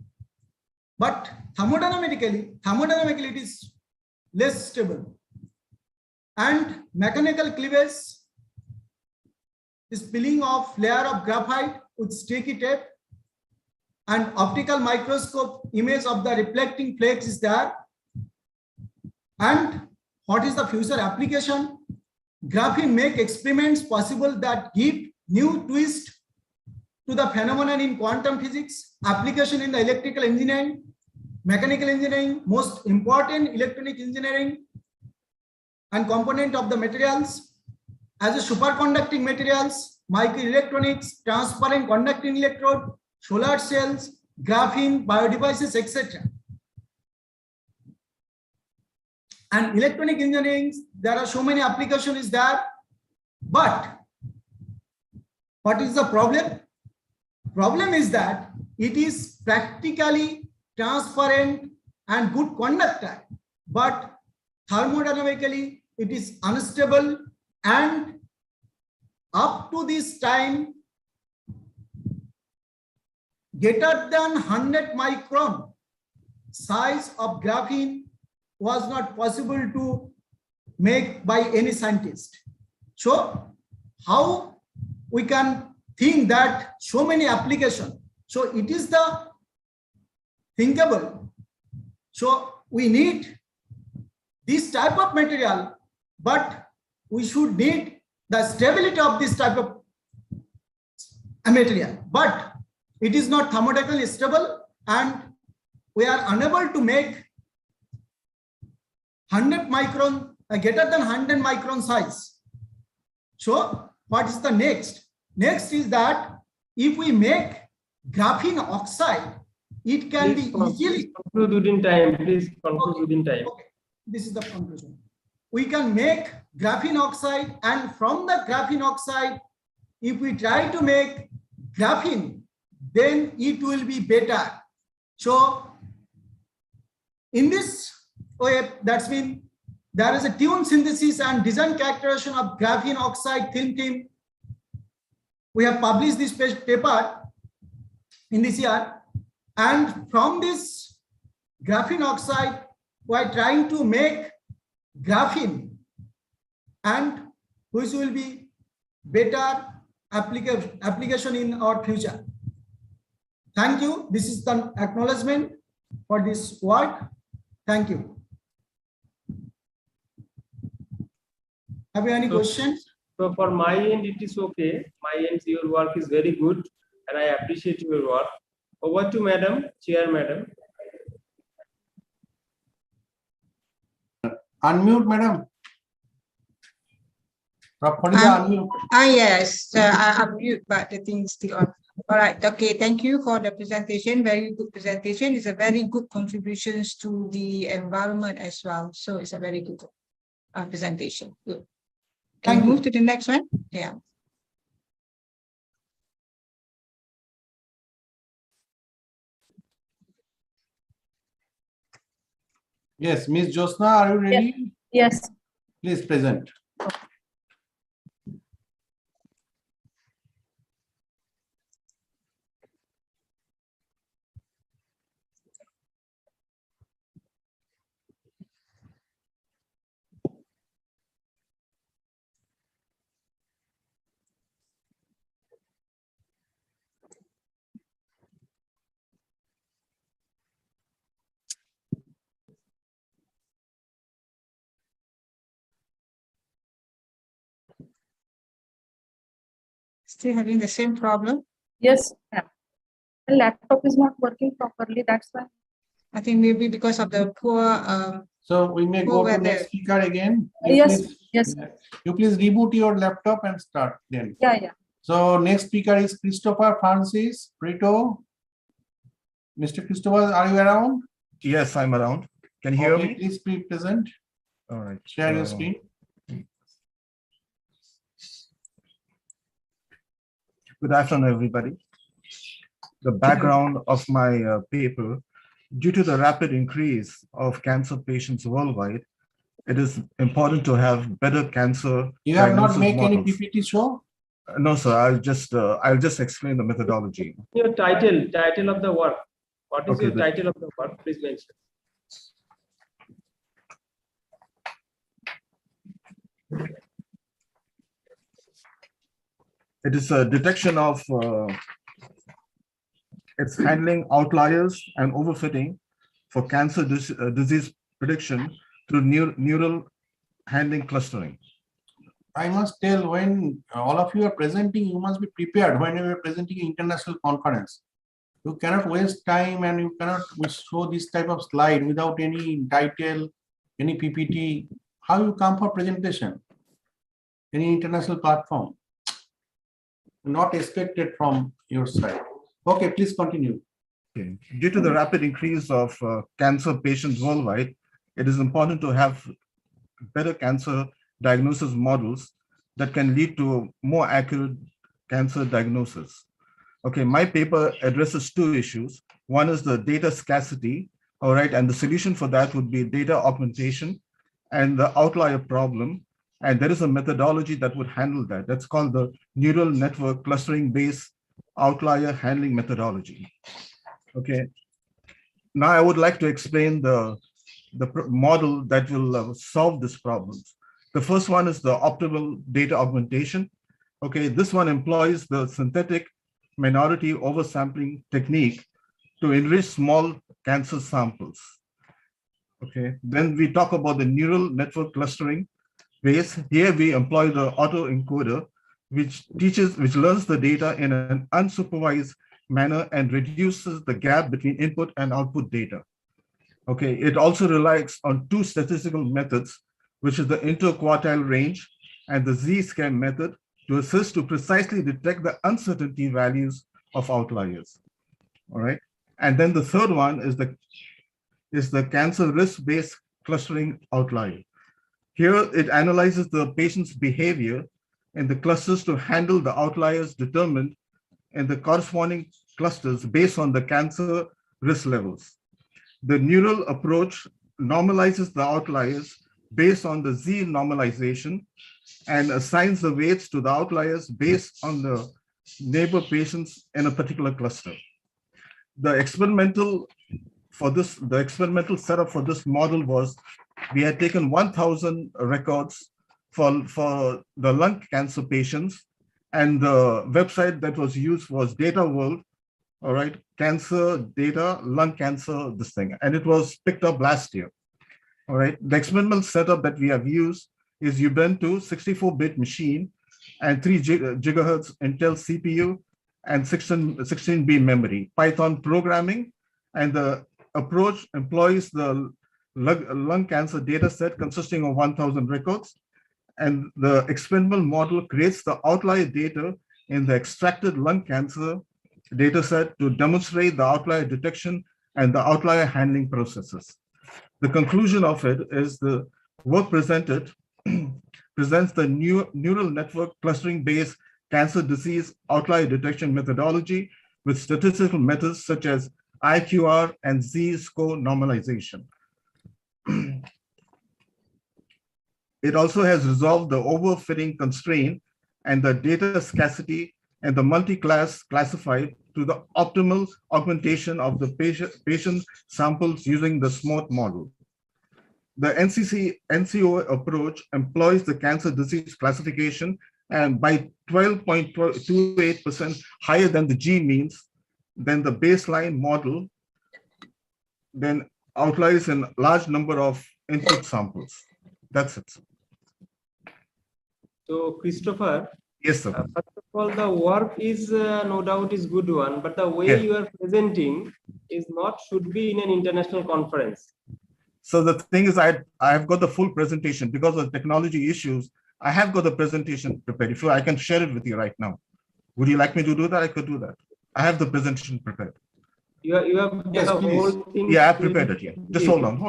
But thermodynamically it is less stable. And mechanical cleavage is peeling off layer of graphite with sticky tape, and optical microscope image of the reflecting flakes is there. And what is the future application? Graphene make experiments possible that give new twist to the phenomenon in quantum physics, application in the electrical engineering, mechanical engineering, most important electronic engineering, and component of the materials as a superconducting materials, microelectronics, transparent conducting electrode, solar cells, graphene, biodevices, etc. And electronic engineering, there are so many applications there. But what is the problem? Problem is that it is practically transparent and good conductor, but thermodynamically it is unstable, and up to this time greater than 100 micron size of graphene was not possible to make by any scientist. So how we can think that so many applications? So it is the thinkable. So we need this type of material, but we should need the stability of this type of material. But it is not thermodynamically stable, and we are unable to make 100 micron, greater than 100 micron size. So what is the next? Next is that if we make graphene oxide, it can be easily conclude within time. Please conclude within time. Okay. This is the conclusion. We can make graphene oxide, and from the graphene oxide, if we try to make graphene, then it will be better. So in this way, that's mean there is a tune synthesis and design characterization of graphene oxide film. We have published this paper in this year, and from this graphene oxide, we are trying to make graphene, and which will be better application in our future. Thank you. This is the acknowledgement for this work. Thank you. Have you any questions? So for my end, it is okay. My end, your work is very good, and I appreciate your work. Over to Madam, Chair Madam. Unmute, Madam. Unmute. Yes, I unmute, but the thing is still on. All right. Okay. Thank you for the presentation. Very good presentation. It's a very good contributions to the environment as well. So it's a very good presentation. Good. Can we move to the next one? Yeah. Yes, Ms. Josna, are you ready? Yes. Please present. Still having the same problem? Yes. Yeah. The laptop is not working properly. That's why. I think maybe because of the poor. So we may Poor go to weather. next speaker again. Yes, Please, yes. You please reboot your laptop and start then. Yeah. So next speaker is Christopher Francis Brito. Mr. Christopher, are you around? Yes, I'm around. Can you hear me? Please be present. All right. Share your screen. Good afternoon, everybody. The background of my paper, due to the rapid increase of cancer patients worldwide, it is important to have better cancer. You have not diagnosis made any models. PPT show? No, sir. I'll just explain the methodology. Your title of the work. What is Okay, your title of the work? Please mention. It is a detection of it's handling outliers and overfitting for cancer disease prediction through neural handling clustering. I must tell, when all of you are presenting, you must be prepared when you are presenting an international conference. You cannot waste time and you cannot show this type of slide without any title, any PPT. How you come for presentation? Any international platform? Not expected from your side. Okay, please continue. Okay. Due to the rapid increase of cancer patients worldwide, it is important to have better cancer diagnosis models that can lead to more accurate cancer diagnosis. Okay, my paper addresses two issues. One is the data scarcity, all right, and the solution for that would be data augmentation and the outlier problem. And there is a methodology that would handle that. That's called the neural network clustering based outlier handling methodology. Okay. Now I would like to explain the model that will solve this problem. The first one is the optimal data augmentation. Okay, this one employs the synthetic minority oversampling technique to enrich small cancer samples. Okay, then we talk about the neural network clustering base. Here we employ the autoencoder, which learns the data in an unsupervised manner and reduces the gap between input and output data. Okay, it also relies on two statistical methods, which is the interquartile range and the z-scan method, to assist to precisely detect the uncertainty values of outliers. All right, and then the third one is the cancer risk-based clustering outlier. Here it analyzes the patient's behavior in the clusters to handle the outliers determined in the corresponding clusters based on the cancer risk levels. The neural approach normalizes the outliers based on the Z normalization and assigns the weights to the outliers based on the neighbor patients in a particular cluster. The experimental setup for this model was, we had taken 1,000 records for the lung cancer patients, and the website that was used was Data World, all right, cancer data, lung cancer, this thing, and it was picked up last year. All right, the experimental setup that we have used is Ubuntu 64-bit machine and 3 gigahertz Intel CPU and 16B memory, Python programming, and the approach employs the lung cancer data set consisting of 1,000 records, and the experimental model creates the outlier data in the extracted lung cancer data set to demonstrate the outlier detection and the outlier handling processes. The conclusion of it is the work presented presents the neural network clustering based cancer disease outlier detection methodology with statistical methods such as IQR and Z-score normalization. It also has resolved the overfitting constraint and the data scarcity and the multi-class classified to the optimal augmentation of the patient samples using the SMART model. The NCO approach employs the cancer disease classification and by 12.28% higher than the G means, than the baseline model, then outliers in large number of input samples. That's it. So Christopher, yes, sir. First of all, the work is no doubt is good one, but the way Yes. you are presenting is not should be in an international conference. So the thing is, I have got the full presentation because of technology issues. I have got the presentation prepared. If you, I can share it with you right now. Would you like me to do that? I could do that. I have the presentation prepared. You have Yes, the please. whole thing. Yeah, I prepared it. Yeah, just hold on. You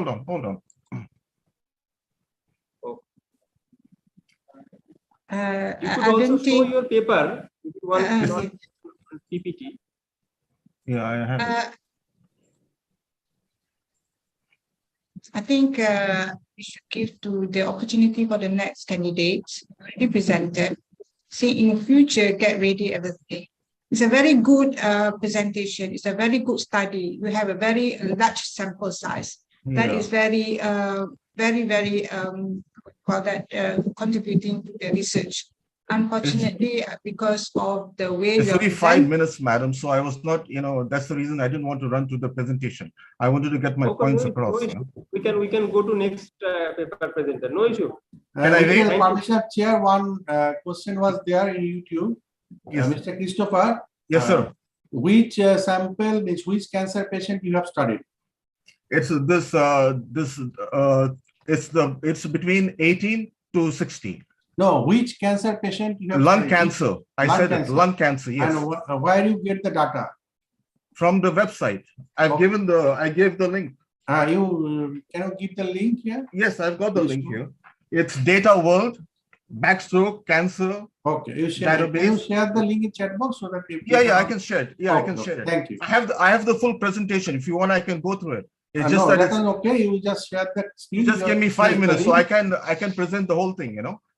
could I also don't show think. your paper if you want not Okay. PPT. Yeah, I have it. I think we should give to the opportunity for the next candidates already presented. See, in future, get ready everything. It's a very good presentation. It's a very good study. We have a very large sample size. That is very, contributing to the research. Unfortunately, because of the way It's you only are 5 present- minutes, madam. So I was not, that's the reason I didn't want to run through the presentation. I wanted to get my Okay, points no across. issue. We can go to next paper presenter. No issue. Can I wait? Permission, Chair, one question was there in YouTube. Yes. Mr. Christopher. Yes, sir. Which sample means which cancer patient you have studied? It's it's between 18 to 60. No, which cancer patient you have Lung studied? cancer. I Lung said cancer. it. Lung cancer. Yes. And where you get the data? From the website. I gave the link. Can you give the link here? Yes, I've got the Please link do. here. It's Data World, backstroke, cancer. Okay, you share. Can you Database. share the link in chat box so that people Yeah, I can share it. Yeah, I Okay, can share it. Thank you. I have the full presentation. If you want, I can go through it. It's No, just that that it's is okay. You just share that screen. just give me 5 minutes so I can present the whole thing,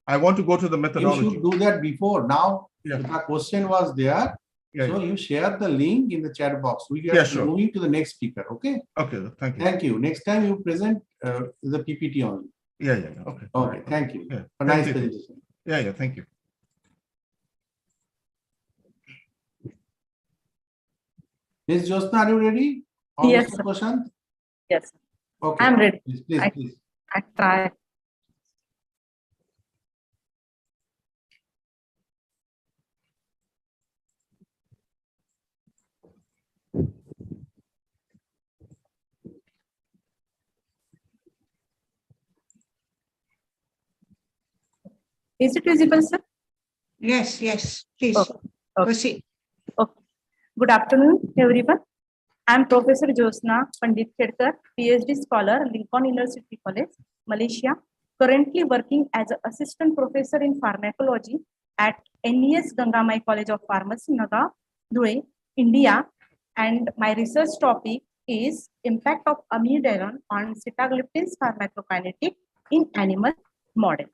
I want to go to the You methodology. should do that before. Now, Yeah. the question was there. Yeah, So yeah. you share the link in the chat box. We are Yeah, sure. moving to the next speaker. Okay. Okay, thank you. Thank you. Next time you present the PPT only. Yeah. Okay. Okay. Thank you. Yeah. A Thank nice you. presentation. Yeah. Thank you. Ms. Josna, are you ready? Or Yes, Mr. sir. Prashant? Yes, Okay. I'm ready. Please. I try. Is it visible, sir? Yes, please Okay. proceed. Okay. Good afternoon, everyone. I'm Professor Josna Pandit Khedkar, PhD scholar, Lincoln University College, Malaysia, currently working as an assistant professor in pharmacology at NES Gangamai College of Pharmacy, Naga, Dhule, India. And my research topic is impact of amiodarone on sitagliptin's pharmacokinetic in animal models.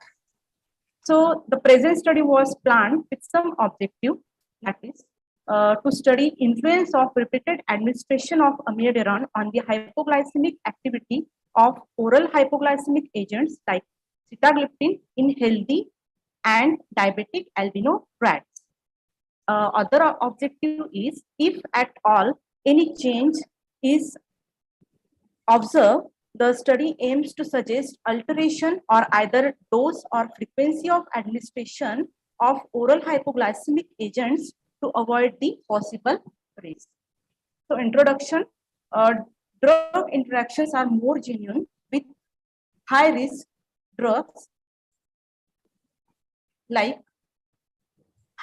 So the present study was planned with some objective, that is, to study influence of repeated administration of amiodarone on the hypoglycemic activity of oral hypoglycemic agents like sitagliptin in healthy and diabetic albino rats. Other objective is, if at all any change is observed, the study aims to suggest alteration or either dose or frequency of administration of oral hypoglycemic agents to avoid the possible risk. So introduction, drug interactions are more genuine with high risk drugs like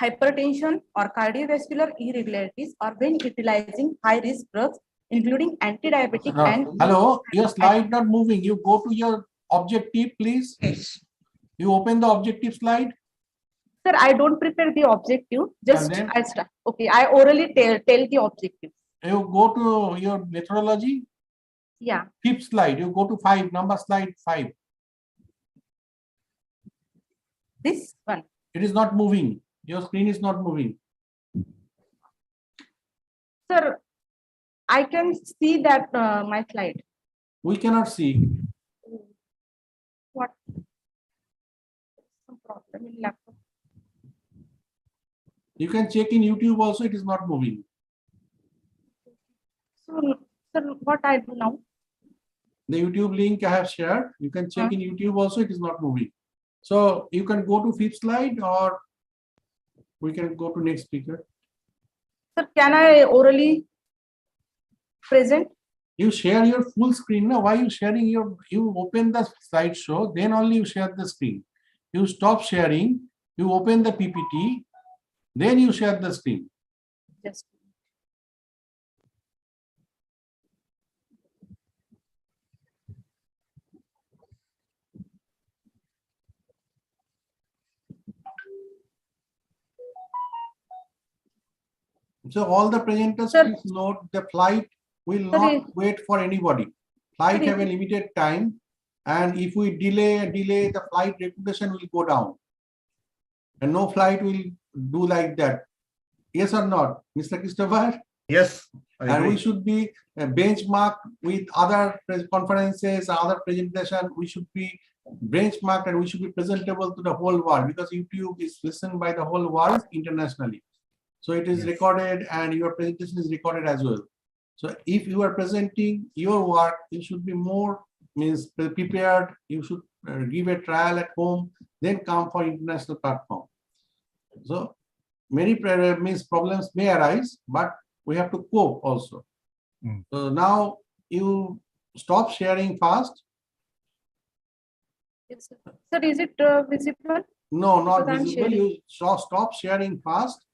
hypertension or cardiovascular irregularities, or when utilizing high risk drugs including anti-diabetic and Hello, your slide not moving. You go to your objective, please. Yes. You open the objective slide. Sir, I don't prepare the objective. Just then? I start. Okay, I orally tell the objective. You go to your methodology. Yeah. Fifth slide, you go to 5, number slide 5. This one. It is not moving. Your screen is not moving. Sir, I can see that my slide. We cannot see. What? Some problem in laptop. You can check in YouTube also, it is not moving. So, sir, what I do now? The YouTube link I have shared, you can check in YouTube also, it is not moving. So you can go to 5th slide or we can go to next speaker. Sir, can I orally present? You share your full screen. Now, why you sharing you open the slideshow, then only you share the screen. You stop sharing, you open the PPT, then you share the screen. Just. So all the presenters, please note the flight will not wait for anybody. Flight have a limited time, and if we delay, the flight reputation will go down. And no flight will do like that. Yes or not, Mr. Christopher? Yes. And we should be benchmarked with other conferences, other presentation. We should be benchmarked and we should be presentable to the whole world because YouTube is listened by the whole world internationally. So it is recorded and your presentation is recorded as well. So if you are presenting your work, you should be more prepared. You should give a trial at home, then come for international platform. So many problems may arise, but we have to cope also. So now you stop sharing fast. Yes, sir. Sir, is it visible? No, not Because I'm visible. sharing. You stop sharing fast.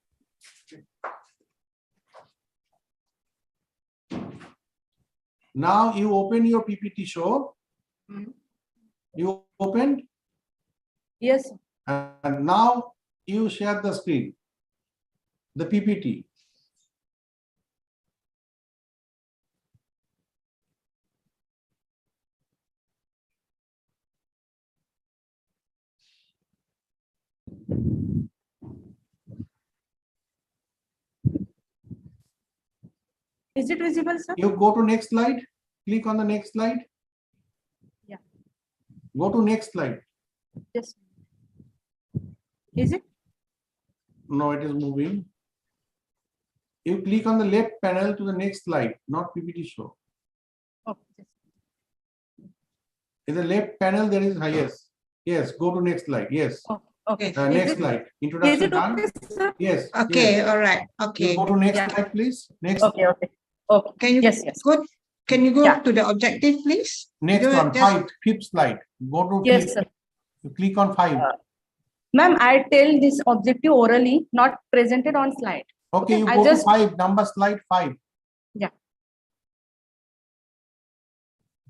Now you open your PPT show. You opened? Yes. And now you share the screen, the PPT. Is it visible, sir? You go to next slide. Click on the next slide. Yeah. Go to next slide. Yes. Is it? No, it is moving. You click on the left panel to the next slide, not PPT show. Okay. In the left panel, there is yes. Yes, go to next slide. Yes. Okay. Next slide. Introduction Is it done. okay, sir? Yes. Okay, yes. all right. Okay. You go to next Yeah. slide, please. Next. Okay. Can you Yes. go? Can you go Yeah. to the objective, please? Next Do it one, just- fifth slide. Go to Yes, fifth. sir. You click on 5. Ma'am, I tell this objective orally, not presented on slide. Okay, you I go just- to 5, number slide 5. Yeah.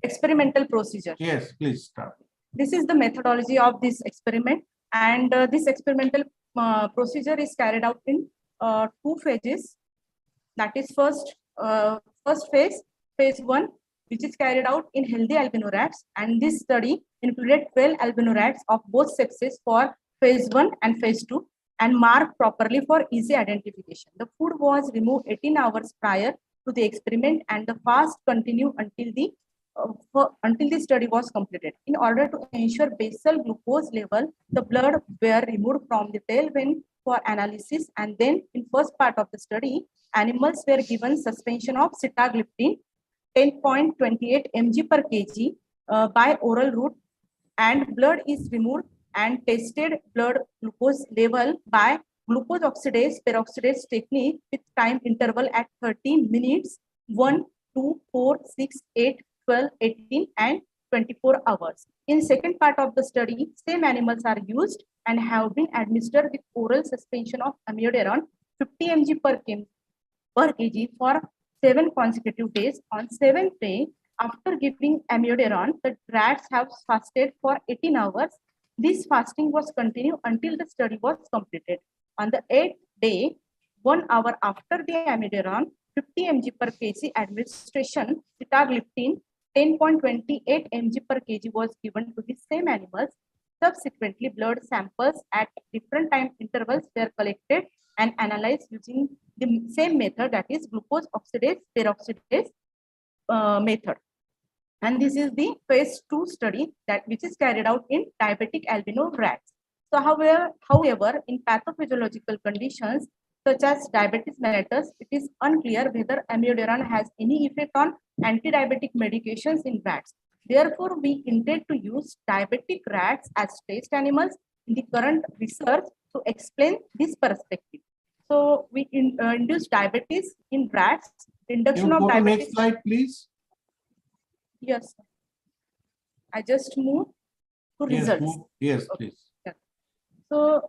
Experimental procedure. Yes, please start. This is the methodology of this experiment, and this experimental procedure is carried out in 2 phases. That is first phase, phase 1, which is carried out in healthy albino rats, and this study included 12 albino rats of both sexes for phase 1 and phase 2 and marked properly for easy identification. The food was removed 18 hours prior to the experiment, and the fast continued until the study was completed. In order to ensure basal glucose level, the blood were removed from the tail vein for analysis, and then in first part of the study, animals were given suspension of sitagliptin 10.28 mg per kg by oral route, and blood is removed and tested blood glucose level by glucose oxidase peroxidase technique with time interval at 30 minutes, 1, 2, 4, 6, 8, 12, 18, and 24 hours. In second part of the study, same animals are used and have been administered with oral suspension of amiodarone 50 mg per kg for 7 consecutive days. On 7th day, after giving amiodarone, the rats have fasted for 18 hours. This fasting was continued until the study was completed. On the 8th day, 1 hour after the amiodarone, 50 mg per kg administration, sitagliptin 10.28 mg per kg was given to the same animals. Subsequently, blood samples at different time intervals were collected and analyzed using the same method, that is glucose oxidase peroxidase method. And this is the phase 2 study that which is carried out in diabetic albino rats. So however, in pathophysiological conditions such as diabetes mellitus, it is unclear whether amiodarone has any effect on anti-diabetic medications in rats. Therefore, we intend to use diabetic rats as test animals in the current research to explain this perspective. So we induce diabetes in rats. Induction You of go to diabetes. next slide, please. Yes. I just move to Yes, results. move. Yes, please. Yeah. So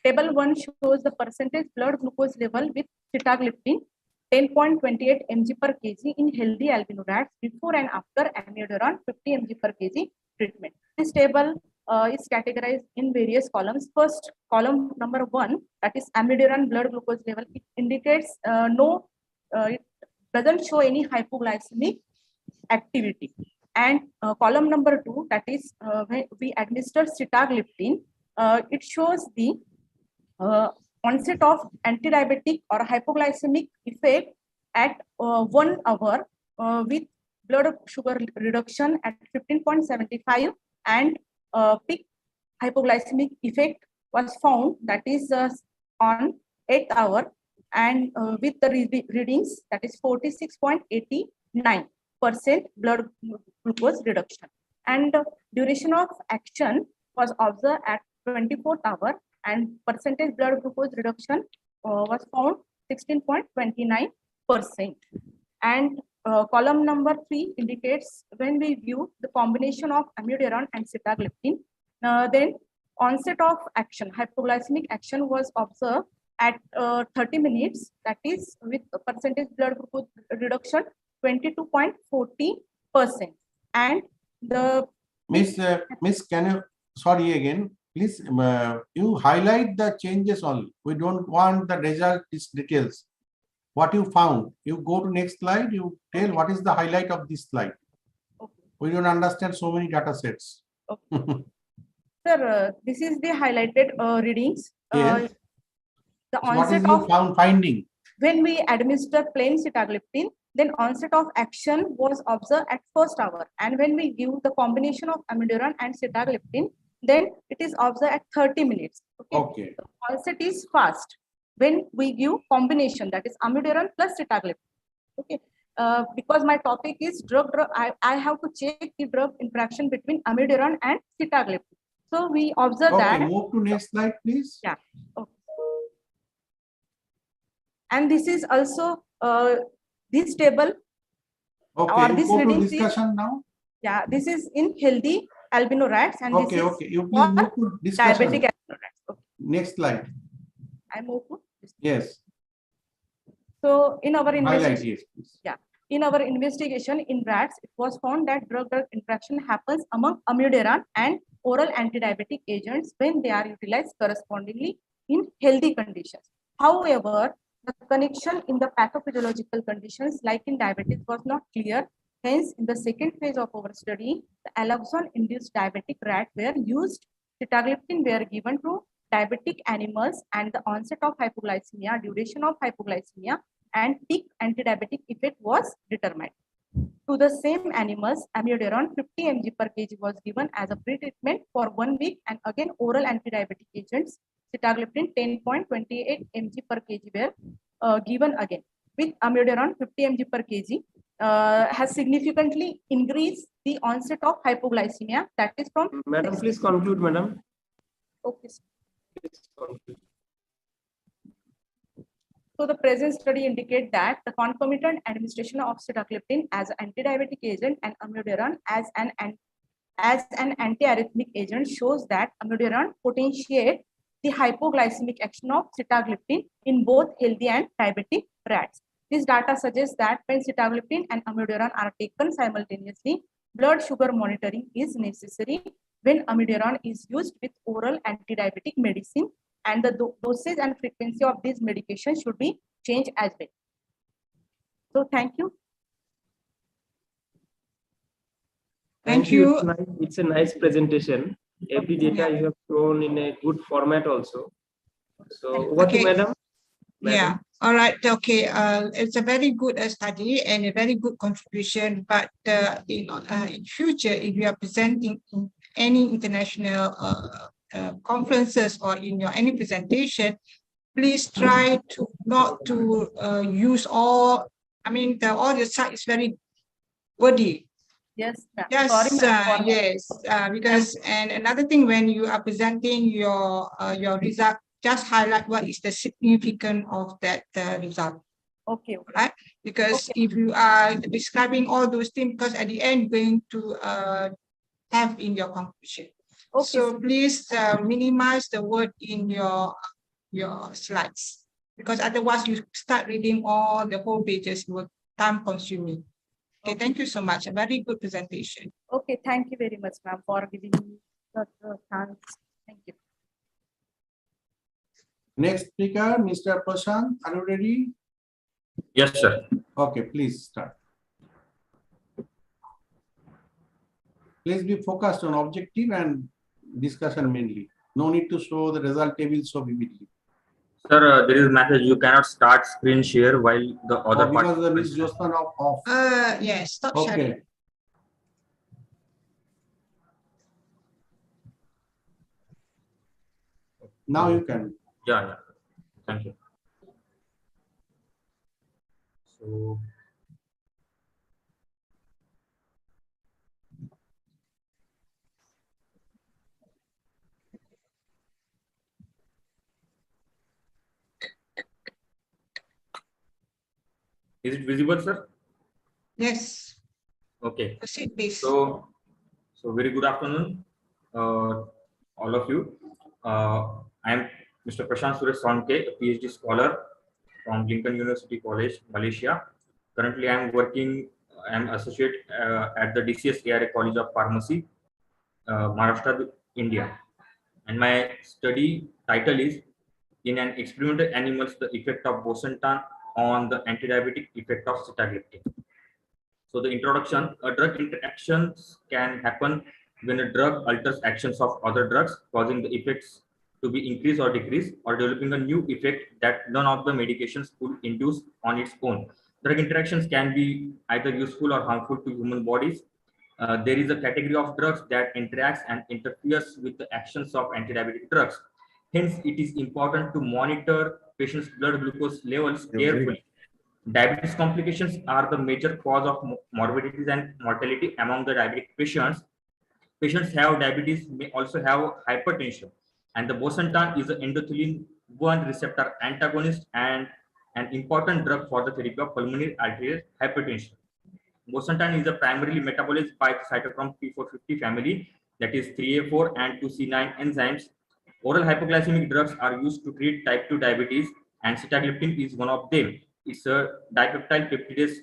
table 1 shows the percentage blood glucose level with sitagliptin 10.28 mg per kg in healthy albino rats before and after amiodarone 50 mg per kg treatment. This table is categorized in various columns. First, column number 1, that is amiodarone blood glucose level. It indicates it doesn't show any hypoglycemic activity. And column number 2, that is when we administer sitagliptin, it shows the onset of anti-diabetic or hypoglycemic effect at 1 hour with blood sugar reduction at 15.75 and peak hypoglycemic effect was found, that is on 8th hour and with the readings, that is 46.89% blood glucose reduction. And duration of action was observed at 24th hour and percentage blood glucose reduction was found 16.29%. And column number 3 indicates when we view the combination of amiodarone and sitagliptin, then onset of action, hypoglycemic action was observed at 30 minutes, that is with percentage blood glucose reduction 22.40%. And the Miss, can you, sorry again, please, you highlight the changes only. We don't want the result details. What you found, you go to next slide, you tell what is the highlight of this slide. Okay. We don't understand so many data sets. Okay. Sir, this is the highlighted readings. Yes. The So what is onset your finding? When we administer plain sitagliptin, then onset of action was observed at 1st hour. And when we give the combination of amiodarone and sitagliptin, then it is observed at 30 minutes. Okay. The onset is fast when we give combination, that is amiodarone plus sitagliptin. Okay. Because my topic is drug, I have to check the drug interaction between amiodarone and sitagliptin. So we observe that. Move to next slide, please. Yeah. Okay. And this is also this table. Okay, or you this go to reading discussion now. Yeah, this is in healthy albino rats, and Okay, this okay. is You please move to discussion. diabetic albino rats. Okay. Next slide. I move to Yes. So in our Highlight, investigation, yes, please. yeah, in our investigation in rats, it was found that drug-drug interaction happens among amiodarone and oral anti-diabetic agents when they are utilized correspondingly in healthy conditions. However, the connection in the pathophysiological conditions like in diabetes was not clear. Hence, in the second phase of our study, the alloxan-induced diabetic rat were used. Sitagliptin were given to diabetic animals, and the onset of hypoglycemia, duration of hypoglycemia, and peak anti-diabetic effect was determined. To the same animals, amiodarone 50 mg per kg was given as a pre-treatment for 1 week, and again oral anti-diabetic agents, sitagliptin 10.28 mg per kg were given again. With amiodarone 50 mg per kg has significantly increased the onset of hypoglycemia, that is from. Madam, please conclude, madam. Okay. So the present study indicates that the concomitant administration of sitagliptin as an anti-diabetic agent and amiodarone as an anti-arrhythmic agent shows that amiodarone potentiates the hypoglycemic action of sitagliptin in both healthy and diabetic rats. This data suggests that when sitagliptin and amiodarone are taken simultaneously, blood sugar monitoring is necessary when amiodarone is used with oral anti-diabetic medicine, and the dosage and frequency of these medications should be changed as well. So thank you. Thank you. It's nice. It's a nice presentation. Every data you have shown in a good format also. So what to Madam? Yeah. All right. Okay. It's a very good study and a very good contribution. But in future, if you are presenting in any international conferences or in your any presentation, please try to not to use all. I mean, all the site is very wordy. Yes, ma'am. Yes, Sorry, ma'am. yes, because and another thing when you are presenting your result, just highlight what is the significance of that result. Okay. Right? Because if you are describing all those things, because at the end you're going to have in your conclusion. Okay. So please minimize the word in your slides, because otherwise you start reading all the whole pages, it will time consuming. Okay, thank you so much. A very good presentation. Okay, thank you very much, ma'am, for giving me the chance. Thank you. Next speaker, Mr. Prashant, are you ready? Yes, sir. Okay, please start. Please be focused on objective and discussion mainly. No need to show the result table so vividly. Sir, there is a message you cannot start screen share while the other because the Ms. Josna now off. Yes, stop Okay. sharing. Now you can. Yeah. Thank you. So, is it visible, sir? Yes. Okay. Proceed, please. So very good afternoon, all of you. I am Mr. Prashant Suresh Sonke, a PhD scholar from Lincoln University College, Malaysia. Currently, I am associate at the DCS ARA College of Pharmacy, Maharashtra, India. And my study title is In an Experimental Animals, the Effect of Bosentan on the Antidiabetic Effect of Sitagliptin. So the introduction, drug interactions can happen when a drug alters actions of other drugs, causing the effects to be increased or decreased, or developing a new effect that none of the medications could induce on its own. Drug interactions can be either useful or harmful to human bodies. There is a category of drugs that interacts and interferes with the actions of antidiabetic drugs. Hence, it is important to monitor patients' blood glucose levels carefully. Diabetes complications are the major cause of morbidities and mortality among the diabetic patients. Patients have diabetes may also have hypertension, and the bosentan is an endothelin 1 receptor antagonist and an important drug for the therapy of pulmonary arterial hypertension. Bosentan is a primarily metabolized by the cytochrome P450 family, that is 3A4 and 2C9 enzymes. Oral hypoglycemic drugs are used to treat type 2 diabetes, and sitagliptin is one of them. It's a dipeptide peptidase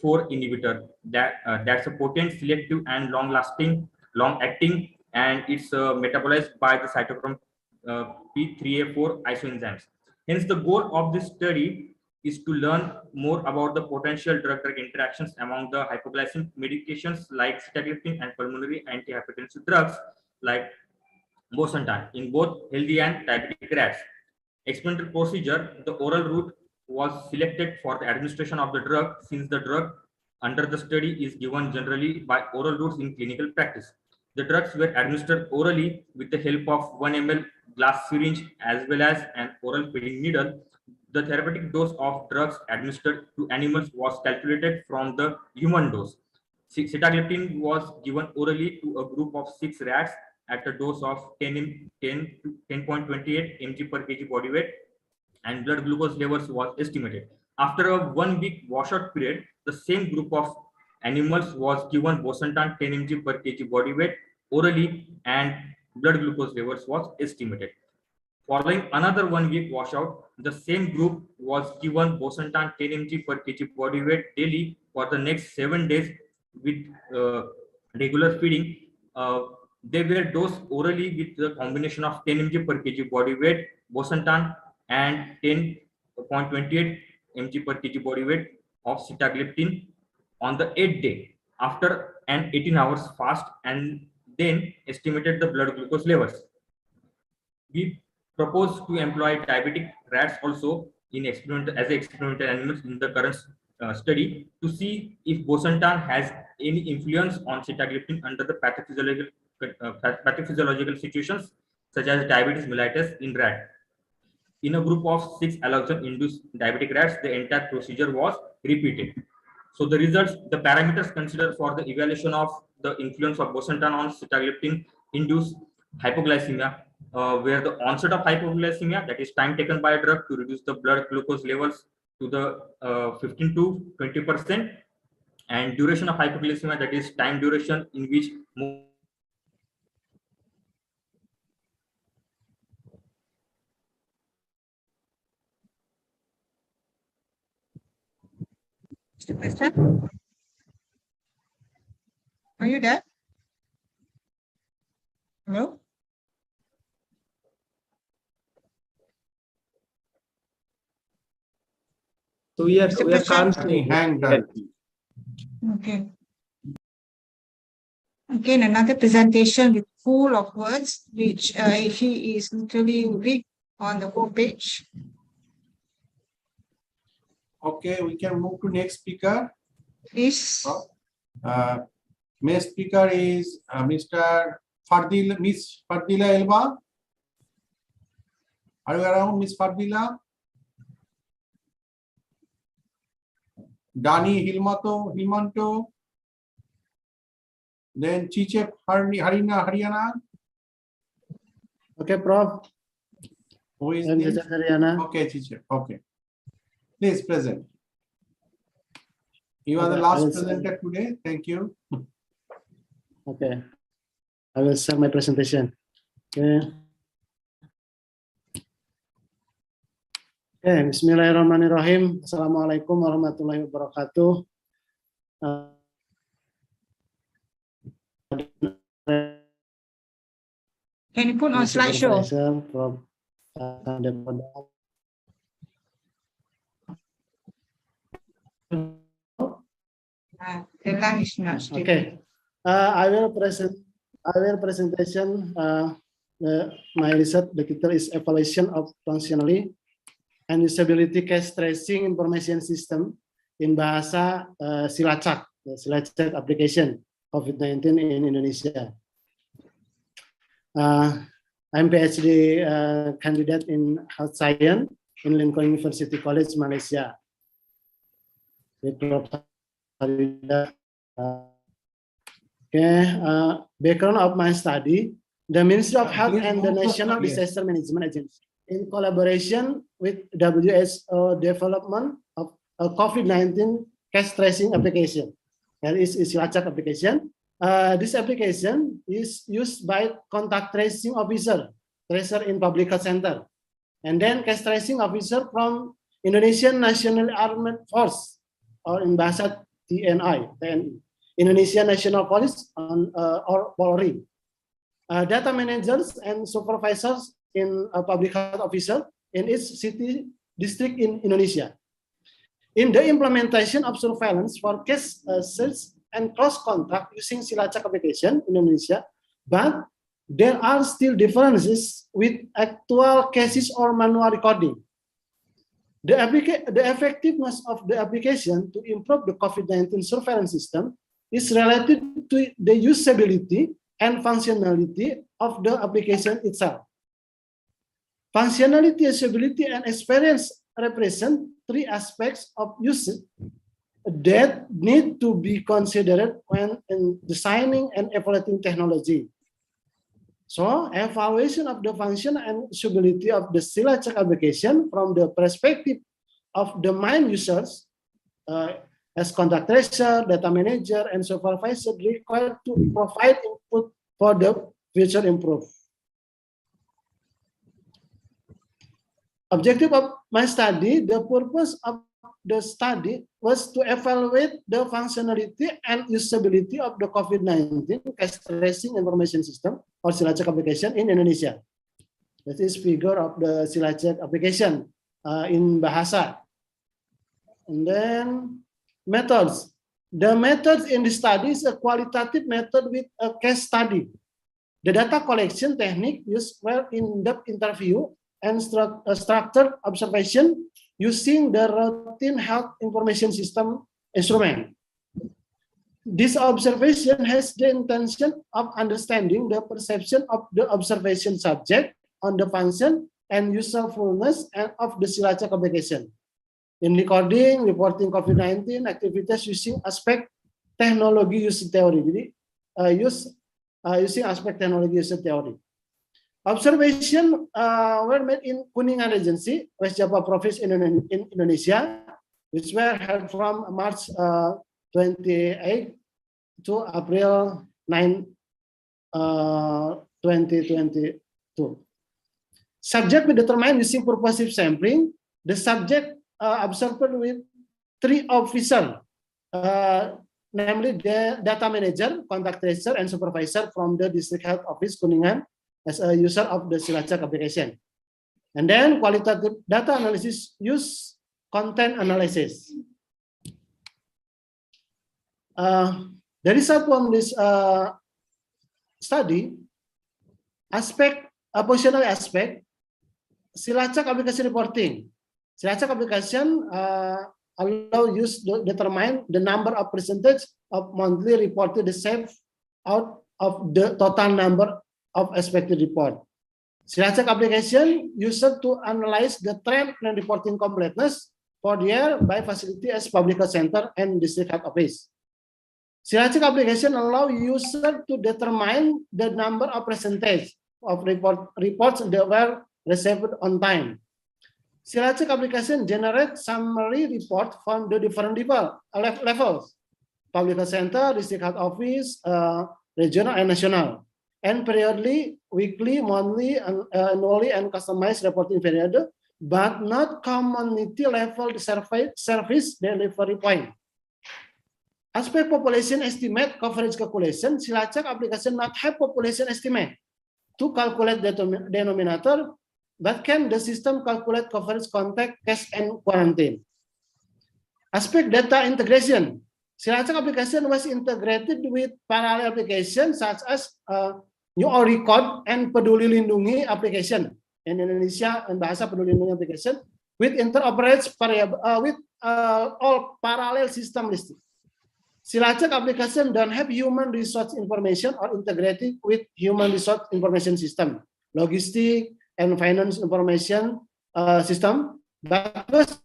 4 inhibitor that's a potent, selective, and long-acting, and it's metabolized by the cytochrome P3A4 isoenzymes. Hence, the goal of this study is to learn more about the potential drug-drug interactions among the hypoglycemic medications like sitagliptin and pulmonary antihypertensive drugs like bosentan in both healthy and diabetic rats. Explanatory procedure: the oral route was selected for the administration of the drug, since the drug under the study is given generally by oral routes in clinical practice. The drugs were administered orally with the help of 1 ml glass syringe as well as an oral feeding needle. The therapeutic dose of drugs administered to animals was calculated from the human dose. Sitagliptin was given orally to a group of 6 rats at a dose of 10 to 10.28 mg per kg body weight, and blood glucose levels was estimated. After a 1 week washout period, the same group of animals was given bosentan 10 mg per kg body weight orally, and blood glucose levels was estimated. Following another 1 week washout, the same group was given bosentan 10 mg per kg body weight daily for the next 7 days with regular feeding. They were dosed orally with the combination of 10 mg per kg body weight bosentan and 10.28 mg per kg body weight of sitagliptin on the 8th day. after an 18 hours fast and then estimated the blood glucose levels. We propose to employ diabetic rats also in experimental animals in the current study to see if bosentan has any influence on sitagliptin under the pathophysiological situations such as diabetes mellitus in rat. In a group of 6 allergen-induced diabetic rats, the entire procedure was repeated. So the results, the parameters considered for the evaluation of the influence of bosentan on sitagliptin-induced hypoglycemia, where the onset of hypoglycemia, that is time taken by a drug to reduce the blood glucose levels to the 15 to 20%, and duration of hypoglycemia, that is time duration in which Mr. Prashant? Are you there? Hello? So we can't hang Okay. Again, another presentation with full of words, which he is literally read on the whole page. Okay, we can move to next speaker. Please. Next speaker is Miss Fardila Elba. Are you around, Miss Fardila? Dani Hilmanto. Then Chiche Haryana. Okay, Prof. Who is I'm this? Chiche Haryana. Okay, Chiche. Okay. Please present. You are the last presenter today. Thank you. Okay. I will start my presentation. Okay. Okay, Bismillahirrahmanirrahim. Assalamualaikum warahmatullahi wabarakatuh. Can you put on slideshow? From the line is not stable. Okay. I will presentation my research. The title is Evaluation of Functionality and Usability Case Tracing Information System in Bahasa Silacak, the Silacak application COVID-19 in Indonesia. I'm PhD candidate in health science in Lincoln University College, Malaysia. Background of my study: the Ministry of Health and the National Disaster Management Agency, in collaboration with WHO, development of a COVID-19 case tracing application. That is Silacak application. This application is used by contact tracing officer, tracer in public health center, and then case tracing officer from Indonesian National Armed Force, or in bahasa TNI, Indonesian National Police, or Polri. Data managers and supervisors in a public health officer in each city district in Indonesia. In the implementation of surveillance for case search and close contact using Silacak application in Indonesia, but there are still differences with actual cases or manual recording. The effectiveness of the application to improve the COVID-19 surveillance system is related to the usability and functionality of the application itself. Functionality, usability, and experience represent three aspects of use that need to be considered when in designing and evaluating technology. So, evaluation of the function and usability of the Silacak application from the perspective of the main users, as contact tracer, data manager, and supervisor, required to provide input for the future improve. Objective of my study: the purpose of the study was to evaluate the functionality and usability of the COVID-19 case tracing information system or Silacak application in Indonesia. That is figure of the Silacak application in Bahasa. And then methods. The method in the study is a qualitative method with a case study. The data collection technique used were in-depth interview and structured observation using the routine health information system instrument. This observation has the intention of understanding the perception of the observation subject on the function and usefulness of the Silacak application. In recording, reporting COVID-19 activities using aspect technology use theory. Jadi, using aspect technology use theory. Observation were made in Kuningan Regency, West Java Province in Indonesia, which were held from March 28 to April 9, 2022. Subject we determined using purposive sampling. The subject observed with 3 officers, namely the data manager, contact tracer, and supervisor from the district health office Kuningan as a user of the Silacak application. And then qualitative data analysis use content analysis. The result from this study, positional aspect, Silacak application reporting. Silacak application allow use to determine the number of percentage of monthly reported saved out of the total number of expected report. Silacak application used to analyze the trend and reporting completeness for the year by facility as public health center and district health office. Silacak application allow user to determine the number of percentage of reports that were received on time. Silacak application generate summary report from the different levels, public health center, district health office, regional and national, and periodically, weekly, monthly, annually, and customized reporting period, but not community level service delivery point. Aspect population estimate coverage calculation, Silacak application not have population estimate to calculate the denominator, but can the system calculate coverage, contact, case, and quarantine. Aspect data integration, Silacak application was integrated with parallel applications such as New Record and Peduli Lindungi application in Indonesia and Bahasa Peduli Lindungi application with interoperates with all parallel system listed. Silacak application don't have human resource information or integrated with human resource information system, logistic and finance information system, but was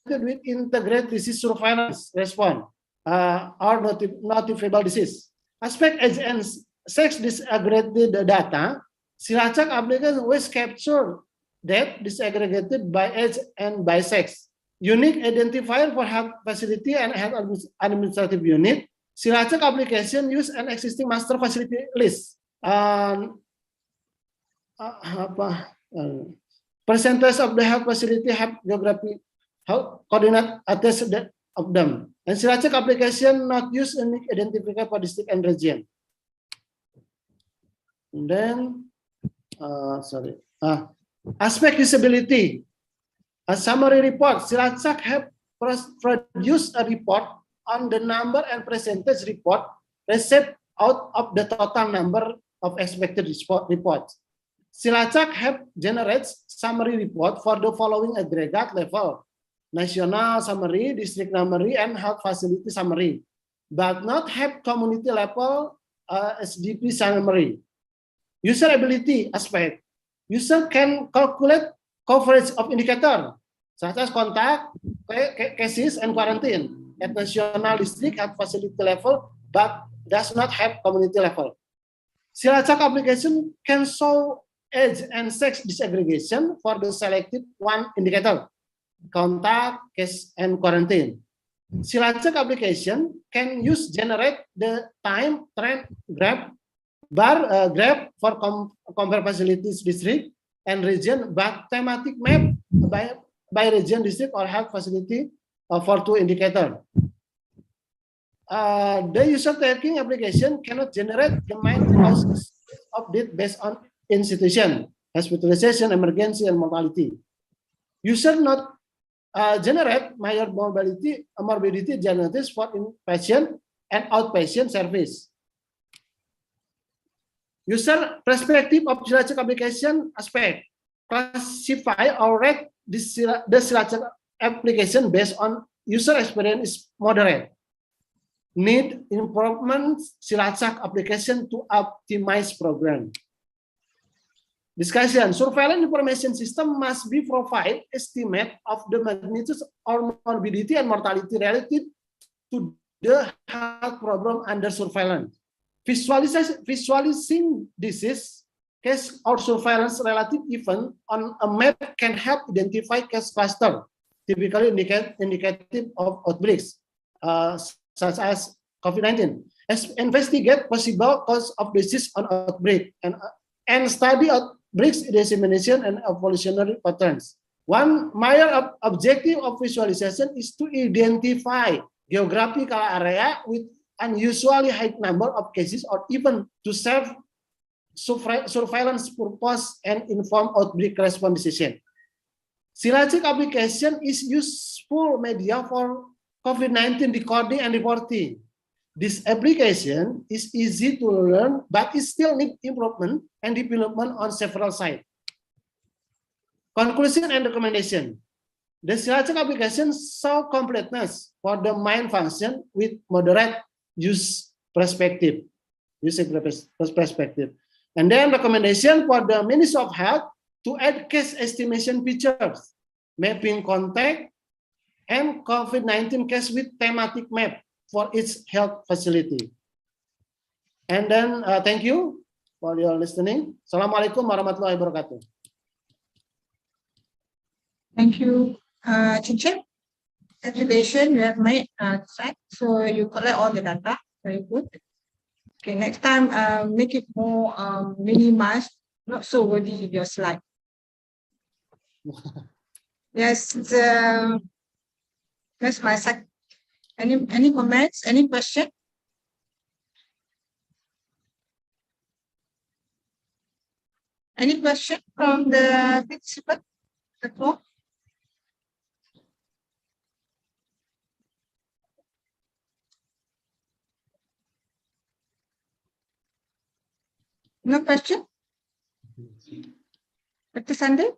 with integrated disease surveillance response or notifiable disease. Aspect age and sex disaggregated data, Silacak application was captured that disaggregated by age and by sex. Unique identifier for health facility and health administrative unit. Silacak application use an existing master facility list. Percentage of the health facility have geography, health coordinate attached of them. And Silacak application not use unique identifier for district and region. And then, aspect usability. A summary report, Silacak have produced a report on the number and percentage report received out of the total number of expected reports. Silacak have generates summary report for the following aggregate level: national summary, district summary, and health facility summary, but not have community level SDP summary. Usability aspect, user can calculate coverage of indicator such as contact, cases, and quarantine at national, district, health facility level, but does not have community level. Silacak application can show age and sex disaggregation for the selected one indicator, contact, case, and quarantine. Silacak application can use generate the time trend graph graph for compare facilities district and region, but thematic map by region, district, or health facility for 2 indicators. The user taking application cannot generate the main causes of death based on institution, hospitalization, emergency, and mortality. User not generate major morbidity genetics for inpatient and outpatient service. User perspective of Silacak application aspect. Classify or rate the Silacak application based on user experience is moderate. Need improvement Silacak application to optimize program. Discussion. Surveillance information system must be provide estimate of the magnitude or morbidity and mortality relative to the health problem under surveillance. Visualizing disease, case, or surveillance relative event on a map can help identify case cluster, typically indicative of outbreaks, such as COVID-19. Investigate possible cause of disease on outbreak and study outbreaks dissemination and evolutionary patterns. One major objective of visualization is to identify geographical area with unusually high number of cases or even to serve surveillance purpose and inform outbreak response decision. Silacak application is useful media for COVID-19 recording and reporting. This application is easy to learn, but it still needs improvement and development on several sides. Conclusion and recommendation. The Silacak application show completeness for the main function with moderate use perspective. And then recommendation for the Ministry of Health to add case estimation features, mapping contact, and COVID-19 case with thematic map for its health facility. And then thank you for your listening. Assalamualaikum warahmatullahi wabarakatuh. Thank you, teacher. Congratulations, you have made track, so you collect all the data. Very good. Okay, next time make it more minimized, not so wordy in your slide. Yes, that's my side. Any comments? Any question? Any question from the participant? The floor? No question? Dr. Sunday?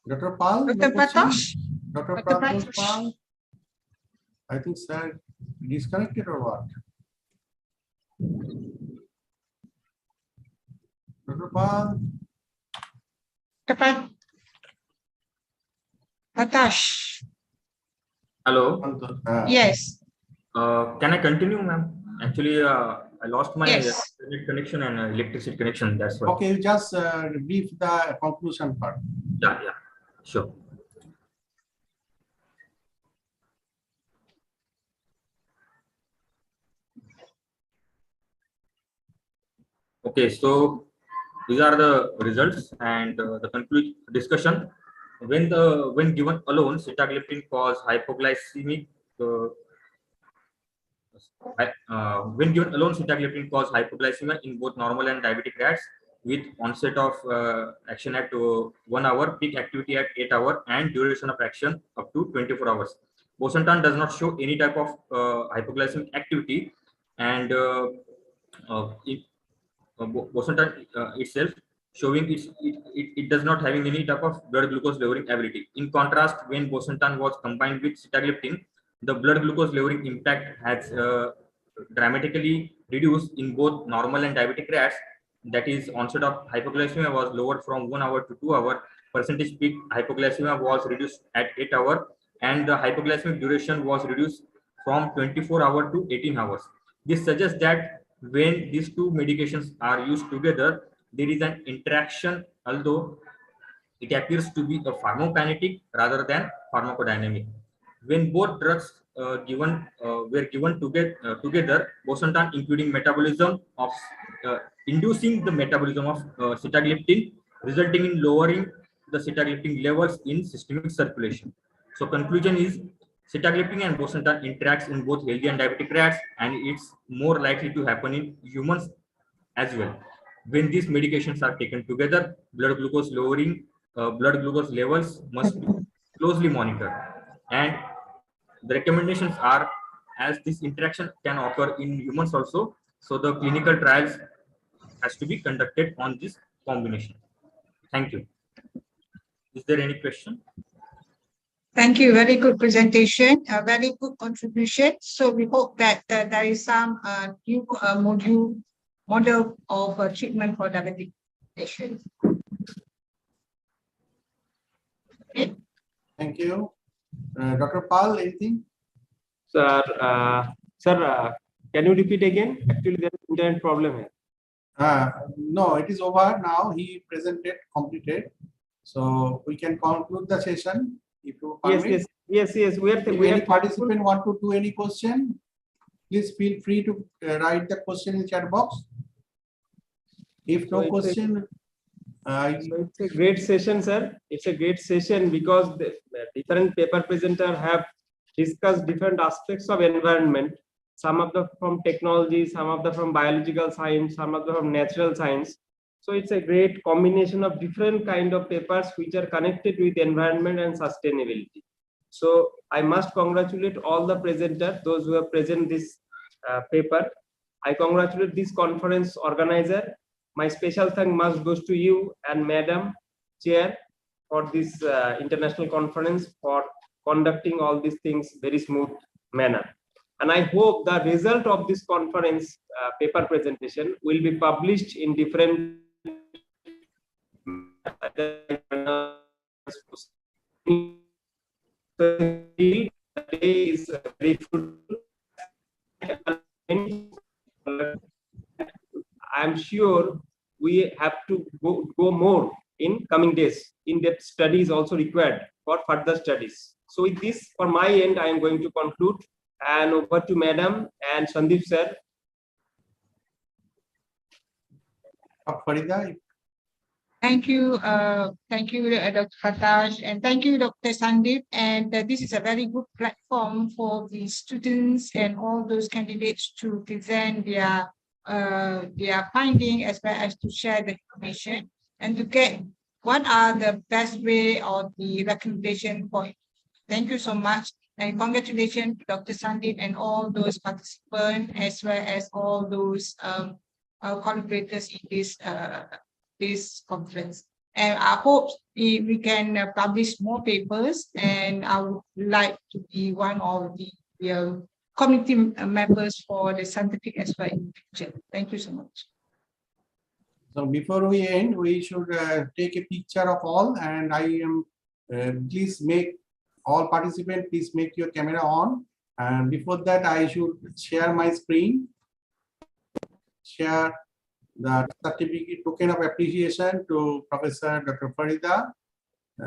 Dr. Pal? Dr. Pratosh? Dr. Pratosh Pal? I think sir disconnected or what? Dr. Pal? Dr. Pratosh? Hello. Yes. Can I continue, ma'am? Actually, I lost my Yes. internet connection and electricity connection. That's why. Okay, just brief the conclusion part. Yeah, sure. Okay, so these are the results and the conclusion discussion. When given alone, sitagliptin cause hypoglycemic. When given alone, sitagliptin cause hypoglycemia in both normal and diabetic rats, with onset of action at 1 hour, peak activity at 8 hours, and duration of action up to 24 hours. Bosentan does not show any type of hypoglycemic activity, and bosentan itself showing it does not having any type of blood glucose lowering ability. In contrast, when bosentan was combined with sitagliptin, the blood glucose lowering impact has dramatically reduced in both normal and diabetic rats. That is, onset of hypoglycemia was lowered from 1 hour to 2 hours. Percentage peak hypoglycemia was reduced at 8 hours, and the hypoglycemic duration was reduced from 24 hours to 18 hours. This suggests that when these two medications are used together, there is an interaction, although it appears to be a pharmacokinetic rather than pharmacodynamic. When both drugs were given together, bosentan, including metabolism of inducing the metabolism of sitagliptin, resulting in lowering the sitagliptin levels in systemic circulation. So conclusion is Sitagliptin and bosentan interacts in both healthy and diabetic rats, and it's more likely to happen in humans as well. When these medications are taken together, blood glucose levels must be closely monitored. And the recommendations are, as this interaction can occur in humans also, so the clinical trials has to be conducted on this combination. Thank you. Is there any question? Thank you. Very good presentation, a very good contribution. So we hope that there is some new model of treatment for diabetic patients. Okay. Thank you. Dr. Pal, anything? Sir, can you repeat again? Actually, there is internet problem here. No, it is over now. He presented, completed. So we can conclude the session. If you permit. Yes. If any participant want to do any question, please feel free to write the question in the chat box. If no question, so it's a great session, sir. It's a great session because the different paper presenters have discussed different aspects of environment. Some of them from technology, some of them from biological science, some of them from natural science. So it's a great combination of different kind of papers which are connected with environment and sustainability. So I must congratulate all the presenters, those who have presented this paper. I congratulate this conference organizer. My special thanks must goes to you and Madam Chair for this international conference for conducting all these things very smooth manner. And I hope the result of this conference paper presentation will be published in different is very fruitful. I'm sure we have to go more in coming days. In-depth studies also required for further studies. So with this, for my end, I am going to conclude and over to Madam and Sandeep sir. Farida. Thank you, Dr. Pratash, and thank you, Dr. Sandeep. And this is a very good platform for the students and all those candidates to present their finding as well as to share the information and to get what are the best way or the recommendation point. Thank you so much. And congratulations to Dr. Sandeep and all those participants as well as all those collaborators in this conference. And I hope we can publish more papers, and I would like to be one of the committee members for the scientific expert in the future. Thank you so much. So before we end, we should take a picture of all, and I am please make all participants, please make your camera on. And before that, I should share my screen, share the certificate token of appreciation to Professor Dr. Farida.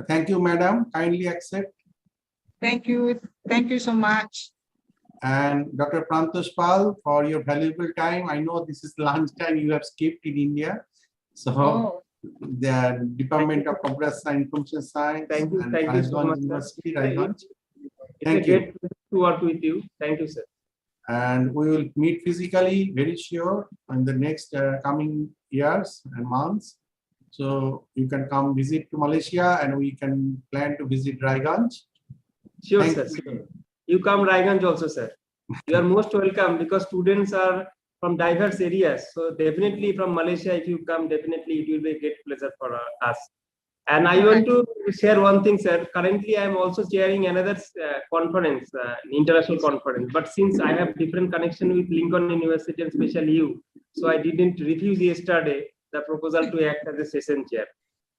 Thank you, Madam. Kindly accept. Thank you. Thank you so much. And Dr. Prantosh Pal for your valuable time. I know this is lunch time you have skipped in India. So the Department of Computer Science, Information Science. Thank you so much. University, Thank you. Great to work with you. Thank you, sir. And we will meet physically, very sure, in the next coming years and months. So you can come visit to Malaysia, and we can plan to visit Raiganj. Sure, sir. You come Raiganj also, sir. You are most welcome because students are from diverse areas. So definitely from Malaysia, if you come, definitely it will be a great pleasure for us. And I want to share one thing, sir. Currently, I am also chairing another conference, international conference. But since I have different connection with Lincoln University and especially you, so I didn't refuse yesterday the proposal to act as a session chair.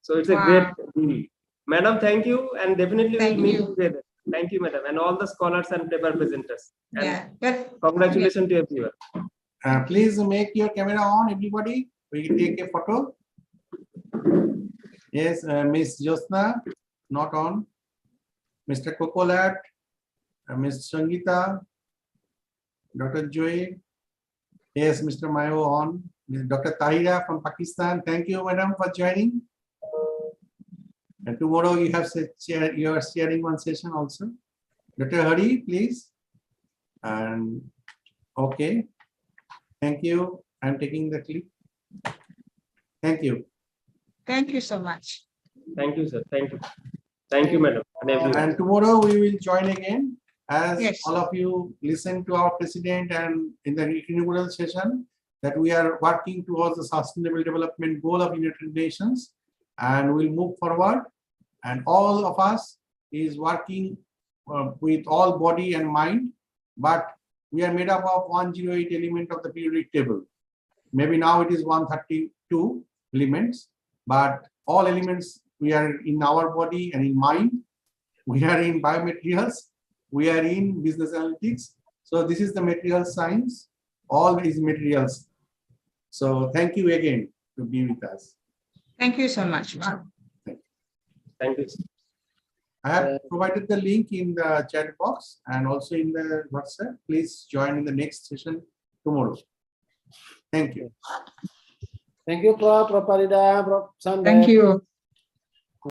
So it's a great deal. Madam, thank you, and definitely we'll meet together. Thank you, madam, and all the scholars and paper presenters. And congratulations to everyone. Please make your camera on, everybody. We can take a photo. Yes, Miss Josna, not on. Mr. Kokolat, Ms. Sangeeta, Dr. Joy. Yes, Mr. Mayo on. Dr. Tahira from Pakistan. Thank you, madam, for joining. And tomorrow you have you are sharing one session also. Dr. Hari, please. And okay. Thank you. I'm taking the clip. Thank you. Thank you so much. Thank you, sir. Thank you. Thank you, madam. And everyone. And tomorrow we will join again as Yes. all of you listen to our president and in the inaugural session that we are working towards the sustainable development goal of United Nations, and we'll move forward. And all of us is working with all body and mind, but we are made up of 108 element of the periodic table. Maybe now it is 132 elements, but all elements we are in our body and in mind. We are in biomaterials. We are in business analytics. So this is the material science. All is materials. So thank you again to be with us. Thank you so much. Thank you. I have provided the link in the chat box and also in the WhatsApp. Please join in the next session tomorrow. Thank you. Thank you, Prof. Prof. Parida, Prof. Sunday. Thank you.